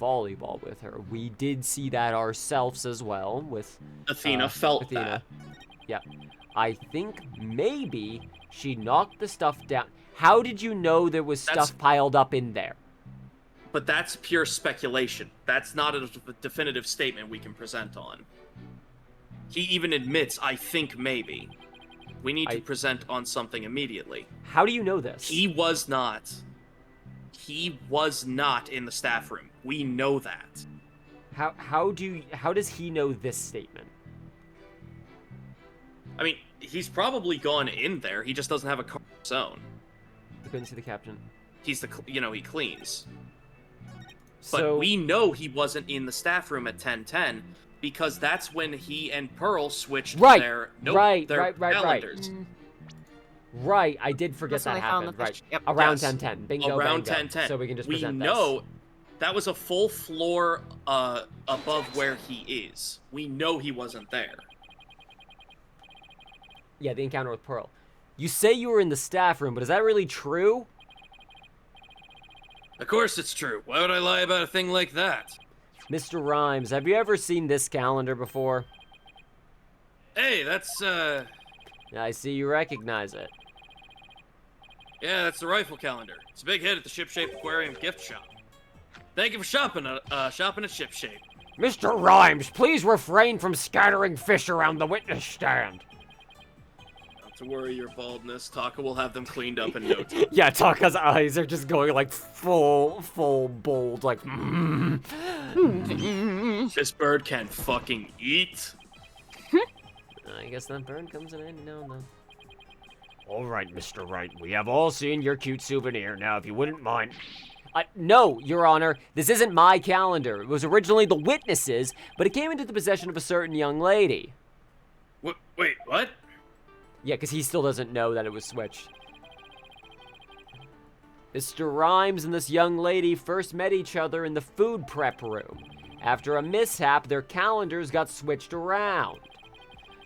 volleyball with her. We did see that ourselves as well with Athena felt Athena. that. Yeah. I think maybe she knocked the stuff down. How did you know there was That's- stuff piled up in there? But that's pure speculation. That's not a definitive statement we can present on. He even admits, I think maybe. We need to present on something immediately. How do you know this? He was not in the staff room. We know that. How does he know this statement? I mean, he's probably gone in there. He just doesn't have a car of his own. You couldn't see the captain. He's he cleans. So But we know he wasn't in the staff room at 10:10 because that's when he and Pearl switched Right, their right, their right. calendars. Right, I did forget That's when that they found the happened. Right, picture. Yep. around Yes. 10:10. Bingo, Around bango. 10:10. So we can just We present know that was a full floor above where he is. We know he wasn't there. this. Yeah, the encounter with Pearl. You say you were in the staff room, but is that really true? Of course it's true. Why would I lie about a thing like that? Mr. Rhymes, have you ever seen this calendar before? Hey, that's I see you recognize it. yeah, that's the rifle calendar. It's a big hit at the Shipshape Aquarium gift shop. Thank you for shopping at Shipshape. Mr. Rhymes, please refrain from scattering fish around the witness stand. Not to worry your baldness, Taka will have them cleaned up in no time. Yeah, Taka's eyes are just going like full bold, like, This bird can fucking eat. I guess that bird comes in handy now and then. All right, Mr. Wright, we have all seen your cute souvenir. Now, if you wouldn't mind. No, Your Honor, this isn't my calendar. It was originally the witness's, but it came into the possession of a certain young lady. Wait, what? Yeah, because he still doesn't know that it was switched. Mr. Rhymes and this young lady first met each other in the food prep room. After a mishap, their calendars got switched around.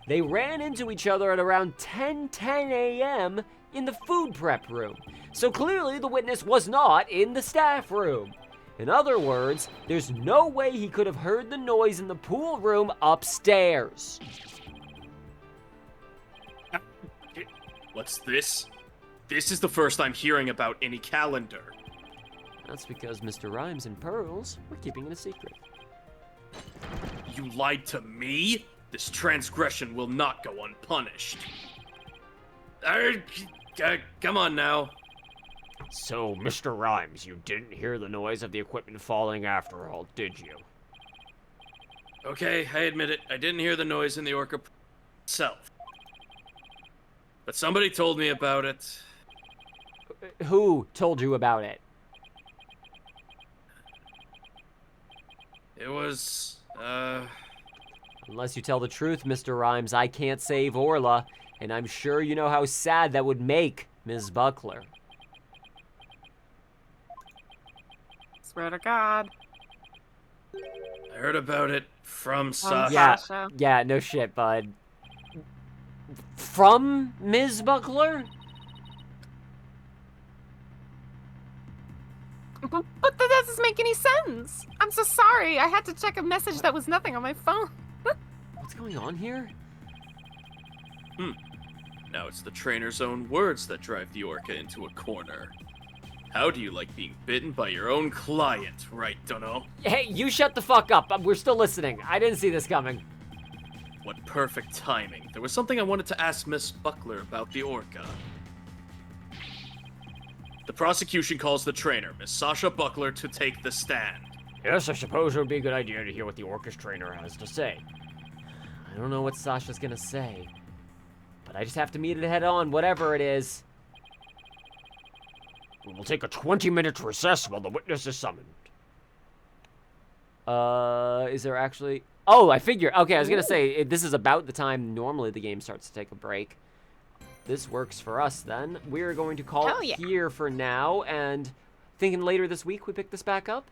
They ran into each other at around 10:10 a.m. in the food prep room. So clearly the witness was not in the staff room. In other words, there's no way he could have heard the noise in the pool room upstairs. What's this? This is the first I'm hearing about any calendar. That's because Mr. Rhymes and Pearls were keeping it a secret. You lied to me? This transgression will not go unpunished. Come on now. So, Mr. Rhymes, you didn't hear the noise of the equipment falling after all, did you? Okay, I admit it. I didn't hear the noise in the orca itself. But somebody told me about it. Who told you about it? It was, Unless you tell the truth, Mr. Rhymes, I can't save Orla, and I'm sure you know how sad that would make Ms. Buckler. Swear to God. I heard about it from Sasha. Yeah, Sasha. yeah, no shit, bud. From Ms. Buckler? But that doesn't make any sense. I'm so sorry. I had to check a message that was nothing on my phone. What's going on here? Now it's the trainer's own words that drive the orca into a corner. How do you like being bitten by your own client, right, Dunno? Hey, you shut the fuck up. We're still listening. I didn't see this coming. What perfect timing. There was something I wanted to ask Miss Buckler about the orca. The prosecution calls the trainer, Miss Sasha Buckler, to take the stand. Yes, I suppose it would be a good idea to hear what the orca's trainer has to say. I don't know what Sasha's gonna say. but I just have to meet it head on, whatever it is. We will take a 20-minute recess while the witness is summoned. Is there actually... Oh, I figure. Okay, I was going to say, this is about the time normally the game starts to take a break. This works for us, then. We're going to call it here for now, and thinking later this week we pick this back up?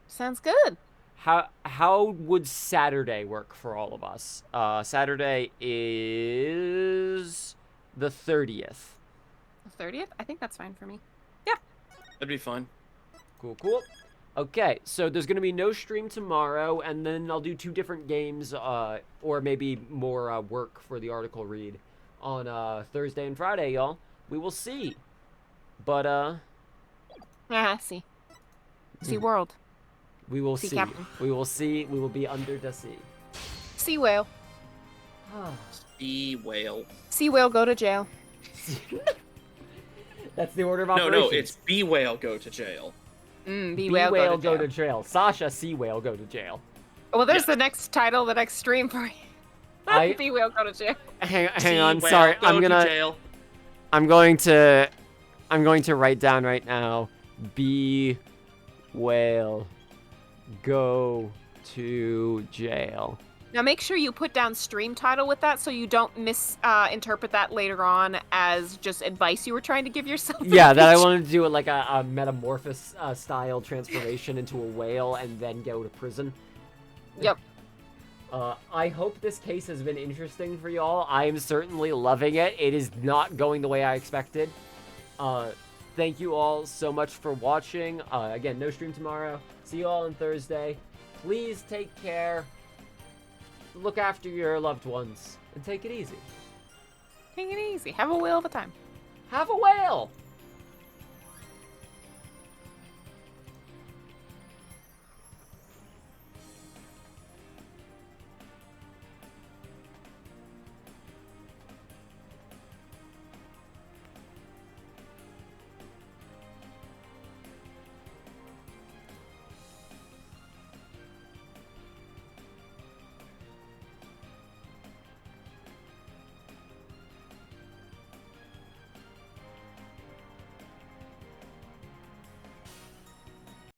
Sounds good. How would Saturday work for all of us? Saturday is the 30th. The 30th? I think that's fine for me. That'd be fun. Cool. Okay, so there's going to be no stream tomorrow, and then I'll do 2 different games, or maybe more work for the article read on Thursday and Friday, y'all. We will see. But, See. Sea world. We will Sea see. captain. We will see. We will be under the sea. Sea whale. Sea whale. Sea whale go to jail. That's the order of No, operations. it's B whale go to jail. B whale whale go to jail. Sasha, sea whale go to jail. Well, there's the next title, the next stream for you. B whale go to jail. Hang on. Sea Sorry, whale I'm go gonna. to jail. I'm going to write down right now. B whale go to jail. Now make sure you put down stream title with that so you don't misinterpret that later on as just advice you were trying to give yourself. Yeah, that I wanted to do like a metamorphosis style transformation into a whale and then go to prison. Yep. I hope this case has been interesting for y'all. I am certainly loving it. It is not going the way I expected. Thank you all so much for watching. Again, no stream tomorrow. See you all on Thursday. Please take care. Look after your loved ones and take it easy. Take it easy. Have a whale of a time. Have a whale!